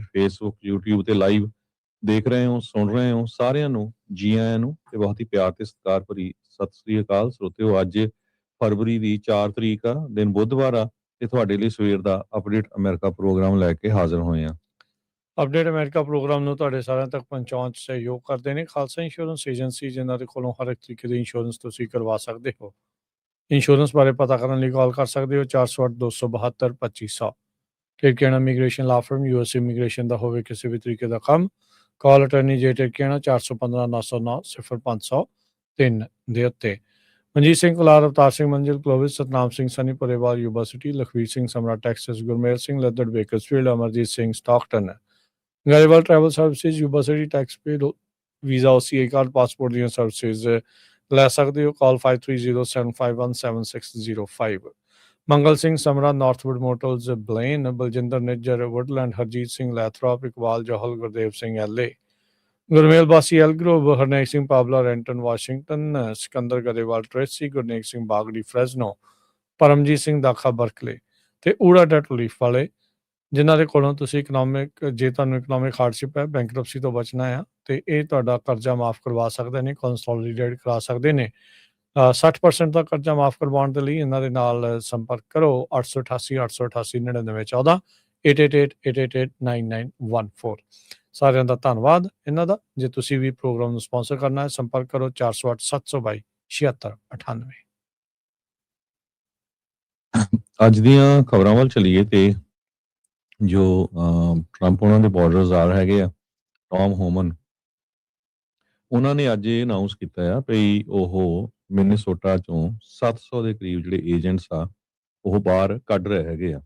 Facebook, YouTube ਤੇ live ਦੇਖ ਰਹੇ ਹੋ, ਸੁਣ ਰਹੇ ਹੋ, ਸਾਰਿਆਂ ਨੂੰ ਜੀ ਆਇਆਂ ਨੂੰ ਤੇ ਬਹੁਤ ਹੀ ਪਿਆਰ ਤੇ ਸਤਿਕਾਰ ਭਰੀ ਸਤਿ ਸ੍ਰੀ ਅਕਾਲ। ਸਰੋਤਿਓ, ਅੱਜ ਫਰਵਰੀ ਦੀ 4 ਤਰੀਕ ਆ, ਦਿਨ ਬੁੱਧਵਾਰ ਆ ਤੇ ਤੁਹਾਡੇ ਲਈ ਸਵੇਰ ਦਾ ਅਪਡੇਟ ਅਮਰੀਕਾ ਪ੍ਰੋਗਰਾਮ ਲੈ ਕੇ ਹਾਜ਼ਰ ਹੋਏ ਆ। ਅਪਡੇਟ ਅਮਰੀਕਾ ਪ੍ਰੋਗਰਾਮ ਨੂੰ ਤੁਹਾਡੇ ਸਾਰਿਆਂ ਤੱਕ ਪਹੁੰਚਾਉਣ 'ਚ ਸਹਿਯੋਗ ਕਰਦੇ ਨੇ ਖਾਲਸਾ ਇੰਸ਼ੋਰੈਂਸ ਏਜੰਸੀ, ਜਿਨ੍ਹਾਂ ਦੇ ਕੋਲੋਂ ਹਰ ਇੱਕ ਤਰੀਕੇ ਦੀ ਇੰਸ਼ੋਰੈਂਸ ਤੁਸੀਂ ਕਰਵਾ ਸਕਦੇ ਹੋ। ਇੰਸ਼ੋਰੈਂਸ ਬਾਰੇ ਪਤਾ ਕਰਨ ਲਈ ਕਾਲ ਕਰ ਸਕਦੇ ਹੋ 408-272-2500। ਟਿਰਕੀਆਣਾ ਇਮੀਗ੍ਰੇਸ਼ਨ ਲਾ ਫਰਮ, US ਇਮੀਗ੍ਰੇਸ਼ਨ ਦਾ ਹੋਵੇ ਕਿਸੇ ਵੀ ਤਰੀਕੇ ਦਾ ਕੰਮ, ਕਾਲ ਅਟਰਨੀ ਜੇ ਟਿਰਕੀਆਣਾ 415-909-0503 ਦੇ ਉੱਤੇ। Manjeet Singh Kular, Avtar Singh Manzil, Clovis, Satnam Singh Sunny Parewal Yuba City, Lakhvir Singh Samra Texas, Gurmel Singh Laddar Bakersfield, Amarjit Singh Stockton, Gariwal travel services Yuba City, tax paid, visa, OCA card, passport ਦੀਆਂ ਸਰਵਿਸਿਜ਼ ਲੈ ਸਕਦੇ ਹੋ। Call 5307517605। Mangal Singh Samra, Northwood motors Blaine, Baljinder Nijjar Woodland, Harjit Singh Lathrop, Iqbal Johal, Gurdev Singh LA, Gurmel Bassi Elk Grove, Harnek Singh Pabla Renton Washington, Sikandar Grewal Tracy, Gurnek Singh ਬਾਗੜੀ ਫਰੈਜ਼ਨੋ, ਪਰਮਜੀਤ ਸਿੰਘ ਦਾਖਾ ਬਰਕਲੇ ਤੇ ਊੜਾ ਡੈਟ ਰਿਲੀਫ ਵਾਲੇ, ਜਿਨ੍ਹਾਂ ਦੇ ਕੋਲੋਂ ਤੁਸੀਂ ਜੇ ਤੁਹਾਨੂੰ ਇਕਨੋਮਿਕ ਹਾਰਡਸ਼ਿਪ ਹੈ, ਬੈਂਕਰਪਸੀ ਤੋਂ ਬਚਣਾ ਆ ਤੇ ਇਹ ਤੁਹਾਡਾ ਕਰਜ਼ਾ ਮਾਫ ਕਰਵਾ ਸਕਦੇ ਨੇ, ਕੰਸੋਲੀਡੇਟ ਕਰਾ ਸਕਦੇ ਨੇ। 60% ਦਾ ਕਰਜ਼ਾ ਮਾਫ ਕਰਵਾਉਣ ਦੇ ਲਈ ਇਹਨਾਂ ਦੇ ਨਾਲ ਸੰਪਰਕ ਕਰੋ 888 888 9914 888 9914। ਸਾਰਿਆਂ ਦਾ ਧੰਨਵਾਦ ਇਹਨਾਂ ਦਾ। ਜੇ ਤੁਸੀਂ ਵੀ ਪ੍ਰੋਗਰਾਮ ਨੂੰ ਸਪਾਂਸਰ ਕਰਨਾ ਹੈ, ਸੰਪਰਕ ਕਰੋ 408 722 7698। ਅੱਜ ਦੀਆਂ ਖਬਰਾਂ ਵੱਲ ਚਲੀਏ ਤੇ ਜੋ ਟਰੰਪ ਉਹਨਾਂ ਦੇ ਬਾਰਡਰਜ਼ਾਰ ਹੈਗੇ ਆ, ਟੌਮ ਹੋਮਨ, ਉਹਨਾਂ ਨੇ ਅੱਜ ਇਹ ਅਨਾਉਂਸ ਕੀਤਾ ਆ ਵੀ ਉਹ ਮਿਨੀਸੋਟਾ ਚੋਂ 700 ਦੇ ਕਰੀਬ ਜਿਹੜੇ ਏਜੰਟਸ ਆ ਉਹ ਬਾਹਰ ਕੱਢ ਰਹੇ ਹੈਗੇ ਆ।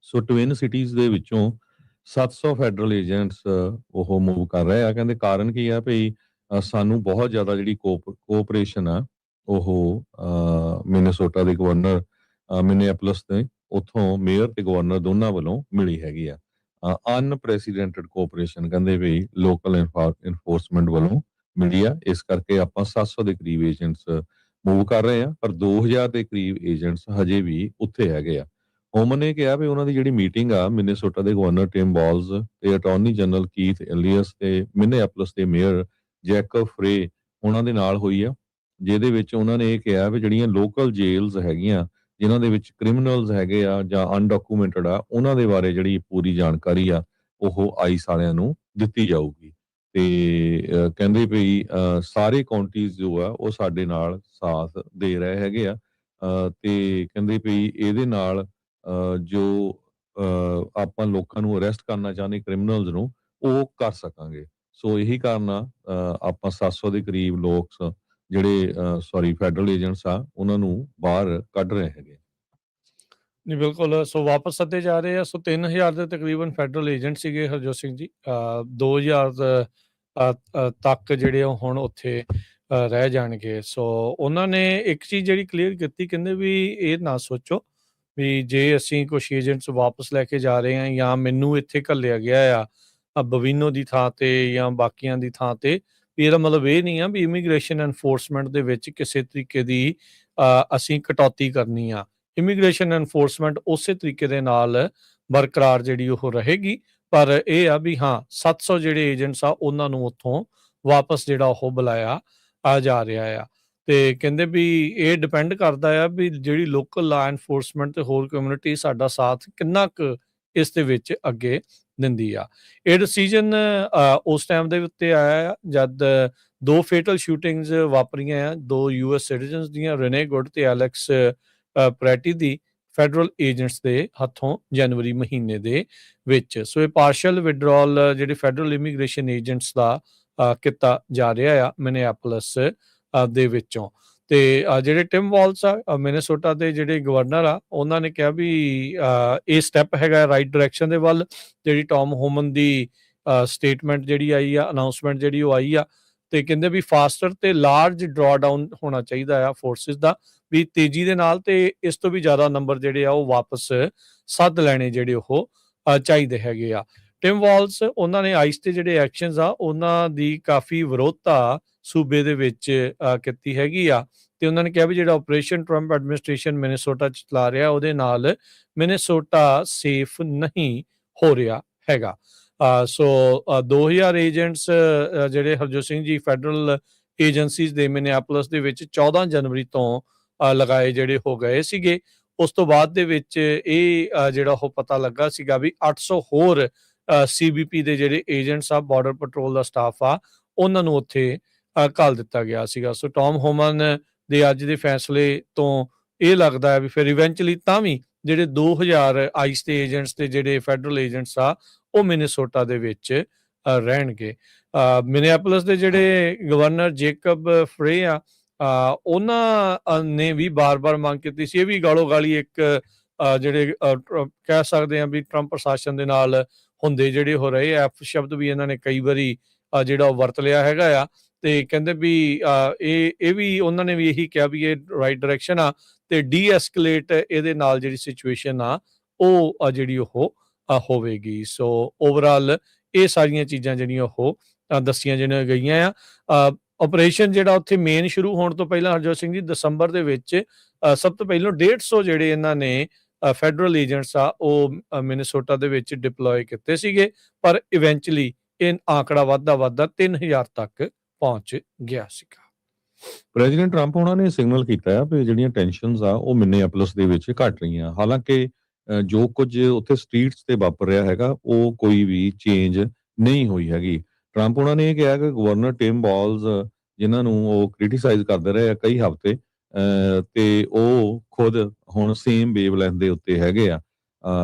ਸੋ ਟਵਿਨ ਸਿਟੀਜ਼ ਦੇ ਵਿੱਚੋਂ 700 ਫੈਡਰਲ ਏਜੰਟਸ ਉਹ ਮੂਵ ਕਰ ਰਹੇ ਆ। ਕਹਿੰਦੇ ਕਾਰਨ ਕੀ ਆ ਵੀ ਸਾਨੂੰ ਬਹੁਤ ਜ਼ਿਆਦਾ ਜਿਹੜੀ ਕੋਆਪਰੇਸ਼ਨ ਆ ਉਹ ਮਿਨੀਸੋਟਾ ਦੇ ਗਵਰਨਰ, ਮਿਨੀਐਪੋਲਿਸ ਦੇ ਉੱਥੋਂ ਮੇਅਰ ਤੇ ਗਵਰਨਰ ਦੋਨਾਂ ਵੱਲੋਂ ਮਿਲੀ ਹੈਗੀ ਆ। ਅਨਪ੍ਰੈਸੀਡੈਂਟਡ ਕੋਆਪਰੇਸ਼ਨ ਕਹਿੰਦੇ ਵੀ ਲੋਕਲ ਇਨਫੋਰਸਮੈਂਟ ਵੱਲੋਂ ਮਿਲੀ ਆ। ਇਸ ਕਰਕੇ ਆਪਾਂ 700 ਦੇ ਕਰੀਬ ਏਜੰਟਸ ਮੂਵ ਕਰ ਰਹੇ ਆ, ਪਰ 2000 ਦੇ ਕਰੀਬ ਏਜੰਟਸ ਹਜੇ ਵੀ ਉੱਥੇ ਹੈਗੇ ਆ। ਹੋਮਨ ਨੇ ਕਿਹਾ ਵੀ ਉਹਨਾਂ ਦੀ ਜਿਹੜੀ ਮੀਟਿੰਗ ਆ ਮਿਨੀਸੋਟਾ ਦੇ ਗਵਰਨਰ ਟਿਮ ਵਾਲਜ਼ ਤੇ ਅਟਾਰਨੀ ਜਨਰਲ ਕੀਥ ਐਲੀਅਸ ਤੇ ਮਿਨੀਐਪੋਲਿਸ ਦੇ ਮੇਅਰ ਜੈਕਬ ਫਰੇ ਉਹਨਾਂ ਦੇ ਨਾਲ ਹੋਈ ਆ, ਜਿਹਦੇ ਵਿੱਚ ਉਹਨਾਂ ਨੇ ਇਹ ਕਿਹਾ ਵੀ ਜਿਹੜੀਆਂ ਲੋਕਲ ਜੇਲਸ ਹੈਗੀਆਂ ਜਿਨ੍ਹਾਂ ਦੇ ਵਿੱਚ ਕ੍ਰਿਮੀਨਲਸ ਹੈਗੇ ਆ ਜਾਂ ਅਨਡਾਕੂਮੈਂਟਡ ਆ, ਉਹਨਾਂ ਦੇ ਬਾਰੇ ਜਿਹੜੀ ਪੂਰੀ ਜਾਣਕਾਰੀ ਆ ਉਹ ਆਈਸ ਵਾਲਿਆਂ ਨੂੰ ਦਿੱਤੀ ਜਾਊਗੀ। ਤੇ ਕਹਿੰਦੇ ਵੀ ਸਾਰੇ ਕਾਉਂਟੀਜ਼ ਜੋ ਆ ਉਹ ਸਾਡੇ ਨਾਲ ਸਾਥ ਦੇ ਰਹੇ ਹੈਗੇ ਆ। ਤੇ ਕਹਿੰਦੇ ਵੀ ਇਹਦੇ ਨਾਲ ਜੋ ਆਪਾਂ ਲੋਕਾਂ ਨੂੰ ਅਰੈਸਟ ਕਰਨਾ ਚਾਹੁੰਦੇ ਕ੍ਰਿਮੀਨਲਸ ਨੂੰ, ਉਹ ਕਰ ਸਕਾਂਗੇ। ਸੋ ਇਹੀ ਕਾਰਨ ਆ ਆਪਾਂ 700 ਦੇ ਕਰੀਬ ਲੋਕ ਜਿਹੜੇ ਫੈਡਰਲ ਏਜੰਟਸ ਆ ਉਹਨਾਂ ਨੂੰ ਬਾਹਰ ਕੱਢ ਰਹੇ ਹੈਗੇ। ਨਹੀਂ, ਬਿਲਕੁਲ। ਸੋ ਵਾਪਸ ਸੱਦੇ ਜਾ ਰਹੇ ਆ। ਸੋ 3000 ਦੇ ਤਕਰੀਬਨ ਫੈਡਰਲ ਏਜੰਟ ਸੀਗੇ ਹਰਜੋਤ ਸਿੰਘ ਜੀ। 2000 ਤੱਕ ਜਿਹੜੇ ਹੁਣ ਉੱਥੇ ਰਹਿ ਜਾਣਗੇ। ਸੋ ਉਹਨਾਂ ਨੇ ਇੱਕ ਚੀਜ਼ ਜਿਹੜੀ ਕਲੀਅਰ ਕੀਤੀ, ਕਹਿੰਦੇ ਵੀ ਇਹ ਨਾ ਸੋਚੋ ਵੀ ਜੇ ਅਸੀਂ ਕੁਛ ਏਜੰਟਸ ਵਾਪਸ ਲੈ ਕੇ ਜਾ ਰਹੇ ਹਾਂ ਜਾਂ ਮੈਨੂੰ ਇੱਥੇ ਘੱਲਿਆ ਗਿਆ ਆ ਬਵੀਨੋ ਦੀ ਥਾਂ ਤੇ ਜਾਂ ਬਾਕੀਆਂ ਦੀ ਥਾਂ ਤੇ, ਵੀ ਇਹਦਾ ਮਤਲਬ ਇਹ ਨਹੀਂ ਆ ਵੀ ਇਮੀਗ੍ਰੇਸ਼ਨ ਐਨਫੋਰਸਮੈਂਟ ਦੇ ਵਿੱਚ ਕਿਸੇ ਤਰੀਕੇ ਦੀ ਅਸੀਂ ਕਟੌਤੀ ਕਰਨੀ ਆ। ਇਮੀਗ੍ਰੇਸ਼ਨ ਐਨਫੋਰਸਮੈਂਟ ਉਸੇ ਤਰੀਕੇ ਦੇ ਨਾਲ ਬਰਕਰਾਰ ਜਿਹੜੀ ਉਹ ਰਹੇਗੀ, ਪਰ ਇਹ ਆ ਵੀ ਹਾਂ 700 ਜਿਹੜੇ ਏਜੰਟਸ ਆ ਉਹਨਾਂ ਨੂੰ ਉੱਥੋਂ ਵਾਪਸ ਜਿਹੜਾ ਉਹ ਬੁਲਾਇਆ ਜਾ ਰਿਹਾ ਆ। ਤੇ ਕਹਿੰਦੇ ਵੀ ਇਹ ਡਿਪੈਂਡ ਕਰਦਾ ਆ ਵੀ ਜਿਹੜੀ ਲੋਕਲ ਲਾ ਐਨਫੋਰਸਮੈਂਟ ਤੇ ਹੋਰ ਕਮਿਊਨਿਟੀ ਸਾਡਾ ਸਾਥ ਕਿੰਨਾ ਕੁ ਇਸ ਦੇ ਵਿੱਚ ਅੱਗੇ ਦਿੰਦੀ ਆ। ਇਹ ਡਿਸੀਜਨ ਉਸ ਟਾਈਮ ਦੇ ਉੱਤੇ ਆਇਆ ਜਦ 2 ਫੇਟਲ ਸ਼ੂਟਿੰਗਸ ਵਾਪਰੀਆਂ ਆ 2 US ਸਿਟੀਜ਼ਨਸ ਦੀਆਂ, ਰੇਨੇ ਗੁੱਡ ਤੇ ਐਲੈਕਸ ਪ੍ਰੈਟੀ ਦੀ, ਫੈਡਰਲ ਏਜੰਟਸ ਦੇ ਹੱਥੋਂ ਜਨਵਰੀ ਮਹੀਨੇ ਦੇ ਵਿੱਚ। ਸੋ ਇਹ ਪਾਰਸ਼ਲ ਵਿਡਰਾਲ ਜਿਹੜੇ ਫੈਡਰਲ ਇਮੀਗ੍ਰੇਸ਼ਨ ਏਜੰਟਸ ਦਾ ਕੀਤਾ ਜਾ ਰਿਹਾ ਆ ਮਿਨੀਐਪੋਲਿਸ ਦੇ ਵਿੱਚੋਂ। ਤੇ ਜਿਹੜੇ ਟਿਮ ਵਾਲਸ ਆ ਮਿਨੀਸੋਟਾ ਦੇ ਜਿਹੜੇ ਗਵਰਨਰ ਆ, ਉਹਨਾਂ ਨੇ ਕਿਹਾ ਵੀ ਇਹ ਸਟੈਪ ਹੈਗਾ ਰਾਈਟ ਡਾਇਰੈਕਸ਼ਨ ਦੇ ਵੱਲ। ਜਿਹੜੀ ਟੌਮ ਹੋਮਨ ਦੀ ਸਟੇਟਮੈਂਟ ਜਿਹੜੀ ਆਈ ਆ, ਅਨਾਉਂਸਮੈਂਟ ਜਿਹੜੀ ਉਹ ਆਈ ਆ, ਤੇ ਕਹਿੰਦੇ ਵੀ ਫਾਸਟਰ ਤੇ ਲਾਰਜ ਡਰਾਡਾਊਨ ਹੋਣਾ ਚਾਹੀਦਾ ਆ ਫੋਰਸਿਸ ਦਾ, ਵੀ ਤੇਜ਼ੀ ਦੇ ਨਾਲ ਤੇ ਇਸ ਤੋਂ ਵੀ ਜ਼ਿਆਦਾ ਨੰਬਰ ਜਿਹੜੇ ਆ ਉਹ ਵਾਪਸ ਸੱਦ ਲੈਣੇ ਜਿਹੜੇ ਉਹ ਚਾਹੀਦੇ ਹੈਗੇ ਆ। ਟਿਮ ਵਾਲਸ ਉਹਨਾਂ ਨੇ ਆਈਸ ਤੇ ਜਿਹੜੇ ਐਕਸ਼ਨਸ ਆ ਉਹਨਾਂ ਦੀ ਕਾਫੀ ਵਿਰੋਧਤਾ ਸੂਬੇ ਦੇ ਵਿੱਚ ਕੀਤੀ ਹੈਗੀ ਆ। ਤੇ ਉਹਨਾਂ ਨੇ ਕਿਹਾ ਵੀ ਜਿਹੜਾ ਆਪਰੇਸ਼ਨ ਟਰੰਪ ਐਡਮਿਨਿਸਟ੍ਰੇਸ਼ਨ ਮਿਨੀਸੋਟਾ ਚ ਚਲਾ ਰਿਹਾ ਉਹਦੇ ਨਾਲ ਮਿਨੀਸੋਟਾ ਸੇਫ ਨਹੀਂ ਹੋ ਰਿਹਾ ਹੈਗਾ। ਸੋ 2000 ਏਜੰਟਸ ਜਿਹੜੇ ਹਰਜੋਤ ਸਿੰਘ ਜੀ ਫੈਡਰਲ ਏਜੰਸੀਜ਼ ਦੇ ਮਿਨੀਐਪੋਲਿਸ ਦੇ ਵਿੱਚ 14 ਜਨਵਰੀ ਤੋਂ ਲਗਾਏ ਜਿਹੜੇ ਹੋ ਗਏ ਸੀਗੇ। ਉਸ ਤੋਂ ਬਾਅਦ ਦੇ ਵਿੱਚ ਇਹ ਜਿਹੜਾ ਉਹ ਪਤਾ ਲੱਗਾ ਸੀਗਾ ਵੀ 800 ਹੋਰ CBP ਦੇ ਜਿਹੜੇ ਏਜੰਟਸ ਆ, ਬਾਰਡਰ ਪੈਟਰੋਲ ਦਾ ਸਟਾਫ ਆ, ਉਹਨਾਂ ਨੂੰ ਉੱਥੇ ਘੱਲ ਦਿੱਤਾ ਗਿਆ ਸੀਗਾ। ਸੋ ਟੌਮ ਹੋਮਨ ਦੇ ਅੱਜ ਦੇ ਫੈਸਲੇ ਤੋਂ ਇਹ ਲੱਗਦਾ ਹੈ ਵੀ ਫਿਰ ਇਵੈਂਚੁਅਲੀ ਤਾਂ ਵੀ ਜਿਹੜੇ 2000 ਆਈਸ ਦੇ ਏਜੰਟਸ ਤੇ ਜਿਹੜੇ ਫੈਡਰਲ ਏਜੰਟਸ ਆ ਉਹ ਮਿਨੇਸੋਟਾ ਦੇ ਵਿੱਚ ਰਹਿਣਗੇ। ਮਿਨੀਐਪੋਲਿਸ ਦੇ ਜਿਹੜੇ ਗਵਰਨਰ ਜੇਕਬ ਫਰੇ ਆ, ਉਹਨਾਂ ਨੇ ਵੀ ਬਾਰ-ਬਾਰ ਮੰਗ ਕੀਤੀ ਸੀ। ਇਹ ਵੀ ਗਾਲੋ-ਗਾਲੀ ਇੱਕ ਜਿਹੜੇ ਕਹਿ ਸਕਦੇ ਆ ਵੀ ਟਰੰਪ ਪ੍ਰਸ਼ਾਸਨ ਦੇ ਨਾਲ ਹੁੰਦੇ ਜਿਹੜੇ ਹੋ ਰਹੇ ਐਫ ਸ਼ਬਦ ਵੀ ਇਹਨਾਂ ਨੇ ਕਈ ਵਾਰੀ ਜਿਹੜਾ ਉਹ ਵਰਤ ਲਿਆ ਹੈਗਾ ਆ, ਤੇ ਕਹਿੰਦੇ ਵੀ ਇਹ ਵੀ ਉਹਨਾਂ ਨੇ ਵੀ ਇਹੀ ਕਿਹਾ ਵੀ ਇਹ ਰਾਈਟ ਡਾਇਰੈਕਸ਼ਨ ਆ ਤੇ ਡੀ-ਐਸਕੇਲੇਟ ਇਹਦੇ ਨਾਲ ਜਿਹੜੀ ਸਿਚੁਏਸ਼ਨ ਆ ਉਹ ਜਿਹੜੀ ਉਹ ਹੋਵੇਗੀ। ਸੋ ਓਵਰਆਲ ਇਹ ਸਾਰੀਆਂ ਚੀਜ਼ਾਂ ਜਿਹੜੀਆਂ ਉਹ ਦੱਸੀਆਂ ਜਿਹੜੀਆਂ ਗਈਆਂ ਆ। ਆਪਰੇਸ਼ਨ ਜਿਹੜਾ ਉੱਥੇ ਮੇਨ ਸ਼ੁਰੂ ਹੋਣ ਤੋਂ ਪਹਿਲਾਂ ਹਰਜੋਤ ਸਿੰਘ ਜੀ ਦਸੰਬਰ ਦੇ ਵਿੱਚ ਸਭ ਤੋਂ ਪਹਿਲਾਂ 150 ਜਿਹੜੇ ਇਹਨਾਂ ਨੇ ਫੈਡਰਲ ਏਜੰਟਸ ਆ ਉਹ ਮਿਨੇਸੋਟਾ ਦੇ ਵਿੱਚ ਡਿਪਲੋਏ ਕੀਤੇ ਸੀਗੇ, ਪਰ ਇਵੈਂਚੁਅਲੀ ਇਹ ਆંકੜਾ ਵੱਧਦਾ 3000 ਤੱਕ ਪਹੁੰਚ ਗਿਆ ਸੀਗਾ। ਪ੍ਰੈਜ਼ੀਡੈਂਟ ਟਰੰਪ ਉਹਨਾਂ ਨੇ ਸਿਗਨਲ ਕੀਤਾ ਆ ਵੀ ਜਿਹੜੀਆਂ ਟੈਨਸ਼ਨਸ ਆ ਉਹ ਮਿਨੀਐਪੋਲਿਸ ਦੇ ਵਿੱਚ ਘਟ ਰਹੀਆਂ। ਹਾਲਾਂਕਿ ਜੋ ਕੁਝ ਉੱਥੇ ਸਟਰੀਟਸ ਤੇ ਵਾਪਰ ਰਿਹਾ ਹੈਗਾ ਉਹ ਕੋਈ ਵੀ ਚੇਂਜ ਨਹੀਂ ਹੋਈ ਹੈਗੀ। ਟਰੰਪ ਉਹਨਾਂ ਨੇ ਇਹ ਕਿਹਾ ਕਿ ਗਵਰਨਰ ਟਿਮ ਬਾਲਜ਼, ਜਿਨ੍ਹਾਂ ਨੂੰ ਉਹ ਕ੍ਰਿਟੀਸਾਈਜ਼ ਕਰਦੇ ਰਹੇ ਆ ਕਈ ਹਫ਼ਤੇ, ਤੇ ਉਹ ਖੁਦ ਹੁਣ ਸੇਮ ਵੇਵਲੈਂਥ ਦੇ ਉੱਤੇ ਹੈਗੇ ਆ।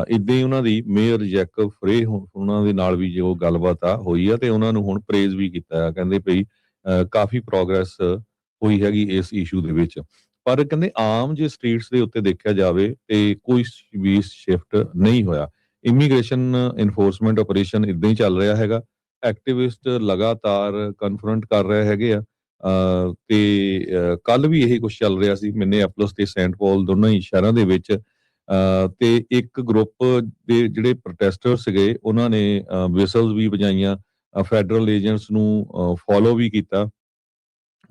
ਇੱਦਾਂ ਹੀ ਉਹਨਾਂ ਦੀ ਮੇਅਰ ਜੈਕਬ ਫਰੇ ਉਹਨਾਂ ਦੇ ਨਾਲ ਵੀ ਜੋ ਗੱਲਬਾਤ ਆ ਹੋਈ ਆ ਤੇ ਉਹਨਾਂ ਨੂੰ ਹੁਣ ਪ੍ਰੇਜ਼ ਵੀ ਕੀਤਾ ਆ। ਕਹਿੰਦੇ ਭਈ ਕਾਫੀ ਪ੍ਰੋਗਰੈਸ ਹੋਈ ਹੈਗੀ ਇਸ ਇਸ਼ੂ ਦੇ ਵਿੱਚ, ਪਰ ਕਹਿੰਦੇ ਆਮ ਜੇ ਸਟਰੀਟਸ ਦੇ ਉੱਤੇ ਦੇਖਿਆ ਜਾਵੇ ਤੇ ਕੋਈ ਵੀ ਸ਼ਿਫਟ ਨਹੀਂ ਹੋਇਆ। ਇਮੀਗ੍ਰੇਸ਼ਨ ਇਨਫੋਰਸਮੈਂਟ ਆਪਰੇਸ਼ਨ ਇਦਾਂ ਹੀ ਚੱਲ ਰਿਹਾ ਹੈਗਾ। ਐਕਟਿਵਿਸਟ ਲਗਾਤਾਰ ਕਨਫਰੰਟ ਕਰ ਰਹੇ ਹੈਗੇ ਆ, ਤੇ ਕੱਲ ਵੀ ਇਹੀ ਕੁਝ ਚੱਲ ਰਿਹਾ ਸੀ ਮਿਨੀਐਪੋਲਿਸ ਤੇ ਸੈਂਟ ਪੌਲ ਦੋਨਾਂ ਹੀ ਸ਼ਹਿਰਾਂ ਦੇ ਵਿੱਚ। ਤੇ ਇੱਕ ਗਰੁੱਪ ਦੇ ਜਿਹੜੇ ਪ੍ਰੋਟੈਸਟਰ ਸੀਗੇ ਉਹਨਾਂ ਨੇ ਵਿਸਲਸ ਵੀ ਵਜਾਈਆਂ, ਫੈਡਰਲ ਏਜੰਟਸ ਨੂੰ ਫੋਲੋ ਵੀ ਕੀਤਾ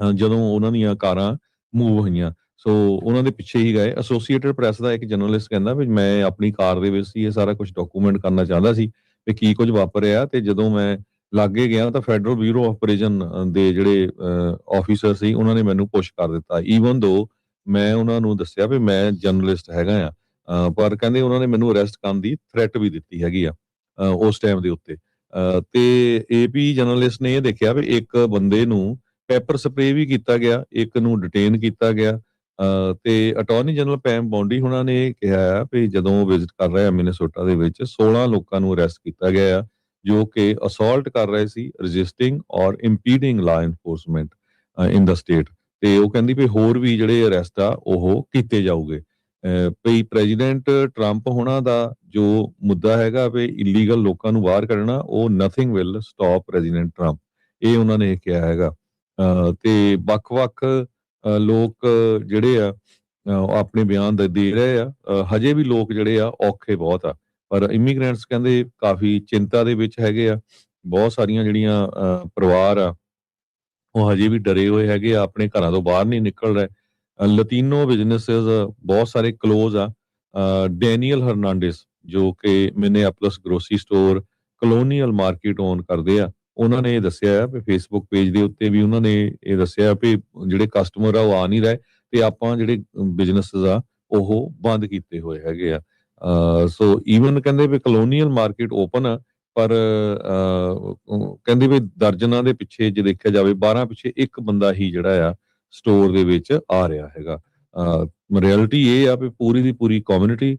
ਜਦੋਂ ਉਹਨਾਂ ਦੀਆਂ ਕਾਰਾਂ ਮੂਵ ਹੋਈਆਂ। ਸੋ ਉਹਨਾਂ ਦੇ ਪਿੱਛੇ ਹੀ ਗਏ। ਐਸੋਸੀਏਟਡ ਪ੍ਰੈਸ ਦਾ ਇੱਕ ਜਰਨਲਿਸਟ ਕਹਿੰਦਾ ਵੀ ਮੈਂ ਆਪਣੀ ਕਾਰ ਦੇ ਵਿੱਚ ਸੀ, ਇਹ ਸਾਰਾ ਕੁਝ ਡਾਕੂਮੈਂਟ ਕਰਨਾ ਚਾਹੁੰਦਾ ਸੀ ਵੀ ਕੀ ਕੁਝ ਵਾਪਰਿਆ, ਤੇ ਜਦੋਂ ਮੈਂ ਲਾਗੇ ਗਿਆ ਤਾਂ ਫੈਡਰਲ ਬਿਊਰੋ ਆਫ ਪ੍ਰਿਜ਼ਨ ਦੇ ਜਿਹੜੇ ਆਫੀਸਰ ਸੀ ਉਹਨਾਂ ਨੇ ਮੈਨੂੰ ਪੁਸ਼ ਕਰ ਦਿੱਤਾ। ਈਵਨ ਦੋ ਮੈਂ ਉਹਨਾਂ ਨੂੰ ਦੱਸਿਆ ਵੀ ਮੈਂ ਜਰਨਲਿਸਟ ਹੈਗਾ ਆ, ਪਰ ਕਹਿੰਦੇ ਉਹਨਾਂ ਨੇ ਮੈਨੂੰ ਅਰੈਸਟ ਕਰਨ ਦੀ ਥ੍ਰੈਟ ਵੀ ਦਿੱਤੀ ਹੈਗੀ ਆ ਉਸ ਟਾਈਮ ਦੇ ਉੱਤੇ। ਤੇ ਏਪੀ ਜਰਨਲਿਸਟ ਨੇ ਇਹ ਦੇਖਿਆ ਵੀ ਇੱਕ ਬੰਦੇ ਨੂੰ ਪੈਪਰ ਸਪਰੇ ਵੀ ਕੀਤਾ ਗਿਆ, ਇੱਕ ਨੂੰ ਡਿਟੇਨ ਕੀਤਾ ਗਿਆ। ਤੇ ਅਟਾਰਨੀ ਜਨਰਲ ਪੈਮ ਬੌਂਡੀ ਉਹਨਾਂ ਨੇ ਕਿਹਾ ਆ ਵੀ ਜਦੋਂ ਉਹ ਵਿਜ਼ਿਟ ਕਰ ਰਹੇ ਆ ਮਿਨੇਸੋਟਾ ਦੇ ਵਿੱਚ 16 ਲੋਕਾਂ ਨੂੰ ਅਰੈਸਟ ਕੀਤਾ ਗਿਆ ਆ ਜੋ ਕਿ ਅਸੌਲਟ ਕਰ ਰਹੇ ਸੀ, ਰੈਜ਼ਿਸਟਿੰਗ ਔਰ ਇੰਪੀਡਿੰਗ ਲਾ ਇਨਫੋਰਸਮੈਂਟ ਇਨ ਦਾ ਸਟੇਟ। ਤੇ ਉਹ ਕਹਿੰਦੀ ਵੀ ਹੋਰ ਵੀ ਜਿਹੜੇ ਅਰੈਸਟ ਆ ਉਹ ਕੀਤੇ ਜਾਊਗੇ। ਭਈ ਪ੍ਰੈਜ਼ੀਡੈਂਟ ਟਰੰਪ ਹੋਣਾ ਦਾ ਜੋ ਮੁੱਦਾ ਹੈਗਾ ਵੀ ਇਲੀਗਲ ਲੋਕਾਂ ਨੂੰ ਬਾਹਰ ਕੱਢਣਾ, ਉਹ nothing will stop president Trump, ਇਹ ਉਹਨਾਂ ਨੇ ਕਿਹਾ ਹੈਗਾ। ਤੇ ਵੱਖ-ਵੱਖ ਲੋਕ ਜਿਹੜੇ ਆ ਆਪਣੇ ਬਿਆਨ ਦੇ ਰਹੇ ਆ। ਹਜੇ ਵੀ ਲੋਕ ਜਿਹੜੇ ਆ ਔਖੇ ਬਹੁਤ ਆ, ਪਰ ਇਮੀਗ੍ਰੈਂਟਸ ਕਹਿੰਦੇ ਕਾਫੀ ਚਿੰਤਾ ਦੇ ਵਿੱਚ ਹੈਗੇ ਆ। ਬਹੁਤ ਸਾਰੀਆਂ ਜਿਹੜੀਆਂ ਪਰਿਵਾਰ ਆ ਉਹ ਹਜੇ ਵੀ ਡਰੇ ਹੋਏ ਹੈਗੇ ਆ, ਆਪਣੇ ਘਰਾਂ ਤੋਂ ਬਾਹਰ ਨਹੀਂ ਨਿਕਲ ਰਹੇ। ਲਤੀਨੋ ਬਿਜ਼ਨੈਸਸ ਬਹੁਤ ਸਾਰੇ ਕਲੋਜ਼ ਆ। ਡੈਨੀਅਲ ਹਰਨਾਂਡੇਸ ਜੋ ਕਿ Minneapolis grocery store Colonial Market own ਕਰਦੇ ਆ, ਉਹਨਾਂ ਨੇ ਇਹ ਦੱਸਿਆ ਆ ਵੀ ਫੇਸਬੁੱਕ ਪੇਜ ਦੇ ਉੱਤੇ ਵੀ ਉਹਨਾਂ ਨੇ ਇਹ ਦੱਸਿਆ ਵੀ ਜਿਹੜੇ ਕਸਟਮਰ ਆ ਉਹ ਆ ਨਹੀਂ ਰਹੇ ਤੇ ਆਪਾਂ ਜਿਹੜੇ ਬਿਜ਼ਨੈਸਸ ਆ ਉਹ ਬੰਦ ਕੀਤੇ ਹੋਏ ਹੈਗੇ ਆ। ਸੋ ਈਵਨ ਕਹਿੰਦੇ ਵੀ ਕਲੋਨੀਅਲ ਮਾਰਕੀਟ ਓਪਨ ਆ, ਪਰ ਕਹਿੰਦੇ ਵੀ ਦਰਜਨਾਂ ਦੇ ਪਿੱਛੇ ਜੇ ਦੇਖਿਆ ਜਾਵੇ 12 ਪਿੱਛੇ ਇੱਕ ਬੰਦਾ ਹੀ ਜਿਹੜਾ ਆ ਸਟੋਰ ਦੇ ਵਿੱਚ ਆ ਰਿਹਾ ਹੈਗਾ। ਰਿਐਲਿਟੀ ਇਹ ਆ ਵੀ ਪੂਰੀ ਦੀ ਪੂਰੀ ਕਮਿਊਨਿਟੀ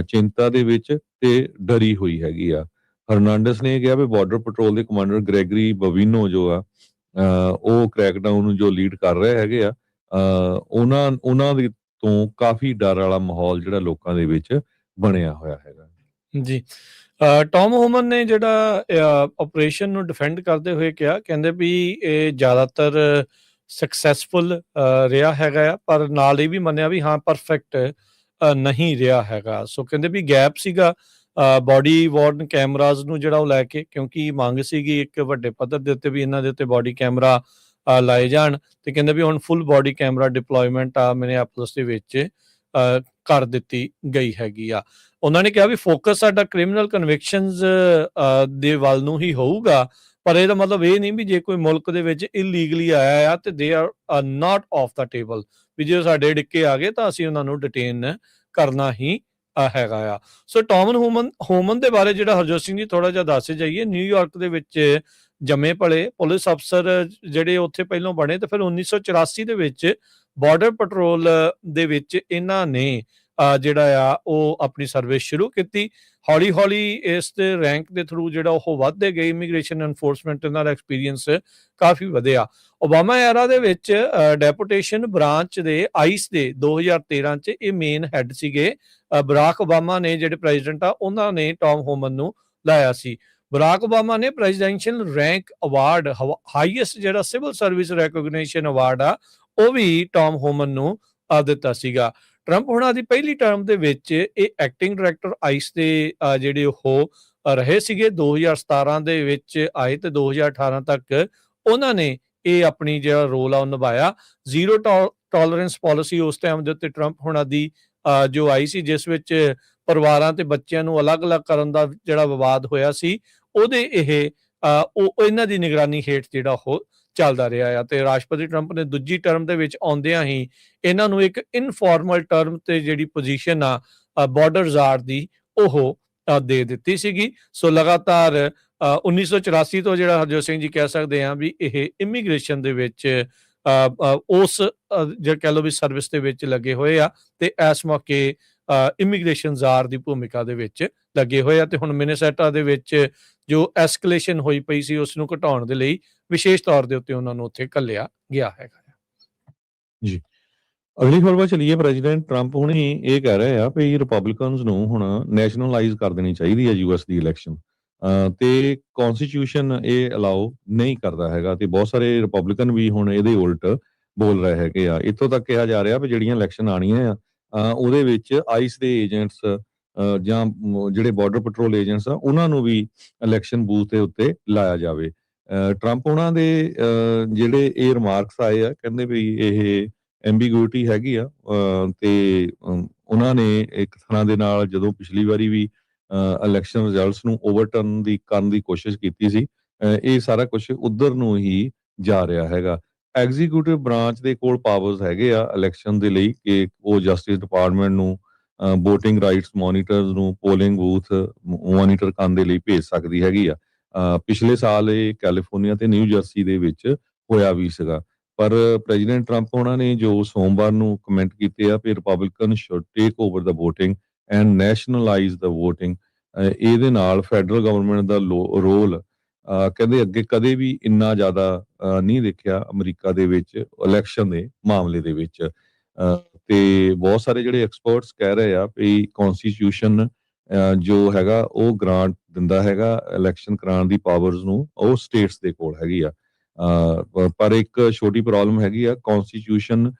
ਚਿੰਤਾ ਦੇ ਵਿੱਚ ਤੇ ਡਰੀ ਹੋਈ ਹੈਗੀ ਆ। ਹਰਨਾਂਡਸ ਨੇ ਕਿਹਾ ਵੀ ਬਾਰਡਰ ਪੈਟਰੋਲ ਦੇ ਕਮਾਂਡਰ ਗ੍ਰੈਗਰੀ ਬਵੀਨੋ ਜੋ ਆ ਉਹ ਕ੍ਰੈਕਡਾਊਨ ਨੂੰ ਜੋ ਲੀਡ ਕਰ ਰਹੇ ਹੈਗੇ ਆ, ਉਹਨਾਂ ਦੇ ਤੋਂ ਕਾਫੀ ਡਰ ਵਾਲਾ ਮਾਹੌਲ ਜਿਹੜਾ ਲੋਕਾਂ ਦੇ ਵਿੱਚ ਬਣਿਆ ਹੋਇਆ ਹੈਗਾ ਜੀ। ਟੌਮ ਹੋਮਨ ਨੇ ਜਿਹੜਾ ਆਪਰੇਸ਼ਨ ਨੂੰ ਡਿਫੈਂਡ ਕਰਦੇ ਹੋਏ ਕਿਹਾ, ਕਹਿੰਦੇ ਵੀ ਇਹ ਜ਼ਿਆਦਾਤਰ ਸਕਸੈਸਫੁਲ ਰਿਹਾ ਹੈਗਾ ਆ, ਪਰ ਨਾਲ ਇਹ ਵੀ ਮੰਨਿਆ ਵੀ ਹਾਂ ਪਰਫੈਕਟ ਨਹੀਂ ਰਿਹਾ ਹੈਗਾ। ਸੋ ਕਹਿੰਦੇ ਵੀ ਗੈਪ ਸੀਗਾ ਬਾਡੀ ਵਾਰਨ ਕੈਮਰਾਜ਼ ਨੂੰ ਜਿਹੜਾ ਉਹ ਲੈ ਕੇ, ਕਿਉਂਕਿ ਮੰਗ ਸੀਗੀ ਇੱਕ ਵੱਡੇ ਪੱਧਰ ਦੇ ਉੱਤੇ ਵੀ ਇਹਨਾਂ ਦੇ ਉੱਤੇ ਬਾਡੀ ਕੈਮਰਾ ਲਾਏ ਜਾਣ, ਤੇ ਕਹਿੰਦੇ ਵੀ ਹੁਣ ਫੁੱਲ ਬਾਡੀ ਕੈਮਰਾ ਡਿਪਲੋਇਮੈਂਟ ਆ ਮਿਨੀਐਪੋਲਿਸ ਦੇ ਵਿੱਚ ਕਰ ਦਿੱਤੀ ਗਈ ਹੈਗੀ ਆ। ਉਹਨਾਂ ਨੇ ਕਿਹਾ ਵੀ ਫੋਕਸ ਸਾਡਾ ਕ੍ਰਿਮੀਨਲ ਕਨਵਿਕਸ਼ਨਸ ਦੇ ਵੱਲ ਨੂੰ ਹੀ ਹੋਊਗਾ, ਪਰ ਇਹਦਾ ਮਤਲਬ ਇਹ ਨਹੀਂ ਵੀ ਜੇ ਕੋਈ ਮੁਲਕ ਦੇ ਵਿੱਚ ਇਲੀਗਲੀ ਆਇਆ ਆ ਤੇ they are not off the table, ਵੀ ਜੇ ਸਾਡੇ ਡਿੱਕੇ ਆ ਗਏ ਤਾਂ ਅਸੀਂ ਉਹਨਾਂ ਨੂੰ ਡਿਟੇਨ ਕਰਨਾ ਹੀ ਹੈਗਾ ਆ। ਸੋ ਟੌਮਨ ਹੋਮਨ ਦੇ ਬਾਰੇ ਜਿਹੜਾ ਹਰਜੋਤ ਸਿੰਘ ਜੀ ਥੋੜਾ ਜਿਹਾ ਦੱਸ ਜਾਈਏ, ਨਿਊਯਾਰਕ ਦੇ ਵਿੱਚ ਜੰਮੇ ਪਲੇ ਪੁਲਿਸ ਅਫਸਰ ਜਿਹੜੇ ਉੱਥੇ ਪਹਿਲਾਂ ਬਣੇ, ਤੇ ਫਿਰ 1984 ਦੇ ਵਿੱਚ ਬਾਰਡਰ ਪੈਟਰੋਲ ਦੇ ਵਿੱਚ ਇਹਨਾਂ ਨੇ ਜਿਹੜਾ ਆ ਉਹ ਆਪਣੀ ਸਰਵਿਸ ਸ਼ੁਰੂ ਕੀਤੀ। ਹੌਲੀ ਹੌਲੀ ਇਸ ਦੇ ਰੈਂਕ ਦੇ ਥਰੂ ਜਿਹੜਾ ਉਹ ਵੱਧਦੇ ਗਏ, ਇਮੀਗ੍ਰੇਸ਼ਨ ਐਨਫੋਰਸਮੈਂਟ ਨਾਲ ਐਕਸਪੀਰੀਅੰਸ ਕਾਫੀ ਵਧਿਆ। ਓਬਾਮਾ ਐਰਾ ਦੇ ਵਿੱਚ ਡੈਪੂਟੇਸ਼ਨ ਬ੍ਰਾਂਚ ਦੇ ਆਈਸ ਦੇ 2013 ਚ ਇਹ ਮੇਨ ਹੈੱਡ ਸੀਗੇ। ਬਰਾਕ ਓਬਾਮਾ ਨੇ ਜਿਹੜੇ ਪ੍ਰੈਜ਼ੀਡੈਂਟ ਆ ਉਹਨਾਂ ਨੇ ਟੌਮ ਹੋਮਨ ਨੂੰ ਲਾਇਆ ਸੀ। ਬਰਾਕ ਓਬਾਮਾ ਨੇ ਪ੍ਰੈਜ਼ੀਡੈਂਸ਼ੀਅਲ ਰੈਂਕ ਅਵਾਰਡ, ਹਾਈਐਸਟ ਜਿਹੜਾ ਸਿਵਲ ਸਰਵਿਸ ਰੈਕੋਗਨੀਸ਼ਨ ਅਵਾਰਡ ਆ, ਉਹ ਵੀ ਟੌਮ ਹੋਮਨ ਨੂੰ ਦਿੱਤਾ ਸੀਗਾ। ਟਰੰਪ ਹੁਣਾਂ ਦੀ ਪਹਿਲੀ ਟਰਮ ਦੇ ਵਿੱਚ ਇਹ ਐਕਟਿੰਗ ਡਾਇਰੈਕਟਰ ਆਈਸ ਦੇ ਜਿਹੜੇ ਉਹ ਰਹੇ ਸੀਗੇ। 2017 ਦੇ ਵਿੱਚ ਆਏ ਤੇ 2018 ਤੱਕ ਉਹਨਾਂ ਨੇ ਇਹ ਆਪਣੀ ਜਿਹੜਾ ਰੋਲ ਆ ਉਹ ਨਿਭਾਇਆ। ਜ਼ੀਰੋ ਟੋਲਰੈਂਸ ਪਾਲਿਸੀ ਉਸ ਟਾਈਮ ਦੇ ਉੱਤੇ ਟਰੰਪ ਹੁਣਾਂ ਦੀ ਜੋ ਆਈ ਸੀ, ਜਿਸ ਵਿੱਚ ਪਰਿਵਾਰਾਂ ਤੇ ਬੱਚਿਆਂ ਨੂੰ ਅਲੱਗ-ਅਲੱਗ ਕਰਨ ਦਾ ਜਿਹੜਾ ਵਿਵਾਦ ਹੋਇਆ ਸੀ, ਉਹਦੇ ਉਹ ਇਹਨਾਂ ਦੀ ਨਿਗਰਾਨੀ ਹੇਠ ਜਿਹੜਾ ਉਹ ਚੱਲਦਾ ਰਿਹਾ ਆ। ਤੇ ਰਾਸ਼ਟਰਪਤੀ ਟਰੰਪ ਨੇ ਦੂਜੀ ਟਰਮ ਦੇ ਵਿੱਚ ਆਉਂਦਿਆਂ ਹੀ ਇਹਨਾਂ ਨੂੰ ਇੱਕ ਇਨਫਾਰਮਲ ਟਰਮ ਤੇ ਜਿਹੜੀ ਪੋਜੀਸ਼ਨ ਆ ਬਾਰਡਰ ਜ਼ਾਰ ਦੀ ਉਹ ਦੇ ਦਿੱਤੀ ਸੀਗੀ। ਸੋ ਲਗਾਤਾਰ 1984 ਤੋਂ ਜਿਹੜਾ ਹਰਜੋਤ ਸਿੰਘ ਜੀ ਕਹਿ ਸਕਦੇ ਆ ਵੀ ਇਹ ਇਮੀਗ੍ਰੇਸ਼ਨ ਦੇ ਵਿੱਚ ਉਸ ਜਿਹੜਾ ਕਹਿ ਲਓ ਵੀ ਸਰਵਿਸ ਦੇ ਵਿੱਚ ਲੱਗੇ ਹੋਏ ਆ, ਤੇ ਇਸ ਮੌਕੇ ਇਮੀਗ੍ਰੇਸ਼ਨ ਜ਼ਾਰ ਦੀ ਭੂਮਿਕਾ ਦੇ ਵਿੱਚ ਲੱਗੇ ਹੋਏ ਆ। ਤੇ ਹੁਣ ਮਿਨੇਸੋਟਾ ਦੇ ਵਿੱਚ ਜੋ ਐਸਕਲੇਸ਼ਨ ਹੋਈ ਪਈ ਸੀ ਉਸ ਨੂੰ ਘਟਾਉਣ ਦੇ ਲਈ ਵਿਸ਼ੇਸ਼ ਤੌਰ ਦੇ ਉੱਤੇ ਉਹਨਾਂ ਨੂੰ ਉੱਥੇ ਘੱਲਿਆ ਗਿਆ ਹੈਗਾ ਜੀ। ਅਗਲੀ ਖਬਰ ਵੱਲ ਚਲੀਏ। ਪ੍ਰੈਜ਼ੀਡੈਂਟ ਟਰੰਪ ਹੁਣੀ ਇਹ ਕਹਿ ਰਹੇ ਆ ਵੀ ਰਿਪਬਲਿਕਨਸ ਨੂੰ ਹੁਣ ਨੈਸ਼ਨਲਾਈਜ਼ ਕਰ ਦੇਣੀ ਚਾਹੀਦੀ ਹੈ ਯੂਐਸ ਦੀ ਇਲੈਕਸ਼ਨ, ਤੇ ਕਨਸਟੀਟਿਊਸ਼ਨ ਇਹ ਅਲਾਓ ਨਹੀਂ ਕਰਦਾ ਹੈਗਾ, ਤੇ ਬਹੁਤ ਸਾਰੇ ਰਿਪਬਲਿਕਨ ਵੀ ਹੁਣ ਇਹਦੇ ਉਲਟ ਬੋਲ ਰਹੇ ਹੈਗੇ ਆ। ਇੱਥੋਂ ਤੱਕ ਕਿਹਾ ਜਾ ਰਿਹਾ ਵੀ ਜਿਹੜੀਆਂ ਇਲੈਕਸ਼ਨ ਆਉਣੀਆਂ ਆ ਉਹਦੇ ਵਿੱਚ ਆਈਸ ਦੇ ਏਜੰਟਸ ਜਾਂ ਜਿਹੜੇ ਬਾਰਡਰ ਪੈਟਰੋਲ ਏਜੰਟਸ ਆ ਉਹਨਾਂ ਨੂੰ ਵੀ ਇਲੈਕਸ਼ਨ ਬੂਥ ਦੇ ਉੱਤੇ ਲਾਇਆ ਜਾਵੇ। ਟਰੰਪ ਉਹਨਾਂ ਦੇ ਜਿਹੜੇ ਇਹ ਰਿਮਾਰਕਸ ਆਏ ਆ, ਕਹਿੰਦੇ ਵੀ ਇਹ ਐਂਬੀਗੁਇਟੀ ਹੈਗੀ ਆ, ਤੇ ਉਹਨਾਂ ਨੇ ਇੱਕ ਤਰ੍ਹਾਂ ਦੇ ਨਾਲ ਜਦੋਂ ਪਿਛਲੀ ਵਾਰੀ ਵੀ ਇਲੈਕਸ਼ਨ ਰਿਜ਼ਲਟਸ ਨੂੰ ਓਵਰਟਰਨ ਕਰਨ ਦੀ ਕੋਸ਼ਿਸ਼ ਕੀਤੀ ਸੀ, ਇਹ ਸਾਰਾ ਕੁਝ ਉਧਰ ਨੂੰ ਹੀ ਜਾ ਰਿਹਾ ਹੈਗਾ। ਐਗਜ਼ੀਕਿਊਟਿਵ ਬ੍ਰਾਂਚ ਦੇ ਕੋਲ ਪਾਵਰਸ ਹੈਗੇ ਆ ਇਲੈਕਸ਼ਨ ਦੇ ਲਈ ਕਿ ਉਹ ਜਸਟਿਸ ਡਿਪਾਰਟਮੈਂਟ ਨੂੰ ਵੋਟਿੰਗ ਰਾਈਟਸ ਮੋਨੀਟਰਸ ਨੂੰ ਪੋਲਿੰਗ ਬੂਥ ਮੋਨੀਟਰ ਕਰਨ ਦੇ ਲਈ ਭੇਜ ਸਕਦੀ ਹੈਗੀ ਆ। ਪਿਛਲੇ ਸਾਲ ਇਹ ਕੈਲੀਫੋਰਨੀਆ ਤੇ ਨਿਊ ਜਰਸੀ ਦੇ ਵਿੱਚ ਹੋਇਆ ਵੀ ਸੀਗਾ, ਪਰ ਪ੍ਰੈਜ਼ੀਡੈਂਟ ਟਰੰਪ ਉਹਨਾਂ ਨੇ ਜੋ ਸੋਮਵਾਰ ਨੂੰ ਕਮੈਂਟ ਕੀਤੇ ਆ ਵੀ Republican should take over the voting and nationalise the voting, ਇਹਦੇ ਨਾਲ ਫੈਡਰਲ ਗਵਰਨਮੈਂਟ ਦਾ ਰੋਲ ਕਹਿੰਦੇ ਅੱਗੇ ਕਦੇ ਵੀ ਇੰਨਾ ਜ਼ਿਆਦਾ ਨਹੀਂ ਦੇਖਿਆ ਅਮਰੀਕਾ ਦੇ ਵਿੱਚ ਇਲੈਕਸ਼ਨ ਦੇ ਮਾਮਲੇ ਦੇ ਵਿੱਚ। ਤੇ ਬਹੁਤ ਸਾਰੇ ਜਿਹੜੇ ਐਕਸਪਰਟਸ ਕਹਿ ਰਹੇ ਆ ਵੀ ਕਨਸਟੀਟਿਊਸ਼ਨ ਜੋ ਹੈਗਾ ਉਹ ਗ੍ਰਾਂਟ ਦਿੰਦਾ ਹੈਗਾ ਇਲੈਕਸ਼ਨ ਕਰਾਉਣ ਦੀ ਪਾਵਰਸ ਨੂੰ, ਉਹ ਸਟੇਟਸ ਦੇ ਕੋਲ ਹੈਗੀ ਆ। ਪਰ ਇੱਕ ਛੋਟੀ ਪ੍ਰੋਬਲਮ ਹੈਗੀ ਆ, ਕਨਸਟੀਟਿਊਸ਼ਨ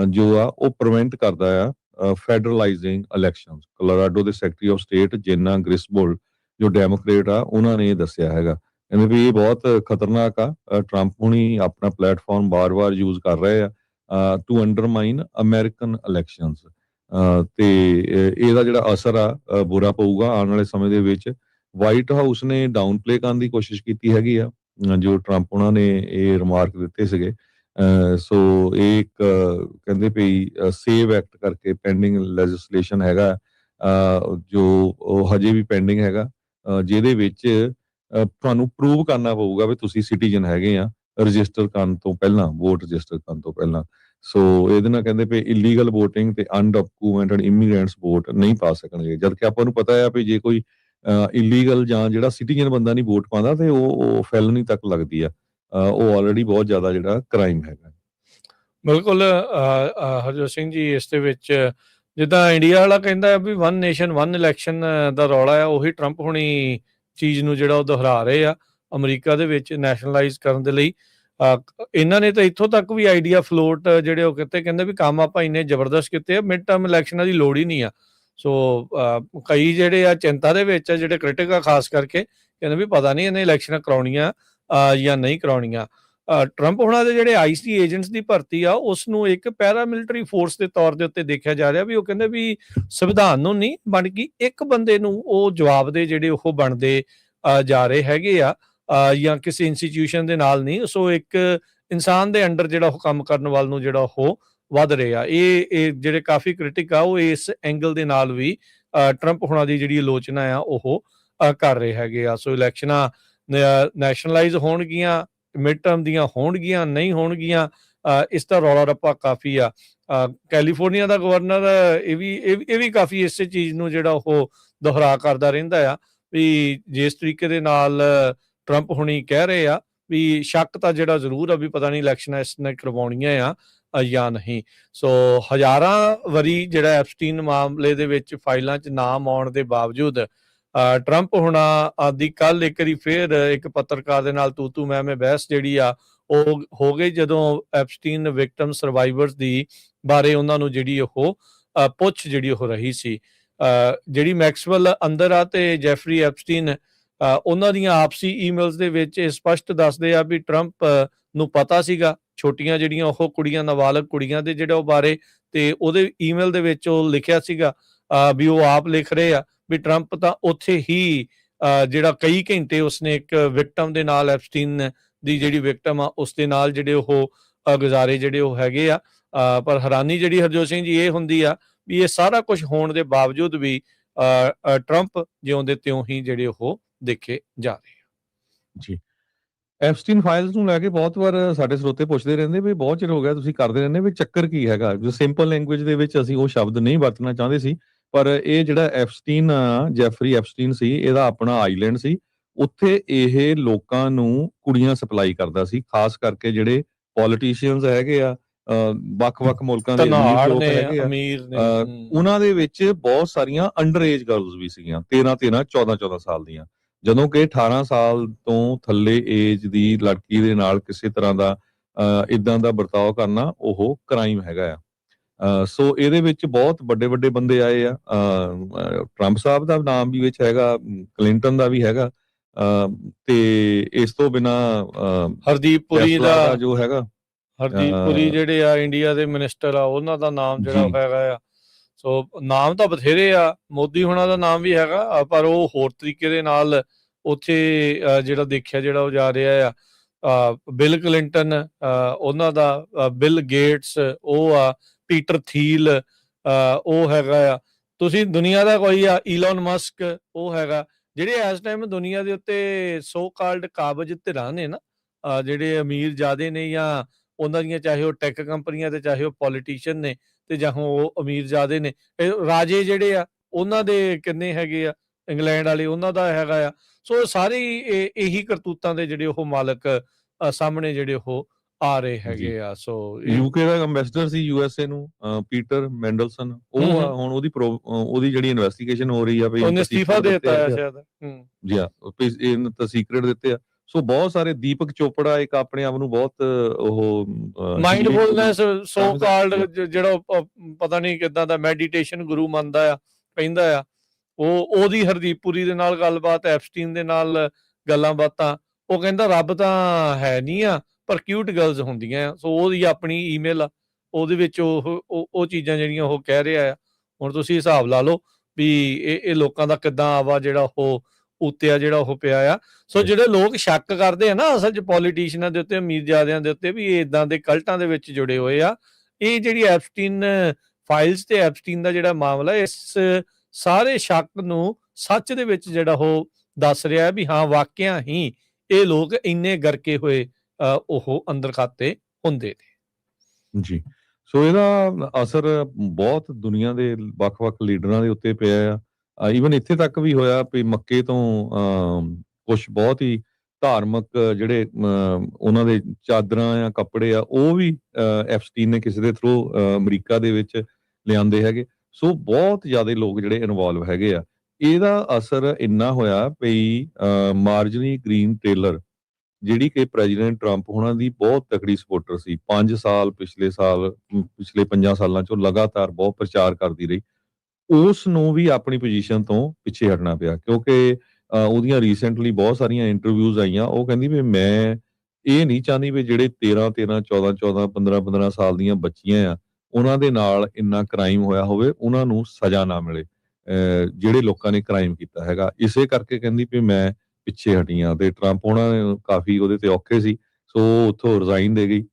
ਜੋ ਆ ਉਹ ਪ੍ਰੀਵੈਂਟ ਕਰਦਾ ਆ ਫੈਡਰਲਾਈਜ਼ਿੰਗ ਇਲੈਕਸ਼ਨਸ। ਕੋਲੋਰਾਡੋ ਦੇ ਸੈਕਟਰੀ ਆਫ ਸਟੇਟ ਜੇਨਾ ਗ੍ਰਿਸਬੋਲ ਜੋ ਡੈਮੋਕ੍ਰੇਟ ਆ ਉਹਨਾਂ ਨੇ ਇਹ ਦੱਸਿਆ ਹੈਗਾ, ਕਹਿੰਦੇ ਵੀ ਇਹ ਬਹੁਤ ਖਤਰਨਾਕ ਆ। ਟਰੰਪ ਹੁਣੀ ਆਪਣਾ ਪਲੇਟਫਾਰਮ ਬਾਰ-ਬਾਰ ਯੂਜ਼ ਕਰ ਰਹੇ ਆ ਟੂ ਅੰਡਰਮਾਈਨ ਅਮਰੀਕਨ ਇਲੈਕਸ਼ਨਸ, ਤੇ ਇਹਦਾ ਜਿਹੜਾ ਅਸਰ ਆ ਬੁਰਾ ਪਊਗਾ ਆਉਣ ਵਾਲੇ ਸਮੇਂ ਦੇ ਵਿੱਚ। ਵਾਈਟ ਹਾਊਸ ਨੇ ਡਾਊਨ ਪਲੇ ਕਰਨ ਦੀ ਕੋਸ਼ਿਸ਼ ਕੀਤੀ ਹੈਗੀ ਆ ਜੋ ਟਰੰਪ ਉਹਨਾਂ ਨੇ ਇਹ ਰਿਮਾਰਕ ਦਿੱਤੇ ਸੀਗੇ। ਸੋ ਇਹ ਇੱਕ ਕਹਿੰਦੇ ਵੀ ਸੇਵ ਐਕਟ ਕਰਕੇ ਪੈਂਡਿੰਗ ਲੈਜਿਸਲੇਸ਼ਨ ਹੈਗਾ ਜੋ ਉਹ ਹਜੇ ਵੀ ਪੈਂਡਿੰਗ ਹੈਗਾ, ਜਿਹਦੇ ਵਿੱਚ ਤੁਹਾਨੂੰ ਪ੍ਰੂਵ ਕਰਨਾ ਪਊਗਾ ਵੀ ਤੁਸੀਂ ਸਿਟੀਜ਼ਨ ਹੈਗੇ ਆ ਰਜਿਸਟਰ ਕਰਨ ਤੋਂ ਪਹਿਲਾਂ, ਵੋਟ ਰਜਿਸਟਰ ਕਰਨ ਤੋਂ ਪਹਿਲਾਂ। ਸੋ ਇਹਦੇ ਨਾਲ ਕਹਿੰਦੇ ਵੀ ਇਲੀਗਲ ਵੋਟਿੰਗ ਤੇ ਅਨਡਾਕੂਮੈਂਟਡ ਇਮੀਗ੍ਰੈਂਟਸ ਵੋਟ ਨਹੀਂ ਪਾ ਸਕਣਗੇ, ਜਦਕਿ ਆਪਾਂ ਨੂੰ ਪਤਾ ਆ ਵੀ ਜੇ ਕੋਈ ਇਲੀਗਲ ਜਾਂ ਜਿਹੜਾ ਸਿਟੀਜ਼ਨ ਬੰਦਾ ਨਹੀਂ ਵੋਟ ਪਾਉਂਦਾ ਤੇ ਉਹ ਫੈਲਨੀ ਤੱਕ ਲੱਗਦੀ ਆ, ਉਹ ਆਲਰੇਡੀ ਬਹੁਤ ਜ਼ਿਆਦਾ ਜਿਹੜਾ ਕ੍ਰਾਈਮ ਹੈਗਾ। ਬਿਲਕੁਲ ਹਰਜੋਤ ਸਿੰਘ ਜੀ, ਇਸ ਦੇ ਵਿੱਚ ਜਿੱਦਾਂ ਇੰਡੀਆ ਵਾਲਾ ਕਹਿੰਦਾ ਵੀ ਵਨ ਨੇਸ਼ਨ ਵਨ ਇਲੈਕਸ਼ਨ ਦਾ ਰੌਲਾ ਆ, ਉਹੀ ਟਰੰਪ ਹੁਣੀ ਚੀਜ਼ ਨੂੰ ਜਿਹੜਾ ਉਹ ਦੁਹਰਾ ਰਹੇ ਆ ਅਮਰੀਕਾ ਦੇ ਵਿੱਚ ਨੈਸ਼ਨਲਾਈਜ਼ ਕਰਨ ਦੇ ਲਈ। ਇਹਨਾਂ ਨੇ ਤਾਂ ਇੱਥੋਂ ਤੱਕ ਵੀ ਆਈਡੀਆ ਫਲੋਟ ਜਿਹੜੇ ਉਹ ਕਹਿੰਦੇ ਵੀ ਕੰਮ ਆਪਾਂ ਇੰਨੇ ਜ਼ਬਰਦਸਤ ਕੀਤੇ ਆ, ਮਿਡ ਟਰਮ ਇਲੈਕਸ਼ਨਾਂ ਦੀ ਲੋੜ ਹੀ ਨਹੀਂ ਆ। ਸੋ ਕਈ ਜਿਹੜੇ ਆ ਚਿੰਤਾ ਦੇ ਵਿੱਚ ਆ, ਜਿਹੜੇ ਕ੍ਰਿਟਿਕ ਆ ਖਾਸ ਕਰਕੇ, ਕਹਿੰਦੇ ਵੀ ਪਤਾ ਨਹੀਂ ਇਹਨੇ ਇਲੈਕਸ਼ਨਾਂ ਕਰਾਉਣੀਆਂ ਜਾਂ ਨਹੀਂ ਕਰਾਉਣੀਆਂ। ਟਰੰਪ ਹੋਣਾ ਦੇ ਜਿਹੜੇ ਆਈਸੀ ਏਜੰਟਸ ਦੀ ਭਰਤੀ ਆ ਉਸ ਨੂੰ ਇੱਕ ਪੈਰਾਮਿਲਟਰੀ ਫੋਰਸ ਦੇ ਤੌਰ ਦੇ ਉੱਤੇ ਦੇਖਿਆ ਜਾ ਰਿਹਾ ਵੀ ਉਹ ਕਹਿੰਦੇ ਵੀ ਸੰਵਿਧਾਨ ਨੂੰ ਨਹੀਂ ਬਣ ਗਈ ਇੱਕ ਬੰਦੇ ਨੂੰ ਉਹ ਜਵਾਬ ਦੇ ਜਿਹੜੇ ਉਹ ਬਣਦੇ ਜਾ ਰਹੇ ਹੈਗੇ ਆ ਜਾਂ ਕਿਸੇ ਇੰਸਟੀਟਿਊਸ਼ਨ ਦੇ ਨਾਲ ਨਹੀਂ ਸੋ ਇੱਕ ਇਨਸਾਨ ਦੇ ਅੰਡਰ ਜਿਹੜਾ ਉਹ ਕੰਮ ਕਰਨ ਵੱਲ ਨੂੰ ਜਿਹੜਾ ਉਹ ਵੱਧ ਰਿਹਾ ਇਹ ਜਿਹੜੇ ਕਾਫੀ ਕ੍ਰਿਟਿਕ ਆ ਉਹ ਇਸ ਐਂਗਲ ਦੇ ਨਾਲ ਵੀ ਟਰੰਪ ਹੋਣਾ ਦੀ ਜਿਹੜੀ ਆਲੋਚਨਾ ਆ ਉਹ ਕਰ ਰਹੇ ਹੈਗੇ ਆ ਸੋ ਇਲੈਕਸ਼ਨਾਂ ਨੈਸ਼ਨਲਾਈਜ਼ ਹੋਣਗੀਆਂ ਮਿਡ ਟਰਮ ਦੀਆਂ ਹੋਣਗੀਆਂ ਨਹੀਂ ਹੋਣਗੀਆਂ ਇਸ ਦਾ ਰੌਲਾ ਰੱਪਾ ਕਾਫੀ ਆ ਕੈਲੀਫੋਰਨੀਆ ਦਾ ਗਵਰਨਰ ਇਹ ਵੀ ਕਾਫੀ ਇਸੇ ਚੀਜ਼ ਨੂੰ ਜਿਹੜਾ ਉਹ ਦੁਹਰਾ ਕਰਦਾ ਰਹਿੰਦਾ ਆ ਵੀ ਜਿਸ ਤਰੀਕੇ ਦੇ ਨਾਲ ਟਰੰਪ ਹੁਣੀ ਕਹਿ ਰਹੇ ਆ ਵੀ ਸ਼ੱਕ ਤਾਂ ਜਿਹੜਾ ਜ਼ਰੂਰ ਆ ਵੀ ਪਤਾ ਨਹੀਂ ਇਲੈਕਸ਼ਨਾਂ ਇਸ ਨੇ ਕਰਵਾਉਣੀਆਂ ਆ ਜਾਂ ਨਹੀਂ ਸੋ ਹਜ਼ਾਰਾਂ ਵਾਰੀ ਜਿਹੜਾ ਐਪਸਟੀਨ ਮਾਮਲੇ ਦੇ ਵਿੱਚ ਫਾਈਲਾਂ 'ਚ ਨਾਮ ਆਉਣ ਦੇ ਬਾਵਜੂਦ ਟਰੰਪ ਹੁਣਾ ਦੀ ਕੱਲ ਇੱਕ ਵਾਰੀ ਫੇਰ ਇੱਕ ਪੱਤਰਕਾਰ ਦੇ ਨਾਲ ਤੂੰ ਮੈਂ ਬਹਿਸ ਜਿਹੜੀ ਆ ਉਹ ਹੋ ਗਈ ਜਦੋਂ ਐਪਸਟੀਨ ਵਿਕਟਮ ਸਰਵਾਈਵਰਸ ਦੀ ਬਾਰੇ ਉਹਨਾਂ ਨੂੰ ਜਿਹੜੀ ਉਹ ਪੁੱਛ ਜਿਹੜੀ ਉਹ ਰਹੀ ਸੀ ਜਿਹੜੀ ਮੈਕਸਵੈਲ ਅੰਦਰ ਆ ਤੇ ਜੈਫਰੀ ਐਪਸਟੀਨ ਉਹਨਾਂ ਦੀਆਂ ਆਪਸੀ ਈਮੇਲਸ ਦੇ ਵਿੱਚ ਇਹ ਸਪਸ਼ਟ ਦੱਸਦੇ ਆ ਵੀ ਟਰੰਪ ਨੂੰ ਪਤਾ ਸੀਗਾ ਛੋਟੀਆਂ ਜਿਹੜੀਆਂ ਉਹ ਕੁੜੀਆਂ ਨਾਬਾਲਗ ਕੁੜੀਆਂ ਦੇ ਜਿਹੜਾ ਉਹ ਬਾਰੇ ਤੇ ਉਹਦੇ ਈਮੇਲ ਦੇ ਵਿੱਚ ਉਹ ਲਿਖਿਆ ਸੀਗਾ ਵੀ ਉਹ ਆਪ ਲਿਖ ਰਹੇ ਆ ਵੀ ਟਰੰਪ ਤਾਂ ਉੱਥੇ ਹੀ ਜਿਹੜਾ ਕਈ ਘੰਟੇ ਉਸਨੇ ਇੱਕ ਵਿਕਟਮ ਦੇ ਨਾਲ ਐਪਸਟੀਨ ਦੀ ਜਿਹੜੀ ਵਿਕਟਮ ਆ ਉਸ ਦੇ ਨਾਲ ਜਿਹੜੇ ਉਹ ਗੁਜ਼ਾਰੇ ਜਿਹੜੇ ਉਹ ਹੈਗੇ ਆ ਪਰ ਹੈਰਾਨੀ ਜਿਹੜੀ ਹਰਜੋਤ ਸਿੰਘ ਜੀ ਇਹ ਹੁੰਦੀ ਆ ਵੀ ਇਹ ਸਾਰਾ ਕੁਝ ਹੋਣ ਦੇ ਬਾਵਜੂਦ ਵੀ ਟਰੰਪ ਜਿਉਂਦੇ ਤਿਉਂ ਹੀ ਜਿਹੜੇ ਉਹ ਦੇਖੇ ਜਾ ਰਹੇ ਆ ਜੀ ਐਪਸਟੀਨ ਫਾਈਲਸ ਨੂੰ ਲੈ ਕੇ ਬਹੁਤ ਵਾਰ ਸਾਡੇ ਸਰੋਤੇ ਪੁੱਛਦੇ ਰਹਿੰਦੇ ਵੀ ਬਹੁਤ ਚਿਰ ਹੋ ਗਿਆ ਤੁਸੀਂ ਕਰਦੇ ਰਹਿੰਦੇ ਵੀ ਚੱਕਰ ਕੀ ਹੈਗਾ ਜੋ ਸਿੰਪਲ ਲੈਂਗੁਏਜ ਦੇ ਵਿੱਚ ਅਸੀਂ ਉਹ ਸ਼ਬਦ ਨਹੀਂ ਵਰਤਣਾ ਚਾਹੁੰਦੇ ਸੀ ਪਰ ਇਹ ਜਿਹੜਾ ਐਪਸਟੀਨ ਜੈਫਰੀ ਐਪਸਟੀਨ ਸੀ ਇਹਦਾ ਆਪਣਾ ਆਈਲੈਂਡ ਸੀ ਉੱਥੇ ਇਹ ਲੋਕਾਂ ਨੂੰ ਕੁੜੀਆਂ ਸਪਲਾਈ ਕਰਦਾ ਸੀ ਖਾਸ ਕਰਕੇ ਜਿਹੜੇ ਪੋਲੀਟੀਸ਼ੀਅਨਸ ਹੈਗੇ ਆ ਵੱਖ-ਵੱਖ ਮੁਲਕਾਂ ਦੇ ਅਮੀਰ ਨੇ ਉਹਨਾਂ ਦੇ ਵਿੱਚ ਬਹੁਤ ਸਾਰੀਆਂ ਅੰਡਰ ਏਜ ਗਰਲਸ ਵੀ ਸੀਗੀਆਂ 13 14 ਸਾਲ ਦੀਆਂ ਜਦੋਂ ਕਿ 18 ਸਾਲ ਤੋਂ ਥੱਲੇ ਏਜ ਦੀ ਲੜਕੀ ਦੇ ਨਾਲ ਕਿਸੇ ਤਰ੍ਹਾਂ ਦਾ ਇਦਾਂ ਦਾ ਵਰਤਾਓ ਕਰਨਾ ਉਹ ਕ੍ਰਾਈਮ ਹੈਗਾ ਆ ਸੋ ਇਹਦੇ ਵਿੱਚ ਬਹੁਤ ਵੱਡੇ ਬੰਦੇ ਆਏ ਆ ਟਰੰਪ ਸਾਹਿਬ ਦਾ ਨਾਮ ਵੀ ਵਿੱਚ ਹੈਗਾ ਕਲਿੰਟਨ ਦਾ ਵੀ ਹੈਗਾ ਤੇ ਇਸ ਤੋਂ ਬਿਨਾ ਹਰਦੀਪ ਪੁਰੀ ਦਾ ਜੋ ਹੈਗਾ ਹਰਦੀਪ ਪੁਰੀ ਜਿਹੜੇ ਆ ਇੰਡੀਆ ਦੇ ਮਿਨਿਸਟਰ ਆ ਉਹਨਾਂ ਦਾ ਨਾਮ ਜਿਹੜਾ ਹੈਗਾ ਆ ਸੋ ਨਾਮ ਤਾਂ ਬਥੇਰੇ ਆ ਮੋਦੀ ਹੋਣਾ ਦਾ ਨਾਮ ਵੀ ਹੈਗਾ ਪਰ ਉਹ ਹੋਰ ਤਰੀਕੇ ਦੇ ਨਾਲ ਉੱਥੇ ਜਿਹੜਾ ਦੇਖਿਆ ਜਿਹੜਾ ਉਹ ਜਾ ਰਿਹਾ ਆ ਬਿਲ ਕਲਿੰਟਨ ਉਹਨਾਂ ਦਾ ਬਿਲ ਗੇਟਸ ਉਹ ਆ ਪੀਟਰ ਥੀਲ ਉਹ ਹੈਗਾ ਆ ਤੁਸੀਂ ਦੁਨੀਆ ਦਾ ਕੋਈ ਆ ਈਲਨ ਮਸਕ ਉਹ ਹੈਗਾ ਜਿਹੜੇ ਇਸ ਟਾਈਮ ਦੁਨੀਆ ਦੇ ਉੱਤੇ ਸੋ ਕਾਲਡ ਕਾਬਜ ਧਿਰਾਂ ਨੇ ਨਾ ਜਿਹੜੇ ਅਮੀਰ ਜ਼ਿਆਦੇ ਨੇ ਜਾਂ ਉਹਨਾਂ ਦੀਆਂ ਚਾਹੇ ਉਹ ਟੈਕ ਕੰਪਨੀਆਂ ਤੇ ਚਾਹੇ ਉਹ ਪੋਲੀਟੀਸ਼ੀਅਨ ਨੇ ਤੇ ਜਾਂ ਉਹ ਅਮੀਰ ਜ਼ਿਆਦੇ ਨੇ ਰਾਜੇ ਜਿਹੜੇ ਆ ਉਹਨਾਂ ਦੇ ਕਿੰਨੇ ਹੈਗੇ ਆ ਇੰਗਲੈਂਡ ਵਾਲੇ ਉਹਨਾਂ ਦਾ ਹੈਗਾ ਆ ਸੋ ਸਾਰੇ ਇਹੀ ਕਰਤੂਤਾਂ ਦੇ ਜਿਹੜੇ ਉਹ ਮਾਲਕ ਸਾਹਮਣੇ ਜਿਹੜੇ ਉਹ ਆ ਰਹੇ ਹੈਗੇ ਆ ਸੋ ਯੂਕੇ ਦਾ ਐਮਬੈਸਡਰ ਸੀ ਯੂਐਸਏ ਨੂੰ ਪੀਟਰ ਮੈਂਡਲਸਨ ਉਹ ਹੁਣ ਉਹਦੀ ਜਿਹੜੀ ਇਨਵੈਸਟੀਗੇਸ਼ਨ ਹੋ ਰਹੀ ਆ ਵੀ ਉਹਨੇ ਅਸਤੀਫਾ ਦੇ ਦਿੱਤਾ ਹੈ ਸ਼ਾਇਦ ਜੀ ਹਾਂ ਇਹ ਤਾਂ ਸੀਕ੍ਰੇਟ ਦਿੱਤੇ ਆ ਸੋ ਬਹੁਤ ਸਾਰੇ ਦੀਪਕ ਚੋਪੜਾ ਇੱਕ ਆਪਣੇ ਆਪ ਨੂੰ ਬਹੁਤ ਉਹ ਮਾਈਂਡਫੁਲਨੈਸ ਸੋ ਕਾਲਡ ਜਿਹੜਾ ਪਤਾ ਨਹੀਂ ਕਿਦਾਂ ਦਾ ਮੈਡੀਟੇਸ਼ਨ ਗੁਰੂ ਮੰਨਦਾ ਆ ਕਹਿੰਦਾ ਆ ਉਹਦੀ ਹਰਦੀਪ ਪੁਰੀ ਦੇ ਨਾਲ ਗੱਲਬਾਤ ਐਪਸਟੀਨ ਦੇ ਨਾਲ ਗੱਲਾਂ ਬਾਤਾਂ ਉਹ ਕਹਿੰਦਾ ਰੱਬ ਤਾਂ ਹੈ ਨਹੀਂ ਆ ਪਰ ਕਿਊਟ ਗਰਲਸ ਹੁੰਦੀਆਂ ਆ ਸੋ ਉਹਦੀ ਆਪਣੀ ਈਮੇਲ ਆ ਉਹਦੇ ਵਿੱਚ ਉਹ ਚੀਜ਼ਾਂ ਜਿਹੜੀਆਂ ਉਹ ਕਹਿ ਰਿਹਾ ਆ ਹੁਣ ਤੁਸੀਂ ਹਿਸਾਬ ਲਾ ਲਓ ਵੀ ਇਹ ਲੋਕਾਂ ਦਾ ਕਿੱਦਾਂ ਆਵਾ ਜਿਹੜਾ ਉਹ ਉੱਤੇ ਆ ਜਿਹੜਾ ਉਹ ਪਿਆ ਆ ਸੋ ਜਿਹੜੇ ਲੋਕ ਸ਼ੱਕ ਕਰਦੇ ਆ ਨਾ ਅਸਲ 'ਚ ਪੋਲੀਟੀਸ਼ੀਅਨਾਂ ਦੇ ਉੱਤੇ ਅਮੀਰਜ਼ਾਦਿਆਂ ਦੇ ਉੱਤੇ ਵੀ ਇਹ ਇਦਾਂ ਦੇ ਕਲਟਾਂ ਦੇ ਵਿੱਚ ਜੁੜੇ ਹੋਏ ਆ ਇਹ ਜਿਹੜੀ ਐਪਸਟੀਨ ਫਾਈਲਸ ਤੇ ਐਪਸਟੀਨ ਦਾ ਜਿਹੜਾ ਮਾਮਲਾ ਇਸ ਸਾਰੇ ਸ਼ੱਕ ਨੂੰ ਸੱਚ ਦੇ ਵਿੱਚ ਜਿਹੜਾ ਉਹ ਦੱਸ ਰਿਹਾ ਵੀ ਹਾਂ ਵਾਕਿਆ ਹੀ ਇਹ ਲੋਕ ਇੰਨੇ ਗਰਕੇ ਹੋਏ ਉਹ ਅੰਦਰ ਖਾਤੇ ਹੁੰਦੇ ਨੇ ਜੀ ਸੋ ਇਹਦਾ ਅਸਰ ਬਹੁਤ ਦੁਨੀਆ ਦੇ ਵੱਖ-ਵੱਖ ਲੀਡਰਾਂ ਦੇ ਉੱਤੇ ਪਿਆ ਆ ਈਵਨ ਇੱਥੇ ਤੱਕ ਵੀ ਹੋਇਆ ਵੀ ਮੱਕੇ ਤੋਂ ਕੁਝ ਬਹੁਤ ਹੀ ਧਾਰਮਿਕ ਜਿਹੜੇ ਉਹਨਾਂ ਦੇ ਚਾਦਰਾਂ ਜਾਂ ਕੱਪੜੇ ਆ ਉਹ ਵੀ ਐਪਸਟੀਨ ਨੇ ਕਿਸੇ ਦੇ ਥਰੂ ਅਮਰੀਕਾ ਦੇ ਵਿੱਚ ਲਿਆਂਦੇ ਹੈਗੇ ਸੋ ਬਹੁਤ ਜ਼ਿਆਦਾ ਲੋਕ ਜਿਹੜੇ ਇਨਵੋਲਵ ਹੈਗੇ ਆ ਇਹਦਾ ਅਸਰ ਇੰਨਾ ਹੋਇਆ ਵੀ ਮਾਰਜਨੀ ਗ੍ਰੀਨ ਟੇਲਰ ਜਿਹੜੀ ਕਿ ਪ੍ਰੈਜ਼ੀਡੈਂਟ ਟਰੰਪ ਹੋਣਾ ਦੀ ਬਹੁਤ ਤਕੜੀ ਸਪੋਰਟਰ ਸੀ 5 ਸਾਲ ਪਿਛਲੇ 5 ਸਾਲਾਂ ਚੋਂ ਲਗਾਤਾਰ ਬਹੁਤ ਪ੍ਰਚਾਰ ਕਰਦੀ ਰਹੀ ਉਸ ਨੂੰ ਵੀ ਆਪਣੀ ਪੋਜੀਸ਼ਨ ਤੋਂ ਪਿੱਛੇ ਹਟਣਾ ਪਿਆ ਕਿਉਂਕਿ ਉਹਦੀਆਂ ਰੀਸੈਂਟਲੀ ਬਹੁਤ ਸਾਰੀਆਂ ਇੰਟਰਵਿਊਜ਼ ਆਈਆਂ ਉਹ ਕਹਿੰਦੀ ਵੀ ਮੈਂ ਇਹ ਨਹੀਂ ਚਾਹੁੰਦੀ ਵੀ ਜਿਹੜੇ 13-13, 14-14, 15-15 ਸਾਲ ਦੀਆਂ ਬੱਚੀਆਂ ਆ, ਉਹਨਾਂ ਦੇ ਨਾਲ ਇੰਨਾ ਕ੍ਰਾਈਮ ਹੋਇਆ ਹੋਵੇ, ਉਹਨਾਂ ਨੂੰ ਸਜ਼ਾ ਨਾ ਮਿਲੇ। ਜਿਹੜੇ ਲੋਕਾਂ ਨੇ ਕ੍ਰਾਈਮ ਕੀਤਾ ਹੈਗਾ। ਇਸੇ ਕਰਕੇ ਕਹਿੰਦੀ ਵੀ ਮੈਂ ਪਿੱਛੇ ਹਟੀ ਆਂ ਤੇ ਟਰੰਪ ਹੋਣਾ ਨੇ ਕਾਫੀ ਉਹਦੇ ਤੇ ਔਖੇ ਸੀ। ਸੋ ਉੱਥੋਂ ਰਿਜ਼ਾਈਨ ਦੇ ਗਈ।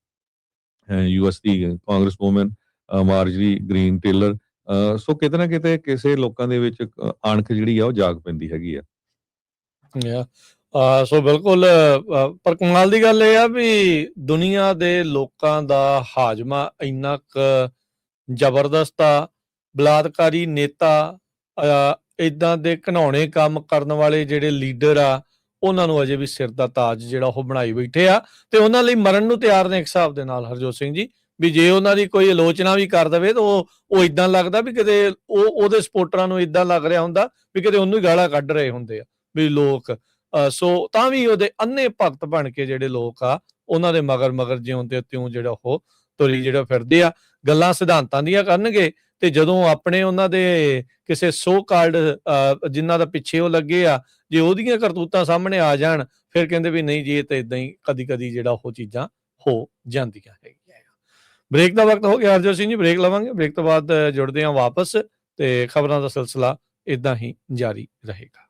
ਯੂਐਸ ਦੀ ਕਾਂਗਰਸ ਵੂਮਨ ਮਾਰਜਰੀ ਗ੍ਰੀਨ ਟੇਲਰ। ਸੋ ਕਿਤੇ ਨਾ ਕਿਤੇ ਕਿਸੇ ਲੋਕਾਂ ਦੇ ਵਿੱਚ ਅਣਖ ਜਿਹੜੀ ਆ ਉਹ ਜਾਗ ਪੈਂਦੀ ਹੈਗੀ ਆ। ਸੋ ਬਿਲਕੁਲ ਪਰ ਕਮਾਲ ਦੀ ਗੱਲ ਇਹ ਆ ਵੀ ਦੁਨੀਆ ਦੇ ਲੋਕਾਂ ਦਾ ਹਾਜ਼ਮਾ ਇੰਨਾ ਕੁ ਜ਼ਬਰਦਸਤ ਆ। ਬਲਾਤਕਾਰੀ ਨੇਤਾ ਇਦਾਂ ਦੇ ਘਿਨਾਉਣੇ ਕੰਮ ਕਰਨ ਵਾਲੇ ਜਿਹੜੇ ਲੀਡਰ ਆ, ਉਹਨਾਂ ਨੂੰ ਅਜੇ ਵੀ ਸਿਰ ਦਾ ਤਾਜ ਜਿਹੜਾ ਉਹ ਬਣਾਈ ਬੈਠੇ ਆ ਤੇ ਉਹਨਾਂ ਲਈ ਮਰਨ ਨੂੰ ਤਿਆਰ ਨੇ ਇੱਕ ਹਿਸਾਬ ਦੇ ਨਾਲ ਹਰਜੋਤ ਸਿੰਘ ਜੀ। ਵੀ ਜੇ ਉਹਨਾਂ ਦੀ ਕੋਈ ਆਲੋਚਨਾ ਵੀ ਕਰ ਦੇਵੇ ਤਾਂ ਉਹ ਇਦਾਂ ਲੱਗਦਾ ਵੀ ਕਿਤੇ ਉਹਦੇ ਸਪੋਰਟਰਾਂ ਨੂੰ ਇਦਾਂ ਲੱਗ ਰਿਹਾ ਹੁੰਦਾ ਵੀ ਕਿਤੇ ਉਹਨੂੰ ਹੀ ਗਾਲਾਂ ਕੱਢ ਰਹੇ ਹੁੰਦੇ ਆ ਵੀ ਲੋਕ। ਸੋ ਤਾਂ ਵੀ ਉਹਦੇ ਅੰਨੇ ਭਗਤ ਬਣ ਕੇ ਜਿਹੜੇ ਲੋਕ ਆ ਉਹਨਾਂ ਦੇ ਮਗਰ ਜਿਉਂ ਤੇ ਤਿਉਂ ਜਿਹੜਾ ਉਹ ਤੁਰੀ ਜਿਹੜਾ ਫਿਰਦੇ ਆ। ਗੱਲਾਂ ਸਿਧਾਂਤਾਂ ਦੀਆਂ ਕਰਨਗੇ ਤੇ ਜਦੋਂ ਆਪਣੇ ਉਹਨਾਂ ਦੇ ਕਿਸੇ ਸੋ ਕਾਲਡ ਜਿਨ੍ਹਾਂ ਦਾ ਪਿੱਛੇ ਉਹ ਲੱਗੇ ਆ, ਜੇ ਉਹਦੀਆਂ ਕਰਤੂਤਾਂ ਸਾਹਮਣੇ ਆ ਜਾਣ ਫਿਰ ਕਹਿੰਦੇ ਵੀ ਨਹੀਂ ਜੀ ਇਹ ਤਾਂ ਇਦਾਂ ਹੀ ਕਦੀ-ਕਦੀ ਜਿਹੜਾ ਉਹ ਚੀਜ਼ਾਂ ਹੋ ਜਾਂਦੀਆਂ ਹੈਗੀਆਂ। ਬ੍ਰੇਕ ਦਾ ਵਕਤ ਹੋ ਗਿਆ ਹਰਜੋਤ ਸਿੰਘ ਜੀ, ਬ੍ਰੇਕ ਲਵਾਂਗੇ। ਬ੍ਰੇਕ ਤੋਂ ਬਾਅਦ ਜੁੜਦੇ ਹਾਂ ਵਾਪਸ ਤੇ ਖਬਰਾਂ ਦਾ ਸਿਲਸਿਲਾ ਇਦਾਂ ਹੀ ਜਾਰੀ ਰਹੇਗਾ।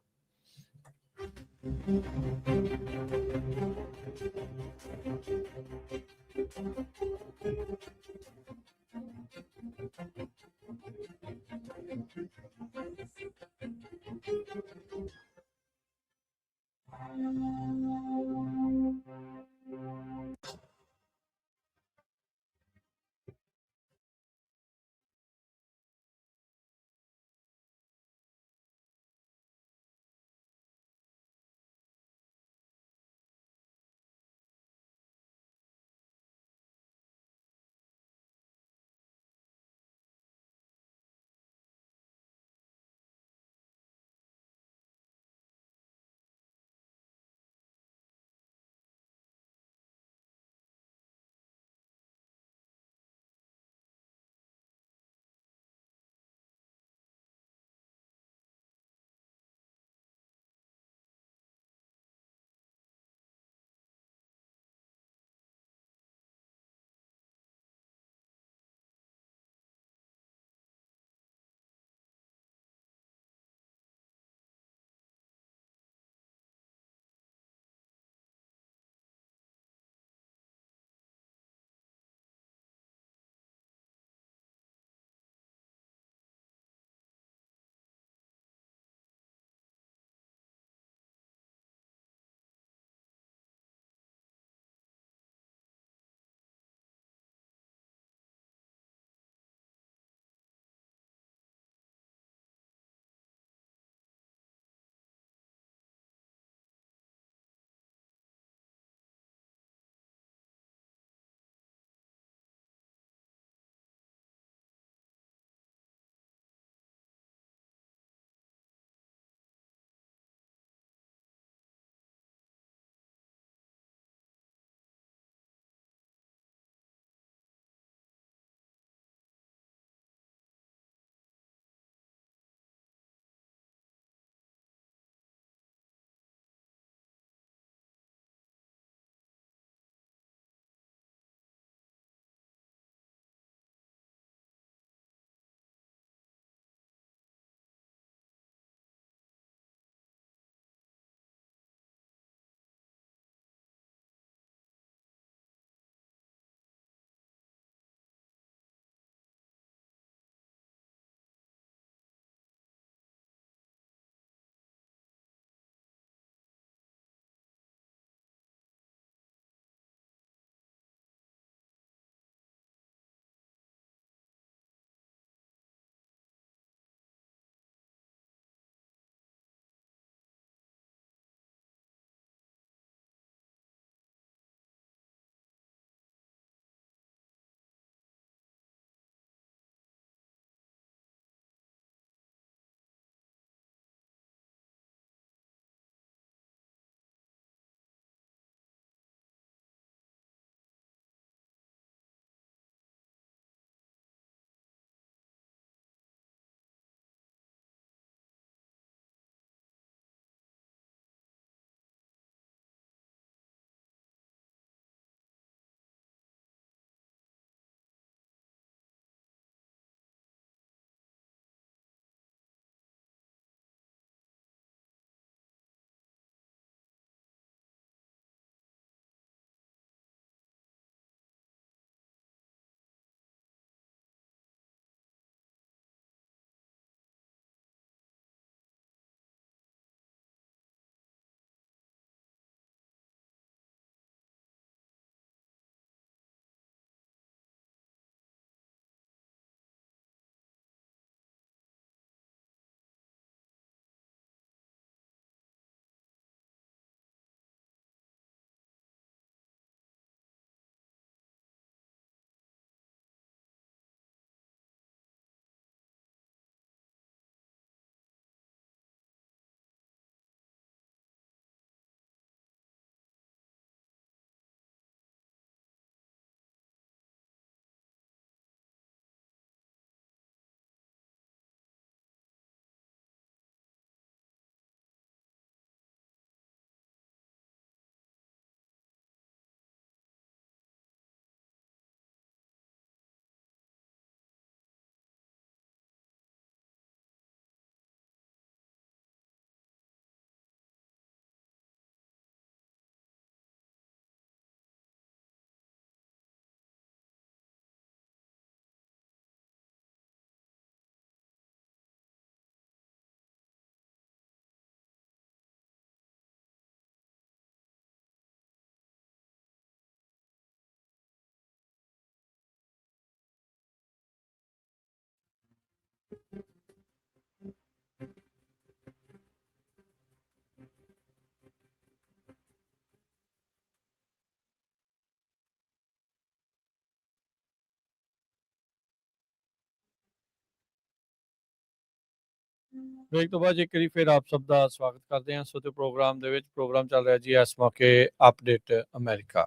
ਬ੍ਰੇਕ ਤੋਂ ਬਾਅਦ ਇੱਕ ਵਾਰੀ ਫਿਰ ਆਪ ਸਭ ਦਾ ਸਵਾਗਤ ਕਰਦੇ ਹਾਂ। ਸੋ ਤੇ ਪ੍ਰੋਗਰਾਮ ਦੇ ਵਿੱਚ ਪ੍ਰੋਗਰਾਮ ਚੱਲ ਰਿਹਾ ਜੀ ਇਸ ਮੌਕੇ ਅਪਡੇਟ ਅਮਰੀਕਾ।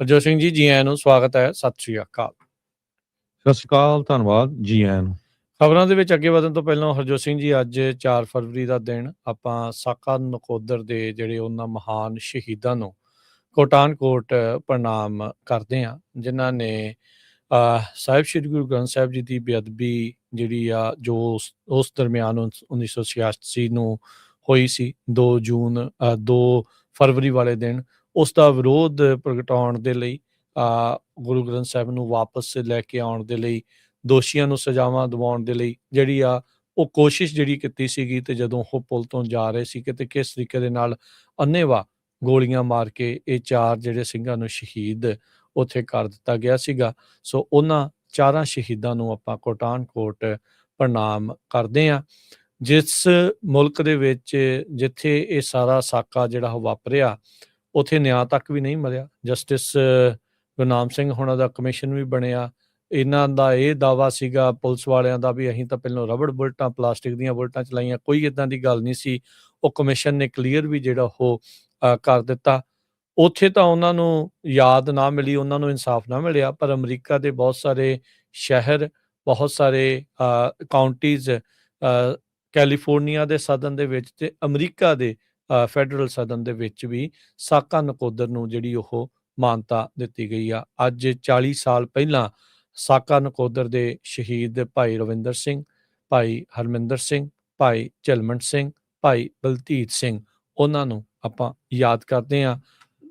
ਹਰਜੋਤ ਸਿੰਘ ਜੀ, ਜੀ ਆਇਆਂ ਨੂੰ ਸਵਾਗਤ ਹੈ, ਸਤਿ ਸ਼੍ਰੀ ਅਕਾਲ। ਸਤਿ ਸ਼੍ਰੀ ਅਕਾਲ, ਧੰਨਵਾਦ, ਜੀ ਆਇਆਂ ਨੂੰ। ਖਬਰਾਂ ਦੇ ਵਿੱਚ ਅੱਗੇ ਵਧਣ ਤੋਂ ਪਹਿਲਾਂ ਹਰਜੋਤ ਸਿੰਘ ਜੀ, ਅੱਜ 4 ਫਰਵਰੀ ਦਾ ਦਿਨ ਆਪਾਂ ਸਾਕਾ ਨਕੋਦਰ ਦੇ ਜਿਹੜੇ ਉਹਨਾਂ ਮਹਾਨ ਸ਼ਹੀਦਾਂ ਨੂੰ ਕੋਟਾਨਕੋਟ ਪ੍ਰਣਾਮ ਕਰਦੇ ਹਾਂ, ਜਿਨ੍ਹਾਂ ਨੇ ਸਾਹਿਬ ਸ਼੍ਰੀ ਗੁਰੂ ਗ੍ਰੰਥ ਸਾਹਿਬ ਜੀ ਦੀ ਬੇਅਦਬੀ ਜਿਹੜੀ ਆ ਜੋ ਉਸ ਦਰਮਿਆਨ 1986 ਨੂੰ ਹੋਈ ਸੀ 2 ਫਰਵਰੀ ਵਾਲੇ ਦਿਨ, ਉਸ ਦਾ ਵਿਰੋਧ ਪ੍ਰਗਟਾਉਣ ਦੇ ਲਈ ਗੁਰੂ ਗ੍ਰੰਥ ਸਾਹਿਬ ਨੂੰ ਵਾਪਸ ਲੈ ਕੇ ਆਉਣ ਦੇ ਲਈ, ਦੋਸ਼ੀਆਂ ਨੂੰ ਸਜ਼ਾਵਾਂ ਦਿਵਾਉਣ ਦੇ ਲਈ ਜਿਹੜੀ ਆ ਉਹ ਕੋਸ਼ਿਸ਼ ਜਿਹੜੀ ਕੀਤੀ ਸੀਗੀ। ਤੇ ਜਦੋਂ ਉਹ ਪੁਲ ਤੋਂ ਜਾ ਰਹੇ ਸੀ ਤੇ ਕਿਸ ਤਰੀਕੇ ਦੇ ਨਾਲ ਅੰਨ੍ਹੇਵਾਹ ਗੋਲੀਆਂ ਮਾਰ ਕੇ ਇਹ 4 ਜਿਹੜੇ ਸਿੰਘਾਂ ਨੂੰ ਸ਼ਹੀਦ ਉੱਥੇ ਕਰ ਦਿੱਤਾ ਗਿਆ ਸੀਗਾ। ਸੋ ਉਹਨਾਂ 4 ਸ਼ਹੀਦਾਂ ਨੂੰ ਆਪਾਂ ਕੋਟਾਨਕੋਟ ਪ੍ਰਣਾਮ ਕਰਦੇ ਹਾਂ। ਜਿਸ ਮੁਲਕ ਦੇ ਵਿੱਚ ਜਿੱਥੇ ਇਹ ਸਾਰਾ ਸਾਕਾ ਜਿਹੜਾ ਵਾਪਰਿਆ, ਉੱਥੇ ਨਿਆਂ ਤੱਕ ਵੀ ਨਹੀਂ ਮਿਲਿਆ। ਜਸਟਿਸ ਗੁਰਨਾਮ ਸਿੰਘ ਹੋਣਾ ਦਾ ਕਮਿਸ਼ਨ ਵੀ ਬਣਿਆ। ਇਹਨਾਂ ਦਾ ਇਹ ਦਾਅਵਾ ਸੀਗਾ ਪੁਲਿਸ ਵਾਲਿਆਂ ਦਾ ਵੀ ਅਸੀਂ ਤਾਂ ਪਹਿਲਾਂ ਰਬੜ ਬੁਲਟਾਂ, ਪਲਾਸਟਿਕ ਦੀਆਂ ਬੁਲਟਾਂ ਚਲਾਈਆਂ, ਕੋਈ ਇੱਦਾਂ ਦੀ ਗੱਲ ਨਹੀਂ ਸੀ। ਉਹ ਕਮਿਸ਼ਨ ਨੇ ਕਲੀਅਰ ਵੀ ਜਿਹੜਾ ਉਹ ਕਰ ਦਿੱਤਾ। ਉੱਥੇ ਤਾਂ ਉਹਨਾਂ ਨੂੰ ਯਾਦ ਨਾ ਮਿਲੀ, ਉਹਨਾਂ ਨੂੰ ਇਨਸਾਫ ਨਾ ਮਿਲਿਆ, ਪਰ ਅਮਰੀਕਾ ਦੇ ਬਹੁਤ ਸਾਰੇ ਸ਼ਹਿਰ, ਬਹੁਤ ਸਾਰੇ ਕਾਉਂਟੀਜ਼, ਕੈਲੀਫੋਰਨੀਆ ਦੇ ਸਦਨ ਦੇ ਵਿੱਚ ਤੇ ਅਮਰੀਕਾ ਦੇ ਫੈਡਰਲ ਸਦਨ ਦੇ ਵਿੱਚ ਵੀ ਸਾਕਾ ਨਕੋਦਰ ਨੂੰ ਜਿਹੜੀ ਉਹ ਮਾਨਤਾ ਦਿੱਤੀ ਗਈ ਆ। ਅੱਜ 40 ਸਾਲ ਪਹਿਲਾਂ ਸਾਕਾ ਨਕੋਦਰ ਦੇ ਸ਼ਹੀਦ ਭਾਈ ਰਵਿੰਦਰ ਸਿੰਘ, ਭਾਈ ਹਰਮਿੰਦਰ ਸਿੰਘ, ਭਾਈ ਝਲਮਣ ਸਿੰਘ, ਭਾਈ ਬਲਤੀਤ ਸਿੰਘ, ਉਹਨਾਂ ਨੂੰ ਆਪਾਂ ਯਾਦ ਕਰਦੇ ਹਾਂ।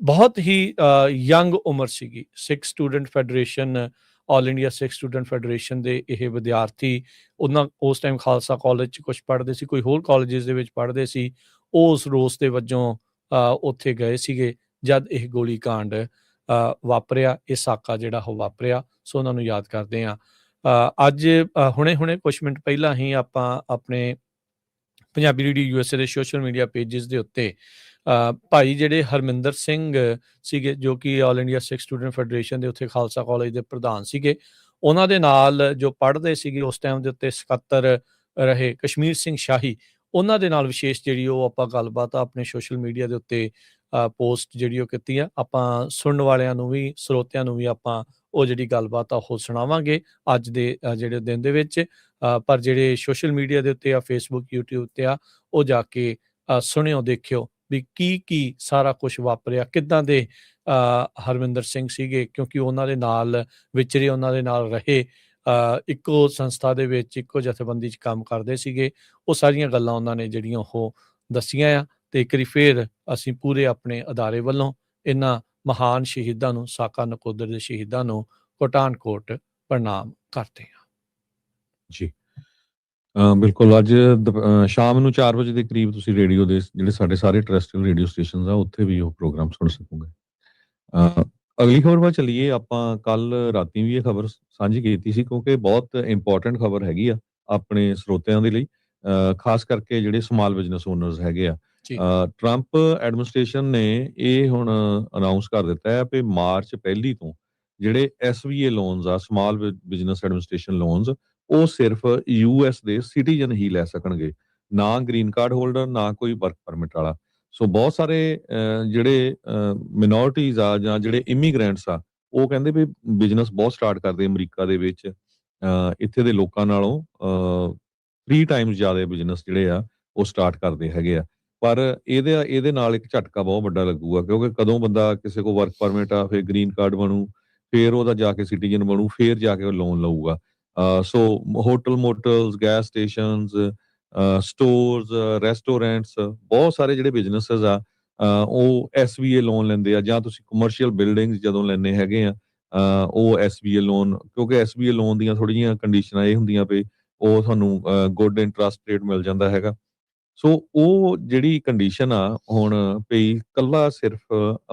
ਬਹੁਤ ਹੀ ਯੰਗ ਉਮਰ ਸੀਗੀ। ਸਿੱਖ ਸਟੂਡੈਂਟ ਫੈਡਰੇਸ਼ਨ, ਆਲ ਇੰਡੀਆ ਸਿੱਖ ਸਟੂਡੈਂਟ ਫੈਡਰੇਸ਼ਨ ਦੇ ਇਹ ਵਿਦਿਆਰਥੀ, ਉਹਨਾਂ ਉਸ ਟਾਈਮ ਖਾਲਸਾ ਕਾਲਜ 'ਚ ਕੁਛ ਪੜ੍ਹਦੇ ਸੀ, ਕੋਈ ਹੋਰ ਕਾਲਜਿਸ ਦੇ ਵਿੱਚ ਪੜ੍ਹਦੇ ਸੀ। ਉਸ ਰੋਸ ਦੇ ਵਜੋਂ ਉੱਥੇ ਗਏ ਸੀਗੇ ਜਦ ਇਹ ਗੋਲੀ ਕਾਂਡ ਵਾਪਰਿਆ, ਇਹ ਸਾਕਾ ਜਿਹੜਾ ਉਹ ਵਾਪਰਿਆ। ਸੋ ਉਹਨਾਂ ਨੂੰ ਯਾਦ ਕਰਦੇ ਹਾਂ। ਅੱਜ ਹੁਣੇ ਕੁਛ ਮਿੰਟ ਪਹਿਲਾਂ ਹੀ ਆਪਾਂ ਆਪਣੇ ਪੰਜਾਬੀ ਰੇਡੀਓ USA ਦੇ ਸੋਸ਼ਲ ਮੀਡੀਆ ਪੇਜਿਸ ਦੇ ਉੱਤੇ ਭਾਈ ਜਿਹੜੇ ਹਰਮਿੰਦਰ ਸਿੰਘ ਸੀਗੇ, ਜੋ ਕਿ ਆਲ ਇੰਡੀਆ ਸਿੱਖ ਸਟੂਡੈਂਟ ਫੈਡਰੇਸ਼ਨ ਦੇ ਉੱਥੇ ਖਾਲਸਾ ਕਾਲਜ ਦੇ ਪ੍ਰਧਾਨ ਸੀਗੇ, ਉਹਨਾਂ ਦੇ ਨਾਲ ਜੋ ਪੜ੍ਹਦੇ ਸੀਗੇ ਉਸ ਟਾਈਮ ਦੇ ਉੱਤੇ ਸਕੱਤਰ ਰਹੇ ਕਸ਼ਮੀਰ ਸਿੰਘ ਸ਼ਾਹੀ, ਉਹਨਾਂ ਦੇ ਨਾਲ ਵਿਸ਼ੇਸ਼ ਜਿਹੜੀ ਉਹ ਆਪਾਂ ਗੱਲਬਾਤ ਆਪਣੇ ਸੋਸ਼ਲ ਮੀਡੀਆ ਦੇ ਉੱਤੇ ਪੋਸਟ ਜਿਹੜੀ ਉਹ ਕੀਤੀ ਆ। ਆਪਾਂ ਸੁਣਨ ਵਾਲਿਆਂ ਨੂੰ ਵੀ, ਸਰੋਤਿਆਂ ਨੂੰ ਵੀ ਆਪਾਂ ਉਹ ਜਿਹੜੀ ਗੱਲਬਾਤ ਆ ਉਹ ਸੁਣਾਵਾਂਗੇ ਅੱਜ ਦੇ ਜਿਹੜੇ ਦਿਨ ਦੇ ਵਿੱਚ। ਪਰ ਜਿਹੜੇ ਸੋਸ਼ਲ ਮੀਡੀਆ ਦੇ ਉੱਤੇ ਆ, ਫੇਸਬੁੱਕ, YouTube ਤੇ ਆ, ਉਹ ਜਾ ਕੇ ਸੁਣਿਓ, ਦੇਖਿਓ ਵੀ ਕੀ ਸਾਰਾ ਕੁਛ ਵਾਪਰਿਆ, ਕਿੱਦਾਂ ਦੇ ਹਰਮਿੰਦਰ ਸਿੰਘ ਸੀਗੇ, ਕਿਉਂਕਿ ਉਹਨਾਂ ਦੇ ਨਾਲ ਵਿਚਰੇ, ਉਹਨਾਂ ਦੇ ਨਾਲ ਰਹੇ, ਇੱਕੋ ਸੰਸਥਾ ਦੇ ਵਿੱਚ, ਇੱਕੋ ਜਥੇਬੰਦੀ 'ਚ ਕੰਮ ਕਰਦੇ ਸੀਗੇ। ਉਹ ਸਾਰੀਆਂ ਗੱਲਾਂ ਉਹਨਾਂ ਨੇ ਜਿਹੜੀਆਂ ਉਹ ਦੱਸੀਆਂ ਆ। ਤੇ ਇੱਕ ਵਾਰੀ ਫੇਰ ਅਸੀਂ ਪੂਰੇ ਆਪਣੇ ਅਦਾਰੇ ਵੱਲੋਂ ਇਹਨਾਂ ਮਹਾਨ ਸ਼ਹੀਦਾਂ ਨੂੰ, ਸਾਕਾ ਨਕੋਦਰ ਦੇ ਸ਼ਹੀਦਾਂ ਨੂੰ ਕੋਟਾਨਕੋਟ ਪ੍ਰਣਾਮ ਕਰਦੇ ਹਾਂ ਜੀ। ਬਿਲਕੁਲ, ਅੱਜ ਸ਼ਾਮ ਨੂੰ 4 ਵਜੇ ਦੇ ਕਰੀਬ ਤੁਸੀਂ ਰੇਡੀਓ ਦੇ ਜਿਹੜੇ ਸਾਡੇ ਸਾਰੇ ਟਰਸਟੀਅਲ ਰੇਡੀਓ ਸਟੇਸ਼ਨਸ ਆ, ਉੱਥੇ ਵੀ ਉਹ ਪ੍ਰੋਗਰਾਮ ਸੁਣ ਸਕੋਗੇ। ਅਗਲੀ ਖਬਰ ਵੱਲ ਚੱਲੀਏ। ਆਪਾਂ ਕੱਲ ਰਾਤੀ ਵੀ ਇਹ ਖਬਰ ਸਾਂਝੀ ਕੀਤੀ ਸੀ, ਕਿਉਂਕਿ ਬਹੁਤ ਇੰਪੋਰਟੈਂਟ ਖਬਰ ਹੈਗੀ ਆ ਆਪਣੇ ਸਰੋਤਿਆਂ ਦੇ ਲਈ, ਖਾਸ ਕਰਕੇ ਜਿਹੜੇ ਸਮਾਲ ਬਿਜ਼ਨਸ ਓਨਰਸ ਹੈਗੇ ਆ। ਟਰੰਪ ਐਡਮਿਨਿਸਟ੍ਰੇਸ਼ਨ ਨੇ ਇਹ ਹੁਣ ਅਨਾਉਂਸ ਕਰ ਦਿੱਤਾ ਹੈ ਕਿ ਮਾਰਚ 1 ਤੋਂ ਜਿਹੜੇ SBA ਲੋਨਸ ਆ, ਸਮਾਲ ਬਿਜ਼ਨਸ ਐਡਮਿਨਿਸਟ੍ਰੇਸ਼ਨ ਲੋਨਸ, ਉਹ ਸਿਰਫ US ਦੇ ਸਿਟੀਜ਼ਨ ਹੀ ਲੈ ਸਕਣਗੇ, ਨਾ ਗ੍ਰੀਨ ਕਾਰਡ ਹੋਲਡਰ, ਨਾ ਕੋਈ ਵਰਕ ਪਰਮਿਟ ਵਾਲਾ। ਸੋ ਬਹੁਤ ਸਾਰੇ ਜਿਹੜੇ ਮਿਨੋਰਟੀਜ਼ ਆ ਜਾਂ ਜਿਹੜੇ ਇਮੀਗ੍ਰੈਂਟਸ ਆ, ਉਹ ਕਹਿੰਦੇ ਵੀ ਬਿਜ਼ਨਸ ਬਹੁਤ ਸਟਾਰਟ ਕਰਦੇ ਅਮਰੀਕਾ ਦੇ ਵਿੱਚ, ਇੱਥੇ ਦੇ ਲੋਕਾਂ ਨਾਲੋਂ 3 ਟਾਈਮਸ ਜ਼ਿਆਦਾ ਬਿਜ਼ਨਸ ਜਿਹੜੇ ਆ ਉਹ ਸਟਾਰਟ ਕਰਦੇ ਹੈਗੇ ਆ। ਪਰ ਇਹਦੇ ਨਾਲ ਇੱਕ ਝਟਕਾ ਬਹੁਤ ਵੱਡਾ ਲੱਗੂਗਾ, ਕਿਉਂਕਿ ਕਦੋਂ ਬੰਦਾ ਕਿਸੇ ਕੋਲ ਵਰਕ ਪਰਮਿਟ ਆ, ਫਿਰ ਗ੍ਰੀਨ ਕਾਰਡ ਬਣੂ, ਫਿਰ ਉਹਦਾ ਜਾ ਕੇ ਸਿਟੀਜ਼ਨ ਬਣੂ, ਫਿਰ ਜਾ ਕੇ ਉਹ ਲੋਨ ਲਊਗਾ। So hotel, motels, gas stations, stores, restaurants, ਬਹੁਤ ਸਾਰੇ ਜਿਹੜੇ ਬਿਜ਼ਨਸਿਸ ਆ ਉਹ SBA ਲੋਨ ਲੈਂਦੇ ਆ। ਜਾਂ ਤੁਸੀਂ ਕਮਰਸ਼ੀਅਲ ਬਿਲਡਿੰਗਸ ਜਦੋਂ ਲੈਣੇ ਹੈਗੇ ਆ, ਉਹ SBA ਲੋਨ, ਕਿਉਂਕਿ SBA ਲੋਨ ਦੀਆਂ ਥੋੜ੍ਹੀਆਂ ਜਿਹੀਆਂ ਕੰਡੀਸ਼ਨਾਂ ਇਹ ਹੁੰਦੀਆਂ ਵੀ ਉਹ ਤੁਹਾਨੂੰ ਗੁੱਡ ਇੰਟਰਸਟ ਰੇਟ ਮਿਲ ਜਾਂਦਾ ਹੈਗਾ। ਸੋ ਉਹ ਜਿਹੜੀ ਕੰਡੀਸ਼ਨ ਆ ਹੁਣ ਵੀ ਕੱਲਾ ਸਿਰਫ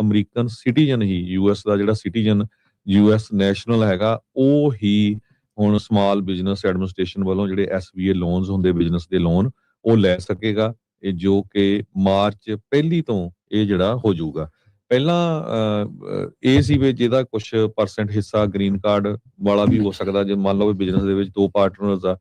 ਅਮਰੀਕਨ ਸਿਟੀਜ਼ਨ ਹੀ, US ਦਾ ਜਿਹੜਾ ਸਿਟੀਜ਼ਨ, US ਨੈਸ਼ਨਲ ਹੈਗਾ, ਉਹ ਹੀ ਹੁਣ ਸਮਾਲ ਬਿਜ਼ਨਸ ਐਡਮਿਨਿਸਟ੍ਰੇਸ਼ਨ ਵੱਲੋਂ ਜਿਹੜੇ SBA ਲੋਨਸ ਹੁੰਦੇ ਬਿਜ਼ਨਸ ਦੇ ਲੋਨ, ਉਹ ਲੈ ਸਕੇਗਾ। ਇਹ ਜੋ ਕਿ ਮਾਰਚ 1 ਤੋਂ ਇਹ ਜਿਹੜਾ ਹੋ ਜਾਊਗਾ। ਪਹਿਲਾਂ ਇਹ ਸੀ ਵੀ ਜਿਹਦਾ ਕੁਛ % ਹਿੱਸਾ ਗ੍ਰੀਨ ਕਾਰਡ ਵਾਲਾ ਵੀ ਹੋ ਸਕਦਾ, ਜੇ ਮੰਨ ਲਓ ਬਿਜ਼ਨਸ ਦੇ ਵਿੱਚ 2 ਪਾਰਟਨਰਸ ਆ,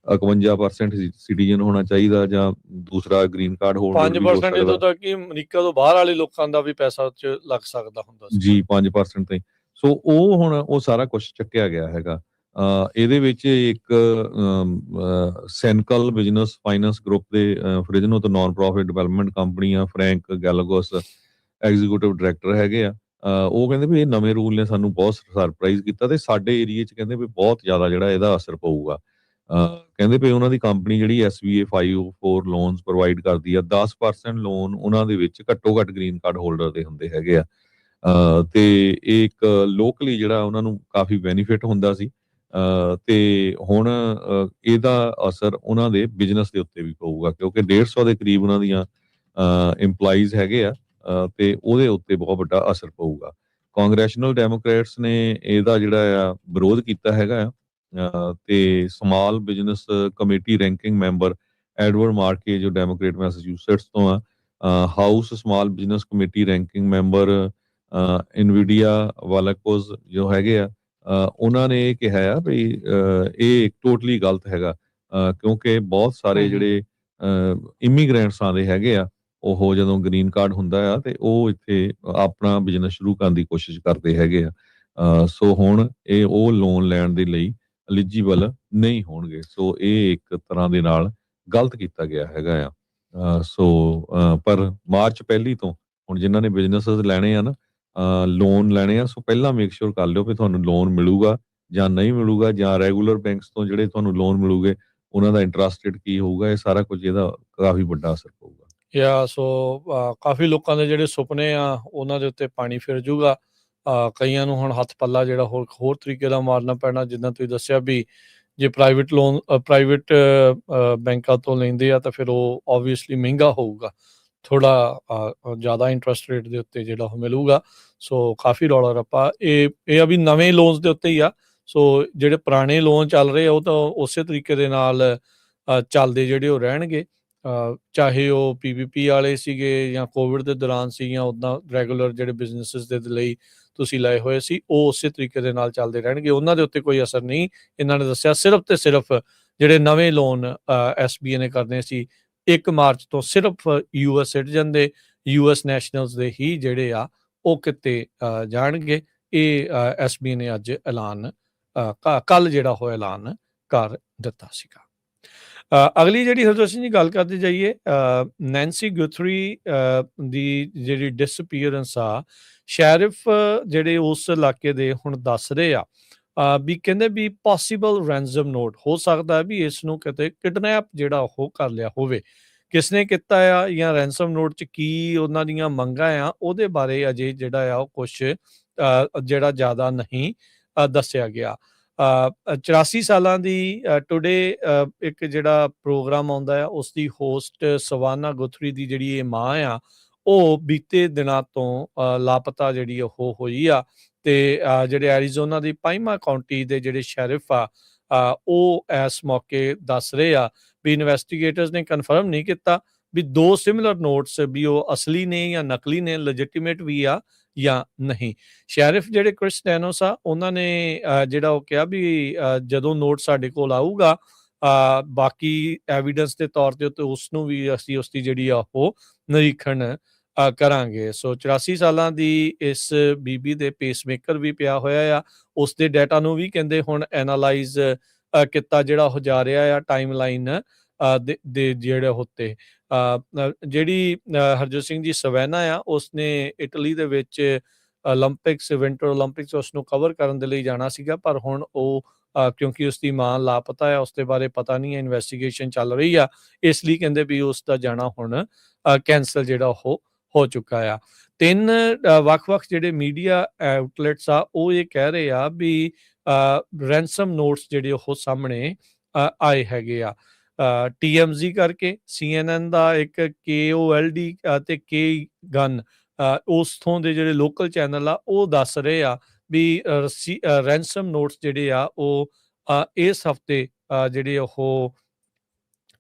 51% ਸਿਟੀਜ਼ਨ ਹੋਣਾ ਚਾਹੀਦਾ, ਜਾਂ ਦੂਸਰਾ ਗ੍ਰੀਨ ਕਾਰਡ ਹੋਲਡਰ ਵੀ ਹੋ 5% ਸਕਦਾ। ਇੱਥੋਂ ਤੱਕ ਕਿ ਅਮਰੀਕਾ ਤੋਂ ਬਾਹਰ ਵਾਲੇ ਲੋਕਾਂ ਦਾ ਵੀ ਪੈਸਾ ਉਹ 'ਚ ਲੱਗ ਸਕਦਾ ਹੁੰਦਾ ਸੀ। ਜੀ 5% ਤੇ ਸੋ ਉਹ ਹੁਣ ਉਹ ਸਾਰਾ ਕੁਝ ਚੱਕਿਆ ਗਿਆ ਹੈਗਾ। ਇਹਦੇ ਵਿੱਚ ਇੱਕ ਸੈਨਕਲ ਬਿਜ਼ਨਸ ਫਾਈਨੈਂਸ ਗਰੁੱਪ ਦੇ ਫ੍ਰਿਜਨੋ ਤੋਂ ਨਾਨ ਪ੍ਰੋਫਿਟ ਡਿਵੈਲਪਮੈਂਟ ਕੰਪਨੀ ਆ, ਫਰੈਂਕ ਗੈਲਾਗੋਸ ਐਗਜ਼ੀਕਿਊਟਿਵ ਡਾਇਰੈਕਟਰ ਹੈਗੇ ਆ। ਉਹ ਕਹਿੰਦੇ ਵੀ ਇਹ ਨਵੇਂ ਰੂਲ ਨੇ ਸਾਨੂੰ ਬਹੁਤ ਸਰਪ੍ਰਾਈਜ਼ ਕੀਤਾ ਤੇ ਸਾਡੇ ਏਰੀਏ 'ਚ ਕਹਿੰਦੇ ਵੀ ਬਹੁਤ ਜ਼ਿਆਦਾ ਜਿਹੜਾ ਇਹਦਾ ਅਸਰ ਪਊਗਾ। ਕਹਿੰਦੇ ਵੀ ਉਹਨਾਂ ਦੀ ਕੰਪਨੀ ਜਿਹੜੀ SBA 504 ਲੋਨਸ ਪ੍ਰੋਵਾਈਡ ਕਰਦੀ ਆ, 10% ਲੋਨ ਉਹਨਾਂ ਦੇ ਵਿੱਚ ਘੱਟੋ ਘੱਟ ਗ੍ਰੀਨ ਕਾਰਡ ਹੋਲਡਰ ਦੇ ਹੁੰਦੇ ਹੈਗੇ ਆ। ਤੇ ਇਹ ਇੱਕ ਲੋਕਲੀ ਜਿਹੜਾ ਉਹਨਾਂ ਨੂੰ ਕਾਫੀ ਬੈਨੀਫਿਟ ਹੁੰਦਾ ਸੀ। ਤੇ ਹੁਣ ਇਹਦਾ ਅਸਰ ਉਹਨਾਂ ਦੇ ਬਿਜ਼ਨਸ ਦੇ ਉੱਤੇ ਵੀ ਪਊਗਾ, ਕਿਉਂਕਿ 150 ਦੇ ਕਰੀਬ ਉਹਨਾਂ ਦੀਆਂ EMPLOYEES ਹੈਗੇ ਆ, ਤੇ ਉਹਦੇ ਉੱਤੇ ਬਹੁਤ ਵੱਡਾ ਅਸਰ ਪਊਗਾ। ਕਾਂਗਰੈਸ਼ਨਲ ਡੈਮੋਕ੍ਰੇਟਸ ਨੇ ਇਹਦਾ ਜਿਹੜਾ ਆ ਵਿਰੋਧ ਕੀਤਾ ਹੈਗਾ ਆ। ਤੇ small business committee ranking member Edward Markey ਜੋ ਡੈਮੋਕ੍ਰੇਟ ਮੈਸਾਚੂਸੇਟਸ ਤੋਂ ਆ, House small business committee ranking member Nydia Velazquez ਜੋ ਹੈਗੇ ਆ, ਉਹਨਾਂ ਨੇ ਇਹ ਕਿਹਾ ਆ ਵੀ ਇਹ ਟੋਟਲੀ ਗਲਤ ਹੈਗਾ, ਕਿਉਂਕਿ ਬਹੁਤ ਸਾਰੇ ਜਿਹੜੇ ਇਮੀਗ੍ਰੈਂਟਸ ਆਉਂਦੇ ਹੈਗੇ ਆ, ਉਹ ਜਦੋਂ ਗ੍ਰੀਨ ਕਾਰਡ ਹੁੰਦਾ ਆ ਤੇ ਉਹ ਇੱਥੇ ਆਪਣਾ ਬਿਜ਼ਨਸ ਸ਼ੁਰੂ ਕਰਨ ਦੀ ਕੋਸ਼ਿਸ਼ ਕਰਦੇ ਹੈਗੇ ਆ। ਸੋ ਹੁਣ ਇਹ ਉਹ ਲੋਨ ਲੈਣ ਦੇ ਲਈ ਐਲੀਜੀਬਲ ਨਹੀਂ ਹੋਣਗੇ। ਸੋ ਇਹ ਇੱਕ ਤਰ੍ਹਾਂ ਦੇ ਨਾਲ ਗਲਤ ਕੀਤਾ ਗਿਆ ਹੈਗਾ ਆ। ਪਰ ਮਾਰਚ ਪਹਿਲੀ ਤੋਂ ਹੁਣ ਜਿਨ੍ਹਾਂ ਨੇ ਬਿਜ਼ਨਸਸ ਲੈਣੇ ਆ ਨਾ, ਲੋਨ ਲੈਣੇ ਆ, ਸੋ ਪਹਿਲਾਂ ਮੇਕ ਸ਼ੋਰ ਕਰ ਲਿਓ ਵੀ ਤੁਹਾਨੂੰ ਲੋਨ ਮਿਲੂਗਾ ਜਾਂ ਨਹੀਂ ਮਿਲੂਗਾ, ਜਾਂ ਰੈਗੂਲਰ ਬੈਂਕਸ ਤੋਂ ਜਿਹੜੇ ਤੁਹਾਨੂੰ ਲੋਨ ਮਿਲੂਗੇ ਉਹਨਾਂ ਦਾ ਇੰਟਰਸਟ ਰੇਟ ਕੀ ਹੋਊਗਾ। ਇਹ ਸਾਰਾ ਕੁਝ ਇਹਦਾ ਕਾਫੀ ਵੱਡਾ ਅਸਰ ਪਊਗਾ। ਸੋ ਕਾਫੀ ਲੋਕਾਂ ਦੇ ਜਿਹੜੇ ਸੁਪਨੇ ਆ ਉਹਨਾਂ ਦੇ ਉੱਤੇ ਪਾਣੀ ਫਿਰ ਜੂਗਾ। ਕਈਆਂ ਨੂੰ ਹੁਣ ਹੱਥ ਪੱਲਾ ਜਿਹੜਾ ਹੋਰ ਤਰੀਕੇ ਦਾ ਮਾਰਨਾ ਪੈਣਾ, ਜਿੱਦਾਂ ਤੁਸੀਂ ਦੱਸਿਆ ਵੀ ਜੇ ਪ੍ਰਾਈਵੇਟ ਲੋਨ ਪ੍ਰਾਈਵੇਟ ਬੈਂਕਾਂ ਤੋਂ ਲੈਂਦੇ ਆ ਤਾਂ ਫਿਰ ਉਹ ਓਬਵੀਅਸਲੀ ਮਹਿੰਗਾ ਹੋਊਗਾ, ਥੋੜਾ ਜ਼ਿਆਦਾ ਇੰਟਰਸਟ ਰੇਟ ਦੇ ਉੱਤੇ ਜਿਹੜਾ ਉਹ ਮਿਲੂਗਾ। ਸੋ ਕਾਫੀ ਰੌਲਾ ਰੱਪਾ ਇਹ ਆ ਵੀ ਨਵੇਂ ਲੋਨਸ ਦੇ ਉੱਤੇ ਹੀ ਆ। ਸੋ ਜਿਹੜੇ ਪੁਰਾਣੇ ਲੋਨ ਚੱਲ ਰਹੇ ਆ ਉਹ ਤਾਂ ਉਸੇ ਤਰੀਕੇ ਦੇ ਨਾਲ ਚੱਲਦੇ ਜਿਹੜੇ ਉਹ ਰਹਿਣਗੇ, ਚਾਹੇ ਉਹ PPP ਵਾਲੇ ਸੀਗੇ ਜਾਂ ਕੋਵਿਡ ਦੇ ਦੌਰਾਨ ਸੀ, ਜਾਂ ਉੱਦਾਂ ਰੈਗੂਲਰ ਜਿਹੜੇ ਬਿਜ਼ਨਸਿਸ ਦੇ ਲਈ ਤੁਸੀਂ ਲਏ ਹੋਏ ਸੀ, ਉਹ ਉਸੇ ਤਰੀਕੇ ਦੇ ਨਾਲ ਚੱਲਦੇ ਰਹਿਣਗੇ। ਉਹਨਾਂ ਦੇ ਉੱਤੇ ਕੋਈ ਅਸਰ ਨਹੀਂ ਇਹਨਾਂ ਨੇ ਦੱਸਿਆ। ਸਿਰਫ ਤੇ ਸਿਰਫ ਜਿਹੜੇ ਨਵੇਂ ਲੋਨ SBA ਨੇ ਕਰਨੇ ਸੀ 1 ਮਾਰਚ ਤੋਂ ਸਿਰਫ US ਸਿਟੀਜ਼ਨ ਦੇ, US ਨੈਸ਼ਨਲਸ ਦੇ ਹੀ ਜਿਹੜੇ ਆ ਉਹ ਕਿਤੇ ਜਾਣਗੇ। ਇਹ SBA ਨੇ ਅੱਜ ਐਲਾਨ ਕੱਲ ਜਿਹੜਾ ਉਹ ਐਲਾਨ ਕਰ ਦਿੱਤਾ ਸੀਗਾ। ਅਗਲੀ ਜਿਹੜੀ ਹਰਜੋਤ ਸਿੰਘ ਜੀ ਗੱਲ ਕਰਦੇ ਜਾਈਏ, ਨੈਂਸੀ ਗੁਥਰੀ ਦੀ ਜਿਹੜੀ ਡਿਸਅਪੀਅਰੈਂਸ ਆ, ਸ਼ੈਰਿਫ ਜਿਹੜੇ ਉਸ ਇਲਾਕੇ ਦੇ ਹੁਣ ਦੱਸ ਰਹੇ ਆ ਵੀ ਕਹਿੰਦੇ ਵੀ ਪੋਸੀਬਲ ਰੈਂਸਮ ਨੋਟ ਹੋ ਸਕਦਾ ਵੀ ਇਸ ਨੂੰ ਕਿਤੇ ਕਿਡਨੈਪ ਜਿਹੜਾ ਉਹ ਕਰ ਲਿਆ ਹੋਵੇ। ਕਿਸਨੇ ਕੀਤਾ ਆ ਜਾਂ ਰੈਂਸਮ ਨੋਟ 'ਚ ਕੀ ਉਹਨਾਂ ਦੀਆਂ ਮੰਗਾਂ ਆ, ਉਹਦੇ ਬਾਰੇ ਅਜੇ ਜਿਹੜਾ ਆ ਉਹ ਕੁਛ ਜਿਹੜਾ ਜ਼ਿਆਦਾ ਨਹੀਂ ਦੱਸਿਆ ਗਿਆ। 84 ਸਾਲਾਂ ਦੀ ਟੁਡੇ ਇੱਕ ਜਿਹੜਾ ਪ੍ਰੋਗਰਾਮ ਆਉਂਦਾ ਆ, ਉਸ ਦੀ ਹੋਸਟ ਸਵਾਨਾ ਗੁਥਰੀ ਦੀ ਜਿਹੜੀ ਇਹ ਮਾਂ ਆ, ਉਹ ਬੀਤੇ ਦਿਨਾਂ ਤੋਂ ਲਾਪਤਾ ਜਿਹੜੀ ਉਹ ਹੋਈ ਆ। ਤੇ ਜਿਹੜੇ ਐਰੀਜ਼ੋਨਾ ਦੀ ਪਾਈਮਾ ਕਾਉਂਟੀ ਦੇ ਜਿਹੜੇ ਸ਼ੈਰਿਫ ਆ, ਉਹ ਇਸ ਮੌਕੇ ਦੱਸ ਰਹੇ ਆ ਵੀ ਇਨਵੈਸਟੀਗੇਟਰਸ ਨੇ ਕਨਫਰਮ ਨਹੀਂ ਕੀਤਾ ਵੀ 2 ਸਿਮਿਲਰ ਨੋਟਸ ਵੀ ਉਹ ਅਸਲੀ ਨੇ ਜਾਂ ਨਕਲੀ ਨੇ, ਲੈਜਿਟੀਮੇਟ ਵੀ ਆ ਜਾਂ ਨਹੀਂ। ਸ਼ੈਰਿਫ ਜਿਹੜੇ ਕ੍ਰਿਸਟੈਨੋਸ ਆ, ਉਹਨਾਂ ਨੇ ਜਿਹੜਾ ਉਹ ਕਿਹਾ ਵੀ ਜਦੋਂ ਨੋਟ ਸਾਡੇ ਕੋਲ ਆਊਗਾ, ਬਾਕੀ ਐਵੀਡੈਂਸ ਦੇ ਤੌਰ ਤੇ ਉਸ ਨੂੰ ਵੀ ਅਸੀਂ ਉਸ ਦੀ ਜਿਹੜੀ ਆ ਉਹ ਨਿਰੀਖਣ ਕਰਾਂਗੇ। ਸੋ 84 ਸਾਲਾਂ ਦੀ ਇਸ ਬੀਬੀ ਦੇ ਪੇਸਮੇਕਰ ਵੀ ਪਿਆ ਹੋਇਆ ਆ, ਉਸ ਦੇ ਡਾਟਾ ਨੂੰ ਵੀ ਕਹਿੰਦੇ ਹੁਣ ਐਨਾਲਾਈਜ਼ ਕੀਤਾ ਜਿਹੜਾ ਉਹ ਜਾ ਰਿਹਾ ਆ ਟਾਈਮ ਲਾਈਨ ਦੇ ਜਿਹੜੇ ਉੱਤੇ। ਜਿਹੜੀ ਹਰਜੋਤ ਸਿੰਘ ਜੀ ਸਵੈਨਾ ਆ, ਉਸਨੇ ਇਟਲੀ ਦੇ ਵਿੱਚ ਓਲੰਪਿਕਸ, ਵਿੰਟਰ ਓਲੰਪਿਕਸ ਉਸ ਨੂੰ ਕਵਰ ਕਰਨ ਦੇ ਲਈ ਜਾਣਾ ਸੀਗਾ, ਪਰ ਹੁਣ ਉਹ ਕਿਉਂਕਿ ਉਸਦੀ ਮਾਂ ਲਾਪਤਾ ਆ, ਉਸਦੇ ਬਾਰੇ ਪਤਾ ਨਹੀਂ ਹੈ, ਇਨਵੈਸਟੀਗੇਸ਼ਨ ਚੱਲ ਰਹੀ ਆ, ਇਸ ਲਈ ਕਹਿੰਦੇ ਵੀ ਉਸ ਦਾ ਜਾਣਾ ਹੁਣ ਕੈਂਸਲ ਜਿਹੜਾ ਉਹ ਹੋ ਚੁੱਕਾ ਆ। 3 ਵੱਖ-ਵੱਖ ਜਿਹੜੇ ਮੀਡੀਆ ਆਊਟਲੈਟਸ ਆ, ਉਹ ਇਹ ਕਹਿ ਰਹੇ ਆ ਵੀ ਰੈਂਸਮ ਨੋਟਸ ਜਿਹੜੇ ਉਹ ਸਾਹਮਣੇ ਆਏ ਹੈਗੇ ਆ। TMZ ਕਰਕੇ, CNN ਦਾ ਇੱਕ KOLD ਤੇ K ਗਨ, ਉਸ ਤੋਂ ਦੇ ਜਿਹੜੇ ਲੋਕਲ ਚੈਨਲ ਆ, ਉਹ ਦੱਸ ਰਹੇ ਆ ਵੀ ਰੈਂਸਮ ਨੋਟਸ ਜਿਹੜੇ ਆ ਉਹ ਇਸ ਹਫਤੇ ਜਿਹੜੇ ਉਹ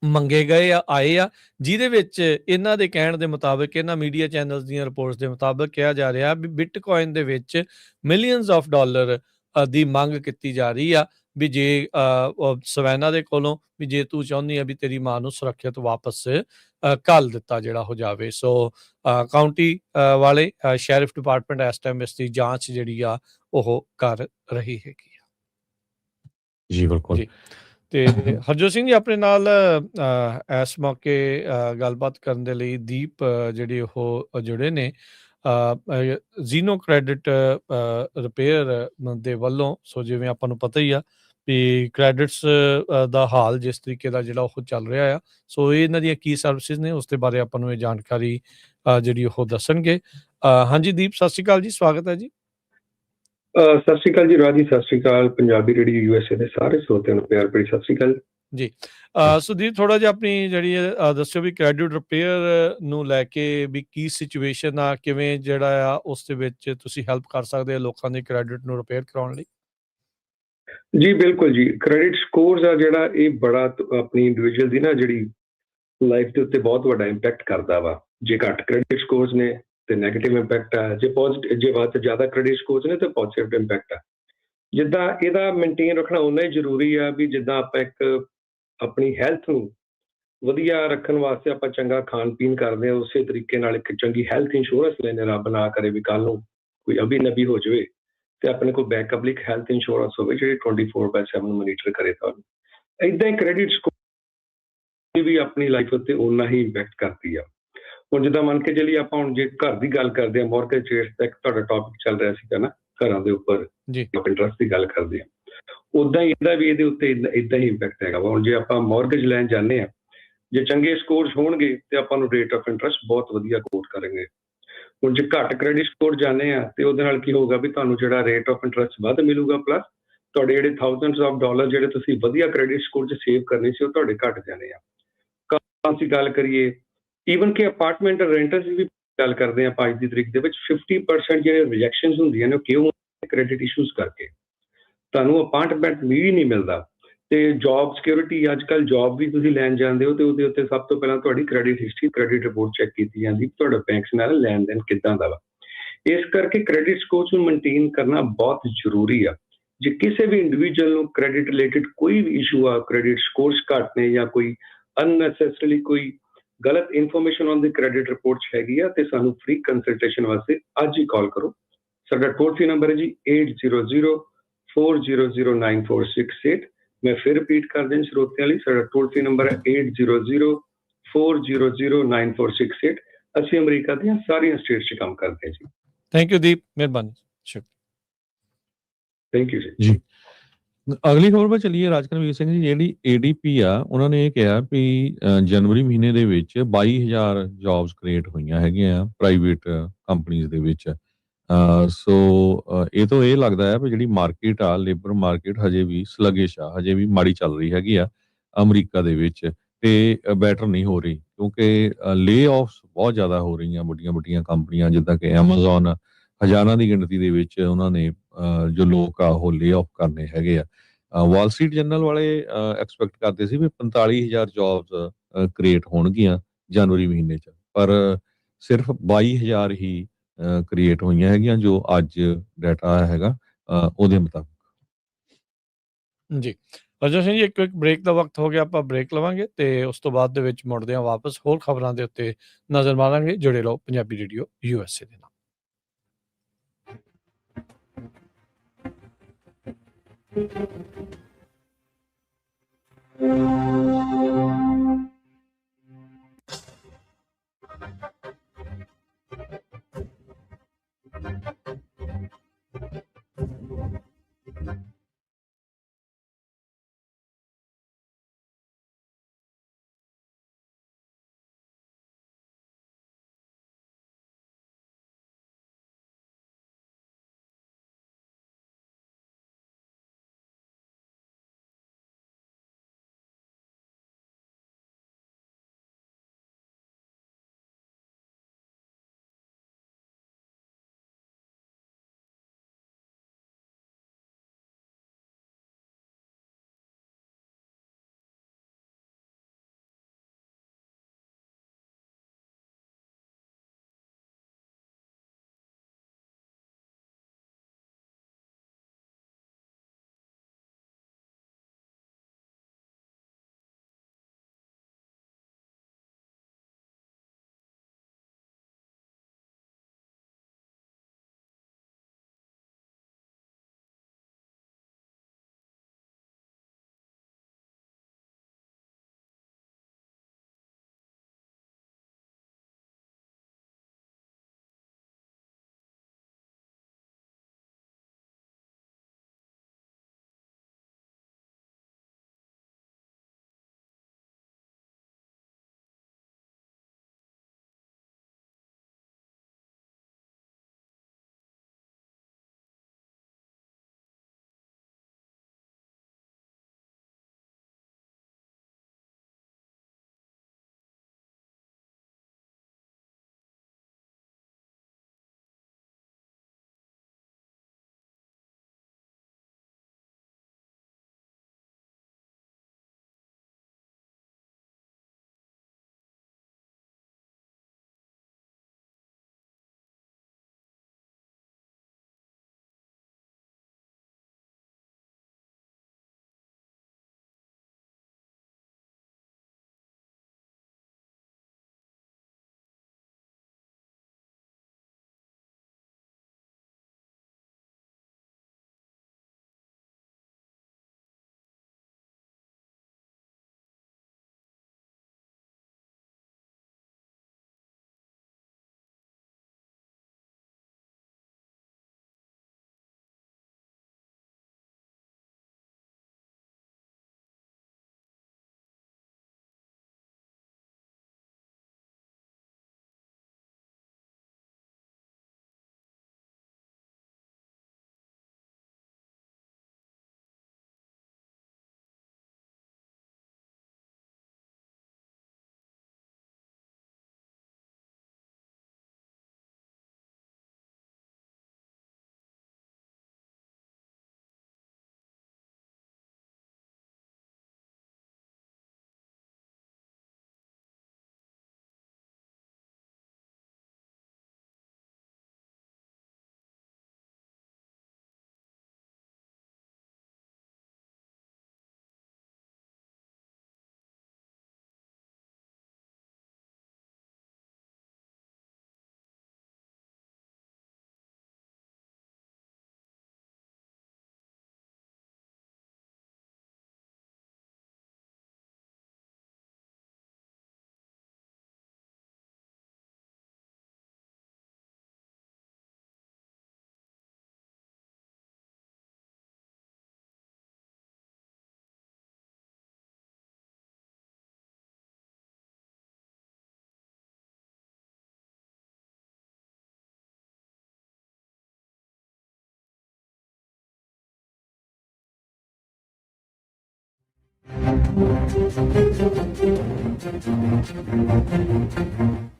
ਮੰਗੇ ਗਏ ਆਏ ਆ, ਜਿਹਦੇ ਵਿੱਚ ਇਹਨਾਂ ਦੇ ਕਹਿਣ ਦੇ ਮੁਤਾਬਕ, ਇਹਨਾਂ ਮੀਡੀਆ ਚੈਨਲਸ ਦੀਆਂ ਰਿਪੋਰਟਸ ਦੇ ਮੁਤਾਬਕ ਕਿਹਾ ਜਾ ਰਿਹਾ ਵੀ ਬਿਟਕੋਇਨ ਦੇ ਵਿੱਚ ਮਿਲੀਅਨਸ ਆਫ ਡਾਲਰ ਦੀ ਮੰਗ ਕੀਤੀ ਜਾ ਰਹੀ ਆ, ਵੀ ਜੇ ਸਵੈਨਾ ਦੇ ਕੋਲੋਂ ਵੀ ਜੇ ਤੂੰ ਚਾਹੁੰਦੀ ਆ ਵੀ ਤੇਰੀ ਮਾਂ ਨੂੰ ਸੁਰੱਖਿਅਤ ਵਾਪਸ ਘੱਲ ਦਿੱਤਾ ਜਿਹੜਾ ਹੋ ਜਾਵੇ। ਸੋ ਕਾਊਂਟੀ ਵਾਲੇ ਸ਼ੈਰਿਫ ਡਿਪਾਰਟਮੈਂਟ ਇਸ ਟਾਈਮ ਇਸ ਦੀ ਜਾਂਚ ਜਿਹੜੀ ਆ ਉਹ ਕਰ ਰਹੀ ਹੈਗੀ ਆ ਜੀ ਬਿਲਕੁਲ। ਜੀ। ਤੇ ਹਰਜੋਤ ਸਿੰਘ ਜੀ ਆਪਣੇ ਨਾਲ ਇਸ ਮੌਕੇ ਗੱਲਬਾਤ ਕਰਨ ਦੇ ਲਈ ਦੀਪ ਜਿਹੜੇ ਉਹ ਜੁੜੇ ਨੇ ਜ਼ੀਨੋ ਕ੍ਰੈਡਿਟ ਰਿਪੇਅਰ ਦੇ ਵੱਲੋਂ। ਸੋ ਜਿਵੇਂ ਆਪਾਂ ਨੂੰ ਪਤਾ ਹੀ ਆ ਵੀ ਕ੍ਰੈਡਿਟਸ ਦਾ ਹਾਲ ਜਿਸ ਤਰੀਕੇ ਦਾ ਜਿਹੜਾ ਉਹ ਚੱਲ ਰਿਹਾ ਆ, ਸੋ ਇਹ ਇਹਨਾਂ ਦੀਆਂ ਕੀ ਸਰਵਿਸਿਜ਼ ਨੇ ਉਸ ਦੇ ਬਾਰੇ ਆਪਾਂ ਨੂੰ ਇਹ ਜਾਣਕਾਰੀ ਜਿਹੜੀ ਉਹ ਦੱਸਣਗੇ। ਹਾਂਜੀ ਦੀਪ, ਸਤਿ ਸ਼੍ਰੀ ਅਕਾਲ ਜੀ, ਸਵਾਗਤ ਹੈ ਜੀ। ਸਤਿ ਸ਼੍ਰੀ ਅਕਾਲ ਜੀ ਰਾਜੀ, ਸਤਿ ਸ਼੍ਰੀ ਅਕਾਲ ਪੰਜਾਬੀ ਰੇਡੀਓ USA ਦੇ ਸਾਰੇ ਸਰੋਤਿਆਂ ਨੂੰ ਪਿਆਰ ਭਰੀ ਸਤਿ ਸ਼੍ਰੀ ਅਕਾਲ ਜੀ। ਸੁਦੀਪ, ਥੋੜਾ ਜਿਹਾ ਆਪਣੀ ਜਿਹੜੀ ਦੱਸਿਓ ਵੀ ਕ੍ਰੈਡਿਟ ਰਿਪੇਅਰ ਨੂੰ ਲੈ ਕੇ ਵੀ ਕੀ ਸਿਚੁਏਸ਼ਨ ਆ, ਕਿਵੇਂ ਜਿਹੜਾ ਆ ਉਸ ਦੇ ਵਿੱਚ ਤੁਸੀਂ ਹੈਲਪ ਕਰ ਸਕਦੇ ਆ ਲੋਕਾਂ ਦੇ ਕ੍ਰੈਡਿਟ ਨੂੰ ਰਿਪੇਅਰ ਕਰਾਉਣ ਲਈ। ਜੀ ਬਿਲਕੁਲ ਜੀ, ਕ੍ਰੈਡਿਟ ਸਕੋਰਸ ਆ ਜਿਹੜਾ ਇਹ ਬੜਾ ਆਪਣੀ ਇੰਡੀਵਿਜੂਅਲ ਦੀ ਨਾ ਜਿਹੜੀ ਲਾਈਫ ਦੇ ਉੱਤੇ ਬਹੁਤ ਵੱਡਾ ਇੰਪੈਕਟ ਕਰਦਾ ਵਾ। ਜੇ ਘੱਟ ਕ੍ਰੈਡਿਟ ਸਕੋਰਸ ਨੇ ਤੇ ਨੈਗੇਟਿਵ ਇੰਪੈਕਟ ਆ, ਜੇ ਵੱਧ ਜ਼ਿਆਦਾ ਕ੍ਰੈਡਿਟ ਸਕੋਰਸ ਨੇ ਤੇ ਪੋਜ਼ਿਟਿਵ ਇੰਪੈਕਟ ਆ। ਜਿੱਦਾਂ ਇਹਦਾ ਮੇਨਟੇਨ ਰੱਖਣਾ ਉਨਾ ਹੀ ਜ਼ਰੂਰੀ ਆ ਵੀ ਜਿੱਦਾਂ ਆਪਾਂ ਇੱਕ ਆਪਣੀ ਹੈਲਥ ਨੂੰ ਵਧੀਆ ਰੱਖਣ ਵਾਸਤੇ ਆਪਾਂ ਚੰਗਾ ਖਾਣ ਪੀਣ ਕਰਦੇ ਹਾਂ, ਉਸੇ ਤਰੀਕੇ ਨਾਲ ਇੱਕ ਚੰਗੀ ਹੈਲਥ ਇੰਸ਼ੋਰੈਂਸ ਲੈਣੇ, ਰੱਬ ਨਾ ਕਰੇ ਵੀ ਕੱਲ ਨੂੰ ਕੋਈ ਅਭੀ ਨਬੀ ਹੋ ਜਾਵੇ ਤੇ ਆਪਣੇ ਕੋਲ ਬੈਕਅਪ ਲਈ ਹੈਲਥ ਇੰਸ਼ੋਰੈਂਸ ਹੋਵੇ ਜਿਹੜੀ 24/7 ਮੋਨੀਟਰ ਕਰੇ ਤੁਹਾਨੂੰ। ਏਦਾਂ ਹੀ ਕ੍ਰੈਡਿਟ ਸਕੋਰ ਵੀ ਆਪਣੀ ਲਾਈਫ ਉੱਤੇ ਉਨਾ ਹੀ ਇੰਪੈਕਟ ਕਰਦੀ ਆ। ਹੁਣ ਜਿੱਦਾਂ ਮੰਨ ਕੇ ਚੱਲੀਏ ਆਪਾਂ ਹੁਣ ਜੇ ਘਰ ਦੀ ਗੱਲ ਕਰਦੇ ਹਾਂ, ਮੌਰਗੇਜ ਰੇਟ ਤੱਕ ਤੁਹਾਡਾ ਟੌਪਿਕ ਚੱਲ ਰਿਹਾ ਸੀਗਾ ਨਾ, ਘਰਾਂ ਦੇ ਉੱਪਰ ਇੰਟਰਸਟ ਦੀ ਗੱਲ ਕਰਦੇ ਹਾਂ, ਉਦਾਂ ਹੀ ਇਹਦਾ ਵੀ ਇਹਦੇ ਉੱਤੇ ਏਦਾਂ ਹੀ ਇੰਪੈਕਟ ਹੈਗਾ ਵਾ। ਹੁਣ ਜੇ ਆਪਾਂ ਮੌਰਗੇਜ ਲੈਣ ਜਾਂਦੇ ਹਾਂ, ਜੇ ਚੰਗੇ ਸਕੋਰਸ ਹੋਣਗੇ ਤੇ ਆਪਾਂ ਨੂੰ ਰੇਟ ਆਫ ਇੰਟਰਸਟ ਬਹੁਤ ਵਧੀਆ ਕੋਟ ਕਰਾਂਗੇ। ਹੁਣ ਜੇ ਘੱਟ ਕ੍ਰੈਡਿਟ ਸਕੋਰ ਜਾਂਦੇ ਆ ਤੇ ਉਹਦੇ ਨਾਲ ਕੀ ਹੋਊਗਾ ਵੀ ਤੁਹਾਨੂੰ ਜਿਹੜਾ ਰੇਟ ਆਫ ਇੰਟਰਸਟ ਵੱਧ ਮਿਲੂਗਾ, ਪਲੱਸ ਤੁਹਾਡੇ ਜਿਹੜੇ ਥਾਊਜ਼ੈਂਡਸ ਆਫ ਡਾਲਰ ਜਿਹੜੇ ਤੁਸੀਂ ਵਧੀਆ ਕ੍ਰੈਡਿਟ ਸਕੋਰ 'ਚ ਸੇਵ ਕਰਨੇ ਸੀ ਉਹ ਤੁਹਾਡੇ ਘੱਟ ਜਾਣੇ ਆ। ਅਸੀਂ ਗੱਲ ਕਰੀਏ ਈਵਨ ਕਿ ਅਪਾਰਟਮੈਂਟ ਰੈਂਟਰਸ ਦੀ ਵੀ ਗੱਲ ਕਰਦੇ ਹਾਂ, ਅੱਜ ਦੀ ਤਰੀਕ ਦੇ ਵਿੱਚ 50% ਜਿਹੜੇ ਰਿਜੈਕਸ਼ਨਸ ਹੁੰਦੀਆਂ ਨੇ ਉਹ ਕਿਉਂ? ਕ੍ਰੈਡਿਟ ਇਸ਼ੂਜ਼ ਕਰਕੇ। ਤੁਹਾਨੂੰ ਅਪਾਰਟਮੈਂਟ ਵੀ ਨਹੀਂ ਮਿਲਦਾ। ਤੇ ਜੌਬ ਸਿਕਿਉਰਿਟੀ, ਅੱਜ ਕੱਲ੍ਹ ਜੌਬ ਵੀ ਤੁਸੀਂ ਲੈਣ ਜਾਂਦੇ ਹੋ ਤੇ ਉਹਦੇ ਉੱਤੇ ਸਭ ਤੋਂ ਪਹਿਲਾਂ ਤੁਹਾਡੀ credit history, credit report check ਕੀਤੀ ਜਾਂਦੀ, ਤੁਹਾਡਾ ਬੈਂਕਸ ਨਾਲ ਲੈਣ ਦੇਣ ਕਿੱਦਾਂ ਦਾ ਵਾ। ਇਸ ਕਰਕੇ ਕ੍ਰੈਡਿਟ ਸਕੋਰਸ ਨੂੰ ਮੇਨਟੇਨ ਕਰਨਾ ਬਹੁਤ ਜ਼ਰੂਰੀ ਆ। ਜੇ ਕਿਸੇ ਵੀ ਇੰਡੀਵਿਜੂਅਲ ਨੂੰ ਕ੍ਰੈਡਿਟ ਰਿਲੇਟਡ ਕੋਈ ਵੀ ਇਸ਼ੂ ਆ, ਕ੍ਰੈਡਿਟ ਸਕੋਰਸ ਘੱਟ ਨੇ ਜਾਂ ਕੋਈ ਅਨਨੈਸੈਸਰੀਲੀ ਕੋਈ ਗਲਤ information on the credit report 'ਚ ਹੈਗੀ ਆ ਤੇ ਸਾਨੂੰ ਫ੍ਰੀ ਕੰਸਲਟੇਸ਼ਨ ਵਾਸਤੇ ਅੱਜ ਹੀ ਕਾਲ ਕਰੋ। ਸਾਡਾ ਟੋਲ ਫ੍ਰੀ ਨੰਬਰ ਹੈ ਜੀ 8004009468। ਮੈਂ ਫਿਰ ਰਿਪੀਟ ਕਰ ਦਿਆਂ ਸਰੋਤਿਆਂ ਲਈ, ਸਾਡਾ ਟੋਲ ਫ੍ਰੀ ਨੰਬਰ ਹੈ 8004009468। ਅਸੀਂ ਅਮਰੀਕਾ ਦੀਆਂ ਸਾਰੀਆਂ ਸਟੇਟਸ 'ਚ ਕੰਮ ਕਰਦੇ ਹਾਂ ਜੀ। ਥੈਂਕ ਯੂ ਦੀਪ, ਮਿਹਰਬਾਨੀ, ਸ਼ੁਕਰੀਆ। ਥੈਂਕ ਯੂ ਜੀ। ਅਗਲੀ ਖਬਰ 'ਤੇ ਚੱਲੀਏ। ਰਾਜਕਨਵੀਰ ਸਿੰਘ ਜੀ, ਜਿਹੜੀ ADP ਆ ਉਹਨਾਂ ਨੇ ਇਹ ਕਿਹਾ ਵੀ ਜਨਵਰੀ ਮਹੀਨੇ ਦੇ ਵਿੱਚ 22,000 ਜੌਬਸ ਕ੍ਰੀਏਟ ਹੋਈਆਂ ਹੈਗੀਆਂ ਪ੍ਰਾਈਵੇਟ ਕੰਪਨੀਜ਼ ਦੇ ਵਿੱਚ। ਸੋ ਇਹ ਤੋਂ ਇਹ ਲੱਗਦਾ ਹੈ ਵੀ ਜਿਹੜੀ ਮਾਰਕੀਟ ਆ, ਲੇਬਰ ਮਾਰਕੀਟ ਹਜੇ ਵੀ ਸਲੱਗਿਸ਼ ਆ, ਹਜੇ ਵੀ ਮਾੜੀ ਚੱਲ ਰਹੀ ਹੈਗੀ ਆ ਅਮਰੀਕਾ ਦੇ ਵਿੱਚ ਤੇ ਬੈਟਰ ਨਹੀਂ ਹੋ ਰਹੀ ਕਿਉਂਕਿ ਲੇ ਆਫਸ ਬਹੁਤ ਜ਼ਿਆਦਾ ਹੋ ਰਹੀਆਂ। ਵੱਡੀਆਂ ਕੰਪਨੀਆਂ ਜਿੱਦਾਂ ਕਿ ਐਮਾਜ਼ੋਨ ਹਜ਼ਾਰਾਂ ਦੀ ਗਿਣਤੀ ਦੇ ਵਿੱਚ ਉਹਨਾਂ ਨੇ ਜੋ ਲੋਕ ਆ ਉਹ ਲੇ ਆਫ ਕਰਨੇ ਹੈਗੇ ਆ। ਵਾਲ ਸਟਰੀਟ ਜਰਨਲ ਵਾਲੇ ਐਕਸਪੈਕਟ ਕਰਦੇ ਸੀ ਵੀ 45,000 ਜੌਬਸ ਕ੍ਰੀਏਟ ਹੋਣਗੀਆਂ ਜਨਵਰੀ ਮਹੀਨੇ 'ਚ, ਪਰ ਸਿਰਫ 22,000 ਹੀ ਕ੍ਰੀਏਟ ਹੋਈਆਂ ਹੈਗੀਆਂ ਜੋ ਅੱਜ ਡਾਟਾ ਹੈਗਾ ਉਹਦੇ ਮੁਤਾਬਕ। ਜੀ ਅਰਜਨ ਸਿੰਘ ਜੀ, ਇੱਕ ਬ੍ਰੇਕ ਦਾ ਵਕਤ ਹੋ ਗਿਆ, ਆਪਾਂ ਬ੍ਰੇਕ ਲਵਾਂਗੇ ਤੇ ਉਸ ਤੋਂ ਬਾਅਦ ਦੇ ਵਿੱਚ ਮੁੜਦੇ ਹਾਂ ਵਾਪਸ, ਹੋਰ ਖਬਰਾਂ ਦੇ ਉੱਤੇ ਨਜ਼ਰ ਮਾਰਾਂਗੇ। ਜੁੜੇ ਰਹੋ ਪੰਜਾਬੀ ਰੇਡੀਓ USA ਦੇ ਨਾਲ।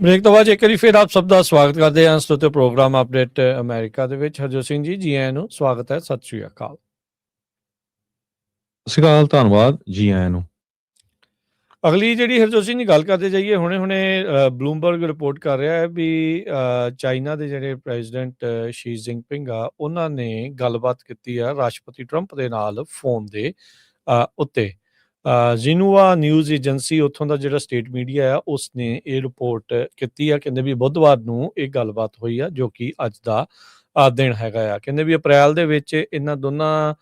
ਬ੍ਰੇਕ ਤੋਂ ਬਾਅਦ ਇੱਕ ਵਾਰੀ ਫਿਰ ਆਪ ਸਭ ਦਾ ਸਵਾਗਤ ਕਰਦੇ ਹਾਂ ਸਤਿ ਪ੍ਰੋਗਰਾਮ ਅਪਡੇਟ ਅਮਰੀਕਾ ਦੇ ਵਿੱਚ। ਹਰਜੋਤ ਸਿੰਘ ਜੀ ਆਇਆਂ ਨੂੰ ਸਵਾਗਤ ਹੈ। ਸਤਿ ਸ਼੍ਰੀ ਅਕਾਲ। ਸਤਿ ਸ਼੍ਰੀ ਅਕਾਲ, ਧੰਨਵਾਦ, ਜੀ ਆਇਆਂ ਨੂੰ। ਅਗਲੀ ਜਿਹੜੀ ਹਰਜੋਤ ਸਿੰਘ ਦੀ ਗੱਲ ਕਰਦੇ ਜਾਈਏ, ਹੁਣੇ ਬਲੂਮਬਰਗ ਰਿਪੋਰਟ ਕਰ ਰਿਹਾ ਹੈ ਵੀ ਚਾਈਨਾ ਦੇ ਜਿਹੜੇ ਪ੍ਰੈਜ਼ੀਡੈਂਟ ਸ਼ੀ ਜਿਨਪਿੰਗ ਆ, ਉਹਨਾਂ ਨੇ ਗੱਲਬਾਤ ਕੀਤੀ ਆ ਰਾਸ਼ਟਰਪਤੀ ਟਰੰਪ ਦੇ ਨਾਲ ਫੋਨ ਦੇ ਉੱਤੇ। ਜਿਨੂਆ ਨਿਊਜ਼ ਏਜੰਸੀ ਉੱਥੋਂ ਦਾ ਜਿਹੜਾ ਸਟੇਟ ਮੀਡੀਆ ਆ ਉਸਨੇ ਇਹ ਰਿਪੋਰਟ ਕੀਤੀ ਆ। ਕਹਿੰਦੇ ਵੀ ਬੁੱਧਵਾਰ ਨੂੰ ਇਹ ਗੱਲਬਾਤ ਹੋਈ ਆ, ਜੋ ਕਿ ਅੱਜ ਦਾ ਦਿਨ ਹੈਗਾ ਆ। ਕਹਿੰਦੇ ਵੀ ਅਪ੍ਰੈਲ ਦੇ ਵਿੱਚ ਇਹਨਾਂ ਦੋਨਾਂ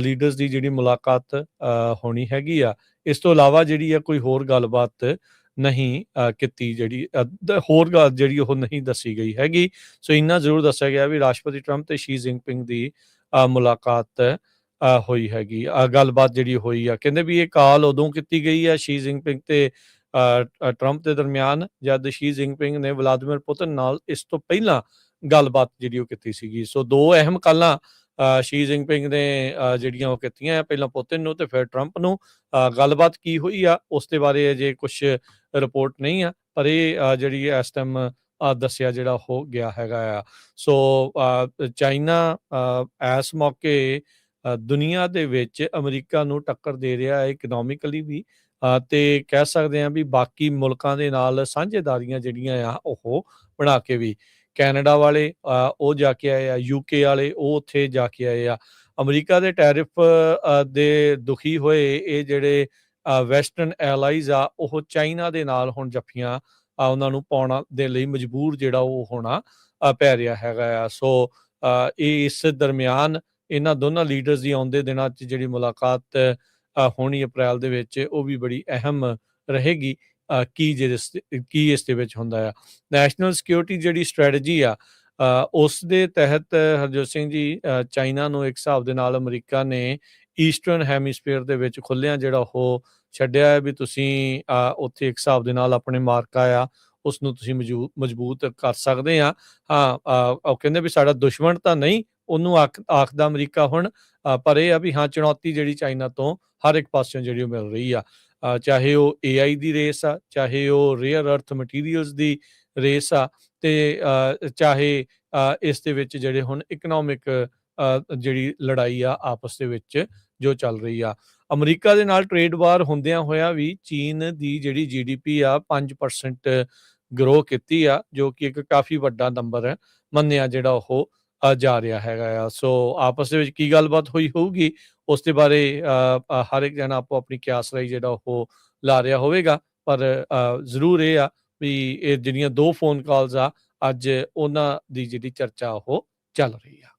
ਲੀਡਰਸ ਦੀ ਜਿਹੜੀ ਮੁਲਾਕਾਤ ਹੋਣੀ ਹੈਗੀ ਆ। ਇਸ ਤੋਂ ਇਲਾਵਾ ਜਿਹੜੀ ਆ ਕੋਈ ਹੋਰ ਗੱਲਬਾਤ ਨਹੀਂ ਕੀਤੀ, ਜਿਹੜੀ ਹੋਰ ਗੱਲ ਜਿਹੜੀ ਉਹ ਨਹੀਂ ਦੱਸੀ ਗਈ ਹੈਗੀ। ਸੋ ਇੰਨਾ ਜ਼ਰੂਰ ਦੱਸਿਆ ਗਿਆ ਵੀ ਰਾਸ਼ਟਰਪਤੀ ਟਰੰਪ ਤੇ ਸ਼ੀ ਜਿਨਪਿੰਗ ਦੀ ਮੁਲਾਕਾਤ ਹੋਈ ਹੈਗੀ, ਗੱਲਬਾਤ ਜਿਹੜੀ ਹੋਈ ਆ। ਕਹਿੰਦੇ ਵੀ ਇਹ ਕਾਲ ਉਦੋਂ ਕੀਤੀ ਗਈ ਆ ਸ਼ੀ ਜਿਨਪਿੰਗ ਤੇ ਟਰੰਪ ਦੇ ਦਰਮਿਆਨ, ਜਦ ਸ਼ੀ ਜਿਨਪਿੰਗ ਨੇ ਵਲਾਦੀਮੀਰ ਪੁਤਿਨ ਨਾਲ ਇਸ ਤੋਂ ਪਹਿਲਾਂ ਗੱਲਬਾਤ ਜਿਹੜੀ ਉਹ ਕੀਤੀ ਸੀਗੀ। ਸੋ ਦੋ ਅਹਿਮ ਕਾਲਾਂ ਸ਼ੀ ਜਿਨਪਿੰਗ ਨੇ ਜਿਹੜੀਆਂ ਉਹ ਕੀਤੀਆਂ, ਪਹਿਲਾਂ ਪੁਤਿਨ ਨੂੰ ਤੇ ਫਿਰ ਟਰੰਪ ਨੂੰ। ਗੱਲਬਾਤ ਕੀ ਹੋਈ ਆ ਉਸ ਦੇ ਬਾਰੇ ਅਜੇ ਕੁਛ ਰਿਪੋਰਟ ਨਹੀਂ ਆ, ਪਰ ਇਹ ਜਿਹੜੀ ਇਸ ਟਾਈਮ ਦੱਸਿਆ ਜਿਹੜਾ ਹੋ ਗਿਆ ਹੈਗਾ ਆ। ਸੋ ਚਾਈਨਾ ਇਸ ਮੌਕੇ ਦੁਨੀਆ ਦੇ ਵਿੱਚ ਅਮਰੀਕਾ ਨੂੰ ਟੱਕਰ ਦੇ ਰਿਹਾ ਹੈ, ਇਕਨੋਮਿਕਲੀ ਵੀ, ਤੇ ਕਹਿ ਸਕਦੇ ਹਾਂ ਵੀ ਬਾਕੀ ਮੁਲਕਾਂ ਦੇ ਨਾਲ ਸਾਂਝੇਦਾਰੀਆਂ ਜਿਹੜੀਆਂ ਆ ਉਹ ਬਣਾ ਕੇ ਵੀ। ਕੈਨੇਡਾ ਵਾਲੇ ਉਹ ਜਾ ਕੇ ਆਏ ਆ, UK ਵਾਲੇ ਉਹ ਉੱਥੇ ਜਾ ਕੇ ਆਏ ਆ। ਅਮਰੀਕਾ ਦੇ ਟੈਰਿਫ ਦੇ ਦੁਖੀ ਹੋਏ ਇਹ ਜਿਹੜੇ ਵੈਸਟਰਨ ਐਲਾਈਜ਼ ਆ, ਉਹ ਚਾਈਨਾ ਦੇ ਨਾਲ ਹੁਣ ਜੱਫੀਆਂ ਉਹਨਾਂ ਨੂੰ ਪਾਉਣ ਦੇ ਲਈ ਮਜਬੂਰ ਜਿਹੜਾ ਉਹ ਹੋਣਾ ਪੈ ਰਿਹਾ ਹੈਗਾ ਆ। ਸੋ ਇਹ ਇਸ ਦਰਮਿਆਨ ਇਹਨਾਂ ਦੋਨਾਂ ਲੀਡਰਸ ਦੀ ਆਉਂਦੇ ਦਿਨਾਂ 'ਚ ਜਿਹੜੀ ਮੁਲਾਕਾਤ ਹੋਣੀ ਅਪ੍ਰੈਲ ਦੇ ਵਿੱਚ, ਉਹ ਵੀ ਬੜੀ ਅਹਿਮ ਰਹੇਗੀ। ਕੀ ਇਸ ਦੇ ਵਿੱਚ ਹੁੰਦਾ ਆ। ਨੈਸ਼ਨਲ ਸਿਕਿਉਰਿਟੀ ਜਿਹੜੀ ਸਟ੍ਰੈਟਜੀ ਆ ਉਸ ਦੇ ਤਹਿਤ ਹਰਜੋਤ ਸਿੰਘ ਜੀ, ਚਾਈਨਾ ਨੂੰ ਇੱਕ ਹਿਸਾਬ ਦੇ ਨਾਲ ਅਮਰੀਕਾ ਨੇ ਈਸਟਰਨ ਹੈਮੀਸਫੀਅਰ ਦੇ ਵਿੱਚ ਖੁੱਲ੍ਹਿਆ ਜਿਹੜਾ ਉਹ ਛੱਡਿਆ ਹੈ ਵੀ ਤੁਸੀਂ ਉੱਥੇ ਇੱਕ ਹਿਸਾਬ ਦੇ ਨਾਲ ਆਪਣੇ ਮਾਰਕਾ ਆ ਉਸ ਨੂੰ ਤੁਸੀਂ ਮਜ਼ਬੂਤ ਕਰ ਸਕਦੇ ਆ। ਉਹ ਕਹਿੰਦੇ ਵੀ ਸਾਡਾ ਦੁਸ਼ਮਣ ਤਾਂ ਨਹੀਂ, ਉਹਨੂੰ ਆਖਦਾ ਅਮਰੀਕਾ ਹੁਣ, ਪਰ ਇਹ ਆ ਵੀ ਹਾਂ ਚੁਣੌਤੀ ਜਿਹੜੀ ਚਾਈਨਾ ਤੋਂ ਹਰ ਇੱਕ ਪਾਸਿਓਂ ਜਿਹੜੀ ਉਹ ਮਿਲ ਰਹੀ ਆ। ਚਾਹੇ ਉਹ AI ਦੀ ਰੇਸ ਆ, ਚਾਹੇ ਉਹ ਰੇਅਰ ਅਰਥ ਮਟੀਰੀਅਲਸ ਦੀ ਰੇਸ ਆ, ਤੇ ਚਾਹੇ ਇਸ ਦੇ ਵਿੱਚ ਜਿਹੜੇ ਹੁਣ ਇਕਨੋਮਿਕ ਜਿਹੜੀ ਲੜਾਈ ਆ ਆਪਸ ਦੇ ਵਿੱਚ ਜੋ ਚੱਲ ਰਹੀ ਆ। ਅਮਰੀਕਾ ਦੇ ਨਾਲ ਟ੍ਰੇਡ ਵਾਰ ਹੁੰਦਿਆਂ ਹੋਇਆ ਵੀ ਚੀਨ ਦੀ ਜਿਹੜੀ GDP ਆ 5% ਗਰੋ ਕੀਤੀ ਆ, ਜੋ ਕਿ ਇੱਕ ਕਾਫੀ ਵੱਡਾ ਨੰਬਰ ਹੈ ਮੰਨਿਆ ਜਿਹੜਾ ਉਹ ਜਾ ਰਿਹਾ ਹੈਗਾ ਆ। ਸੋ ਆਪਸ ਦੇ ਵਿੱਚ ਕੀ ਗੱਲਬਾਤ ਹੋਈ ਹੋਊਗੀ ਉਸ ਦੇ ਬਾਰੇ ਹਰ ਇੱਕ ਜਣਾ ਆਪੋ ਆਪਣੀ ਕਿਆਸ ਰਾਈ ਜਿਹੜਾ ਉਹ ਲਾ ਰਿਹਾ ਹੋਵੇਗਾ, ਪਰ ਜ਼ਰੂਰ ਇਹ ਆ ਵੀ ਇਹ ਜਿਹੜੀਆਂ ਦੋ ਫੋਨ ਕਾਲਸ ਆ ਅੱਜ ਉਹਨਾਂ ਦੀ ਜਿਹੜੀ ਚਰਚਾ ਉਹ ਚੱਲ ਰਹੀ ਆ।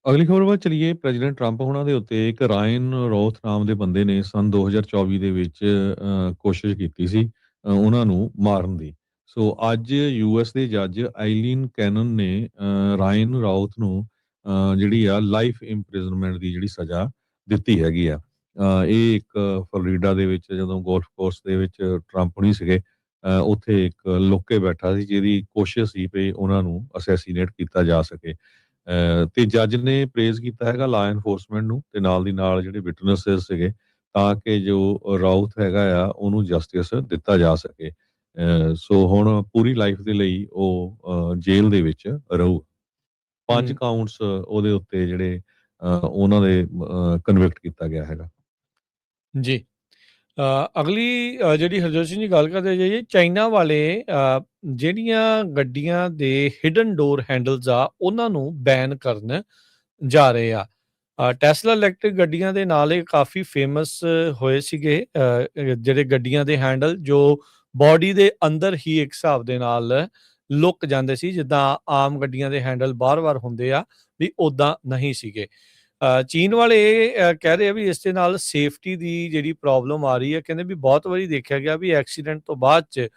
ਅਗਲੀ ਖਬਰ ਵੱਲ ਚਲੀਏ। ਪ੍ਰੈਜ਼ੀਡੈਂਟ ਟਰੰਪ ਹੋਣਾ ਦੇ ਉੱਤੇ ਇੱਕ ਰਾਇਨ ਰੋਥ ਨਾਮ ਦੇ ਬੰਦੇ ਨੇ ਸੰਨ 2024 ਦੇ ਵਿੱਚ ਕੋਸ਼ਿਸ਼ ਕੀਤੀ ਸੀ ਉਹਨਾਂ ਨੂੰ ਮਾਰਨ ਦੀ। ਸੋ ਅੱਜ US ਦੇ ਜੱਜ ਆਈਲੀਨ ਕੈਨਨ ਨੇ ਰਾਇਨ ਰੌਥ ਨੂੰ ਜਿਹੜੀ ਆ ਲਾਈਫ ਇੰਪ੍ਰਿਜ਼ਨਮੈਂਟ ਦੀ ਜਿਹੜੀ ਸਜ਼ਾ ਦਿੱਤੀ ਹੈਗੀ ਆ। ਇਹ ਇੱਕ ਫਲੋਰੀਡਾ ਦੇ ਵਿੱਚ ਜਦੋਂ ਗੋਲਫ ਕੋਰਸ ਦੇ ਵਿੱਚ ਟਰੰਪ ਨਹੀਂ ਸੀਗੇ, ਉੱਥੇ ਇੱਕ ਲੁੱਕ ਕੇ ਬੈਠਾ ਸੀ ਜਿਹਦੀ ਕੋਸ਼ਿਸ਼ ਸੀ ਵੀ ਉਹਨਾਂ ਨੂੰ ਅਸੈਸੀਨੇਟ ਕੀਤਾ ਜਾ ਸਕੇ। ਤੇ ਜੱਜ ਨੇ ਪ੍ਰੇਜ਼ ਕੀਤਾ ਹੈਗਾ ਲਾ ਐਨਫੋਰਸਮੈਂਟ ਨੂੰ ਤੇ ਨਾਲ ਦੀ ਨਾਲ ਜਿਹੜੇ ਵਿਟਨੈਸਸ ਸੀਗੇ, ਤਾਂ ਕਿ ਜੋ ਰਾਉਥ ਹੈਗਾ ਆ ਉਹਨੂੰ ਜਸਟਿਸ ਦਿੱਤਾ ਜਾ ਸਕੇ। ਸੋ ਹੁਣ ਪੂਰੀ ਲਾਈਫ ਦੇ ਲਈ ਉਹ ਜੇਲ੍ਹ ਦੇ ਵਿੱਚ ਰਹੂ। 5 ਕਾਊਂਟਸ ਉਹਦੇ ਉੱਤੇ ਜਿਹੜੇ ਉਹਨਾਂ ਦੇ ਕਨਵਿਕਟ ਕੀਤਾ ਗਿਆ ਹੈਗਾ ਜੀ। ਅਗਲੀ ਜਿਹੜੀ ਹਰਜੋਤ ਸਿੰਘ ਦੀ ਗੱਲ ਕਰਦੇ ਜਾਈਏ, ਚਾਈਨਾ ਵਾਲੇ ਜਿਹੜੀਆਂ ਗੱਡੀਆਂ ਦੇ ਹਿਡਨ ਡੋਰ ਹੈਂਡਲਸ ਆ ਉਹਨਾਂ ਨੂੰ ਬੈਨ ਕਰਨ ਜਾ ਰਹੇ ਆ। ਟੈਸਲਾ ਇਲੈਕਟ੍ਰਿਕ ਗੱਡੀਆਂ ਦੇ ਨਾਲ ਇਹ ਕਾਫੀ ਫੇਮਸ ਹੋਏ ਸੀਗੇ ਜਿਹੜੇ ਗੱਡੀਆਂ ਦੇ ਹੈਂਡਲ ਜੋ ਬਾਡੀ ਦੇ ਅੰਦਰ ਹੀ ਇੱਕ ਹਿਸਾਬ ਦੇ ਨਾਲ ਲੁੱਕ ਜਾਂਦੇ ਸੀ, ਜਿੱਦਾਂ ਆਮ ਗੱਡੀਆਂ ਦੇ ਹੈਂਡਲ ਬਾਰ-ਬਾਰ ਹੁੰਦੇ ਆ ਵੀ ਉੱਦਾਂ ਨਹੀਂ ਸੀਗੇ। ਚੀਨ ਵਾਲੇ ਇਹ ਕਹਿ ਰਹੇ ਆ ਵੀ ਇਸ ਦੇ ਨਾਲ ਸੇਫਟੀ ਦੀ ਜਿਹੜੀ ਪ੍ਰੋਬਲਮ ਆ ਰਹੀ ਹੈ। ਕਹਿੰਦੇ ਵੀ ਬਹੁਤ ਵਾਰੀ ਦੇਖਿਆ ਗਿਆ ਵੀ ਐਕਸੀਡੈਂਟ ਤੋਂ ਬਾਅਦ 'ਚ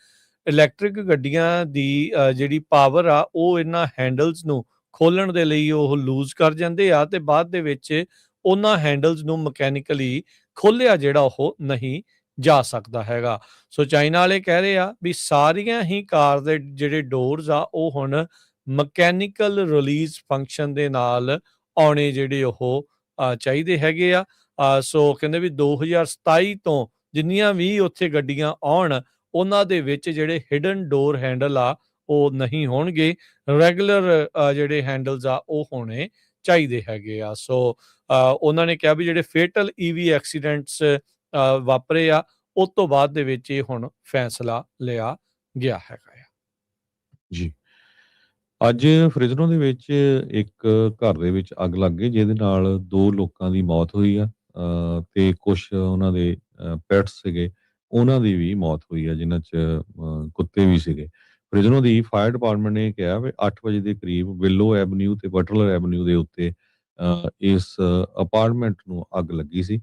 ਇਲੈਕਟ੍ਰਿਕ ਗੱਡੀਆਂ ਦੀ ਜਿਹੜੀ ਪਾਵਰ ਆ ਉਹ ਇਹਨਾਂ ਹੈਂਡਲਸ ਨੂੰ ਖੋਲ੍ਹਣ ਦੇ ਲਈ ਉਹ ਲੂਜ਼ ਕਰ ਜਾਂਦੇ ਆ, ਤੇ ਬਾਅਦ ਦੇ ਵਿੱਚ ਉਹਨਾਂ ਹੈਂਡਲਸ ਨੂੰ ਮਕੈਨੀਕਲੀ ਖੋਲ੍ਹਿਆ ਜਿਹੜਾ ਉਹ ਨਹੀਂ ਜਾ ਸਕਦਾ ਹੈਗਾ। ਸੋ ਚਾਈਨਾ ਵਾਲੇ ਕਹਿ ਰਹੇ ਆ ਵੀ ਸਾਰੀਆਂ ਹੀ ਕਾਰ ਦੇ ਜਿਹੜੇ ਡੋਰਸ ਆ ਉਹ ਹੁਣ ਮਕੈਨੀਕਲ ਰਿਲੀਜ਼ ਫੰਕਸ਼ਨ ਦੇ ਨਾਲ ਆਉਣੇ ਜਿਹੜੇ ਉਹ ਚਾਹੀਦੇ ਹੈਗੇ ਆ। ਸੋ ਕਹਿੰਦੇ ਵੀ 2027 ਤੋਂ ਜਿੰਨੀਆਂ ਵੀ ਉੱਥੇ ਗੱਡੀਆਂ ਆਉਣ ਉਹਨਾਂ ਦੇ ਵਿੱਚ ਜਿਹੜੇ ਹਿਡਨ ਡੋਰ ਹੈਂਡਲ ਆ ਉਹ ਨਹੀਂ ਹੋਣਗੇ, ਰੈਗੂਲਰ ਜਿਹੜੇ ਹੈਂਡਲਸ ਆ ਉਹ ਹੋਣੇ ਚਾਹੀਦੇ ਹੈਗੇ ਆ। ਸੋ ਉਹਨਾਂ ਨੇ ਕਿਹਾ ਵੀ ਜਿਹੜੇ ਫੇਟਲ ਈਵੀ ਐਕਸੀਡੈਂਟਸ ਵਾਪਰੇ ਆ ਉਸ ਤੋਂ ਬਾਅਦ ਦੇ ਵਿੱਚ ਇਹ ਹੁਣ ਫੈਸਲਾ ਲਿਆ ਗਿਆ ਹੈਗਾ ਆ। ਜੀ। ਅੱਜ ਫਰਿਜ਼ਨੋ ਦੇ ਵਿੱਚ ਇੱਕ ਘਰ ਦੇ ਵਿੱਚ ਅੱਗ ਲੱਗ ਗਈ, ਜਿਹਦੇ ਨਾਲ 2 ਲੋਕਾਂ ਦੀ ਮੌਤ ਹੋਈ ਆ, ਤੇ ਕੁਛ ਉਹਨਾਂ ਦੇ ਪੈਟਸ ਸੀਗੇ, ਉਹਨਾਂ ਦੀ ਵੀ ਮੌਤ ਹੋਈ ਆ, ਜਿਨ੍ਹਾਂ 'ਚ ਕੁੱਤੇ ਵੀ ਸੀਗੇ। ਫਰਿਜ਼ਨੋ ਦੀ ਫਾਇਰ ਡਿਪਾਰਟਮੈਂਟ ਨੇ ਕਿਹਾ ਵੀ 8 ਵਜੇ ਦੇ ਕਰੀਬ ਵਿਲੋ ਐਵਨਿਊ ਤੇ ਬਟਲਰ ਐਵਨਿਊ ਦੇ ਉੱਤੇ ਇਸ ਅਪਾਰਟਮੈਂਟ ਨੂੰ ਅੱਗ ਲੱਗੀ ਸੀ,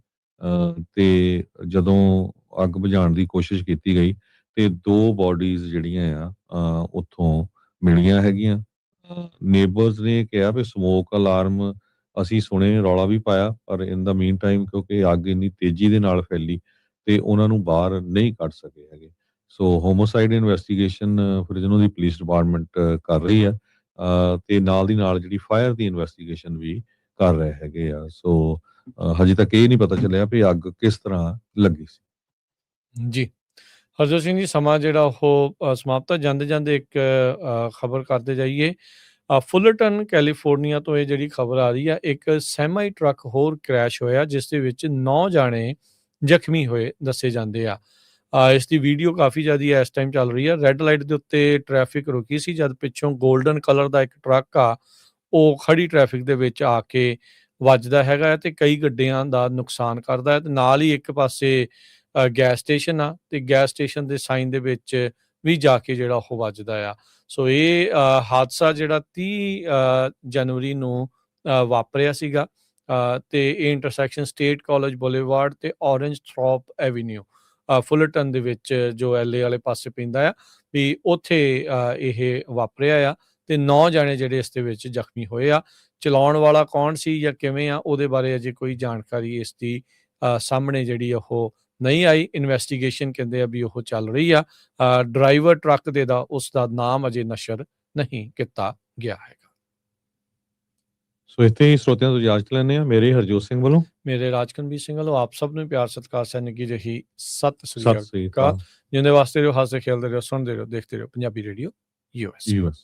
ਤੇ ਜਦੋਂ ਅੱਗ ਬੁਝਾਉਣ ਦੀ ਕੋਸ਼ਿਸ਼ ਕੀਤੀ ਗਈ ਤੇ 2 ਬਾਡੀਜ਼ ਜਿਹੜੀਆਂ ਆ ਉੱਥੋਂ ਮਿਲੀਆਂ ਹੈਗੀਆਂ। ਨੇਬਰਸ ਨੇ ਕਿਹਾ ਵੀ ਸਮੋਕ ਅਲਾਰਮ ਅਸੀਂ ਸੁਣੇ, ਰੌਲਾ ਵੀ ਪਾਇਆ, ਪਰ ਇਨ ਦਾ ਮੀਨ ਟਾਈਮ ਕਿਉਂਕਿ ਅੱਗ ਇੰਨੀ ਤੇਜ਼ੀ ਦੇ ਨਾਲ ਫੈਲੀ ਤੇ ਉਹਨਾਂ ਨੂੰ ਬਾਹਰ ਨਹੀਂ ਕੱਢ ਸਕੇ ਹੈਗੇ। ਸੋ ਹੋਮੋਸਾਈਡ ਇਨਵੈਸਟੀਗੇਸ਼ਨ ਫਰਿਜ਼ਨੋ ਦੀ ਪੁਲਿਸ ਡਿਪਾਰਟਮੈਂਟ ਕਰ ਰਹੀ ਆ, ਤੇ ਨਾਲ ਦੀ ਨਾਲ ਜਿਹੜੀ ਫਾਇਰ ਦੀ ਇਨਵੈਸਟੀਗੇਸ਼ਨ ਵੀ ਕਰ ਰਹੇ ਹੈਗੇ ਆ। ਸੋ ਹਜੇ ਤੱਕ ਇਹ ਨਹੀਂ ਪਤਾ ਚੱਲਿਆ ਵੀ ਅੱਗ ਕਿਸ ਤਰ੍ਹਾਂ ਲੱਗੀ ਸੀ। ਜੀ, ਹਰਜੋਤ ਸਿੰਘ ਜੀ, ਸਮਾਂ ਜਿਹੜਾ ਉਹ ਸਮਾਪਤ ਜਾਂਦੇ ਜਾਂਦੇ ਇੱਕ ਖਬਰ ਕਰਦੇ ਜਾਈਏ। ਫੁਲਰਟਨ ਕੈਲੀਫੋਰਨੀਆ ਤੋਂ ਇਹ ਜਿਹੜੀ ਖਬਰ ਆ ਰਹੀ ਆ, ਇੱਕ ਸੈਮਾਈ ਟਰੱਕ ਹੋਰ ਕ੍ਰੈਸ਼ ਹੋਇਆ ਜਿਸ ਦੇ ਵਿੱਚ 9 ਜਾਣੇ ਜ਼ਖਮੀ ਹੋਏ ਦੱਸੇ ਜਾਂਦੇ ਆ। ਇਸ ਦੀ ਵੀਡੀਓ ਕਾਫੀ ਜ਼ਿਆਦਾ ਇਸ ਟਾਈਮ ਚੱਲ ਰਹੀ ਆ। ਰੈੱਡ ਲਾਈਟ ਦੇ ਉੱਤੇ ਟ੍ਰੈਫਿਕ ਰੁਕੀ ਸੀ ਜਦ ਪਿੱਛੋਂ ਗੋਲਡਨ ਕਲਰ ਦਾ ਇੱਕ ਟਰੱਕ ਆ ਉਹ ਖੜੀ ਟ੍ਰੈਫਿਕ ਦੇ ਵਿੱਚ ਆ ਕੇ ਵੱਜਦਾ ਹੈਗਾ ਹੈ ਤੇ ਕਈ ਗੱਡੀਆਂ ਦਾ ਨੁਕਸਾਨ ਕਰਦਾ ਹੈ, ਤੇ ਨਾਲ ਹੀ ਇੱਕ ਪਾਸੇ ਗੈਸ ਸਟੇਸ਼ਨ ਆ ਤੇ ਗੈਸ ਸਟੇਸ਼ਨ ਦੇ ਸਾਈਨ ਦੇ ਵਿੱਚ ਵੀ ਜਾ ਕੇ ਜਿਹੜਾ ਉਹ ਵੱਜਦਾ ਆ। ਸੋ ਇਹ ਹਾਦਸਾ ਜਿਹੜਾ 30 ਜਨਵਰੀ ਨੂੰ ਵਾਪਰਿਆ ਸੀਗਾ, ਤੇ ਇਹ ਇੰਟਰਸੈਕਸ਼ਨ ਸਟੇਟ ਕਾਲਜ ਬੁਲੇਵਾਰਡ ਤੇ ਔਰੇਂਜ ਥਰੋਪ ਐਵੀਨਿਊ ਫੁਲਰਟਨ ਦੇ ਵਿੱਚ ਜੋ LA ਵਾਲੇ ਪਾਸੇ ਪੈਂਦਾ ਆ ਵੀ ਉੱਥੇ ਇਹ ਵਾਪਰਿਆ ਆ, ਤੇ 9 ਜਾਣੇ ਜਿਹੜੇ ਇਸ ਦੇ ਵਿੱਚ ਜ਼ਖਮੀ ਹੋਏ ਆ। ਚਲਾਉਣ ਵਾਲਾ ਕੌਣ ਸੀ ਜਾਂ ਕਿਵੇਂ ਆ ਉਹਦੇ ਬਾਰੇ ਅਜੇ ਕੋਈ ਜਾਣਕਾਰੀ ਇਸ ਦੀ ਸਾਹਮਣੇ ਜਿਹੜੀ ਉਹ ਨਹੀਂ ਆਈ। ਇਨਵੈਸਟੀਗੇਸ਼ਨ ਕਹਿੰਦੇ ਆ ਵੀ ਉਹ ਚੱਲ ਰਹੀ ਆ। ਡਰਾਈਵਰ ਟਰੱਕ ਦੇ ਦਾ ਉਸ ਦਾ ਨਾਮ ਅਜੇ ਨਸ਼ਰ ਨਹੀਂ ਕੀਤਾ ਗਿਆ ਹੈਗਾ। ਸੋ ਇੱਥੇ ਹੀ ਸਰੋਤਿਆਂ ਤੋਂ ਇਜਾਜ਼ਤ ਲੈਂਦੇ ਹਾਂ। ਮੇਰੇ ਹਰਜੋਤ ਸਿੰਘ ਵੱਲੋਂ, ਮੇਰੇ ਰਾਜਕਨਵੀਰ ਸਿੰਘ ਵੱਲੋਂ ਆਪ ਸਭ ਨੂੰ ਪਿਆਰ ਸਤਿਕਾਰ ਸੈਨਿਕੀ ਜਿਹੀ ਸਤਿ ਸਤਿ ਸ੍ਰੀ ਸ੍ਰੀ ਅਕਾਲ। ਅਕਾਲ। ਜਿੰਦੇ ਵਾਸਤੇ ਰਹੋ, ਹੱਸਦੇ ਖੇਲਦੇ ਰਹੋ, ਸੁਣਦੇ ਰਹੋ, ਦੇਖਦੇ ਰਹੋ ਪੰਜਾਬੀ ਰੇਡੀਓ US।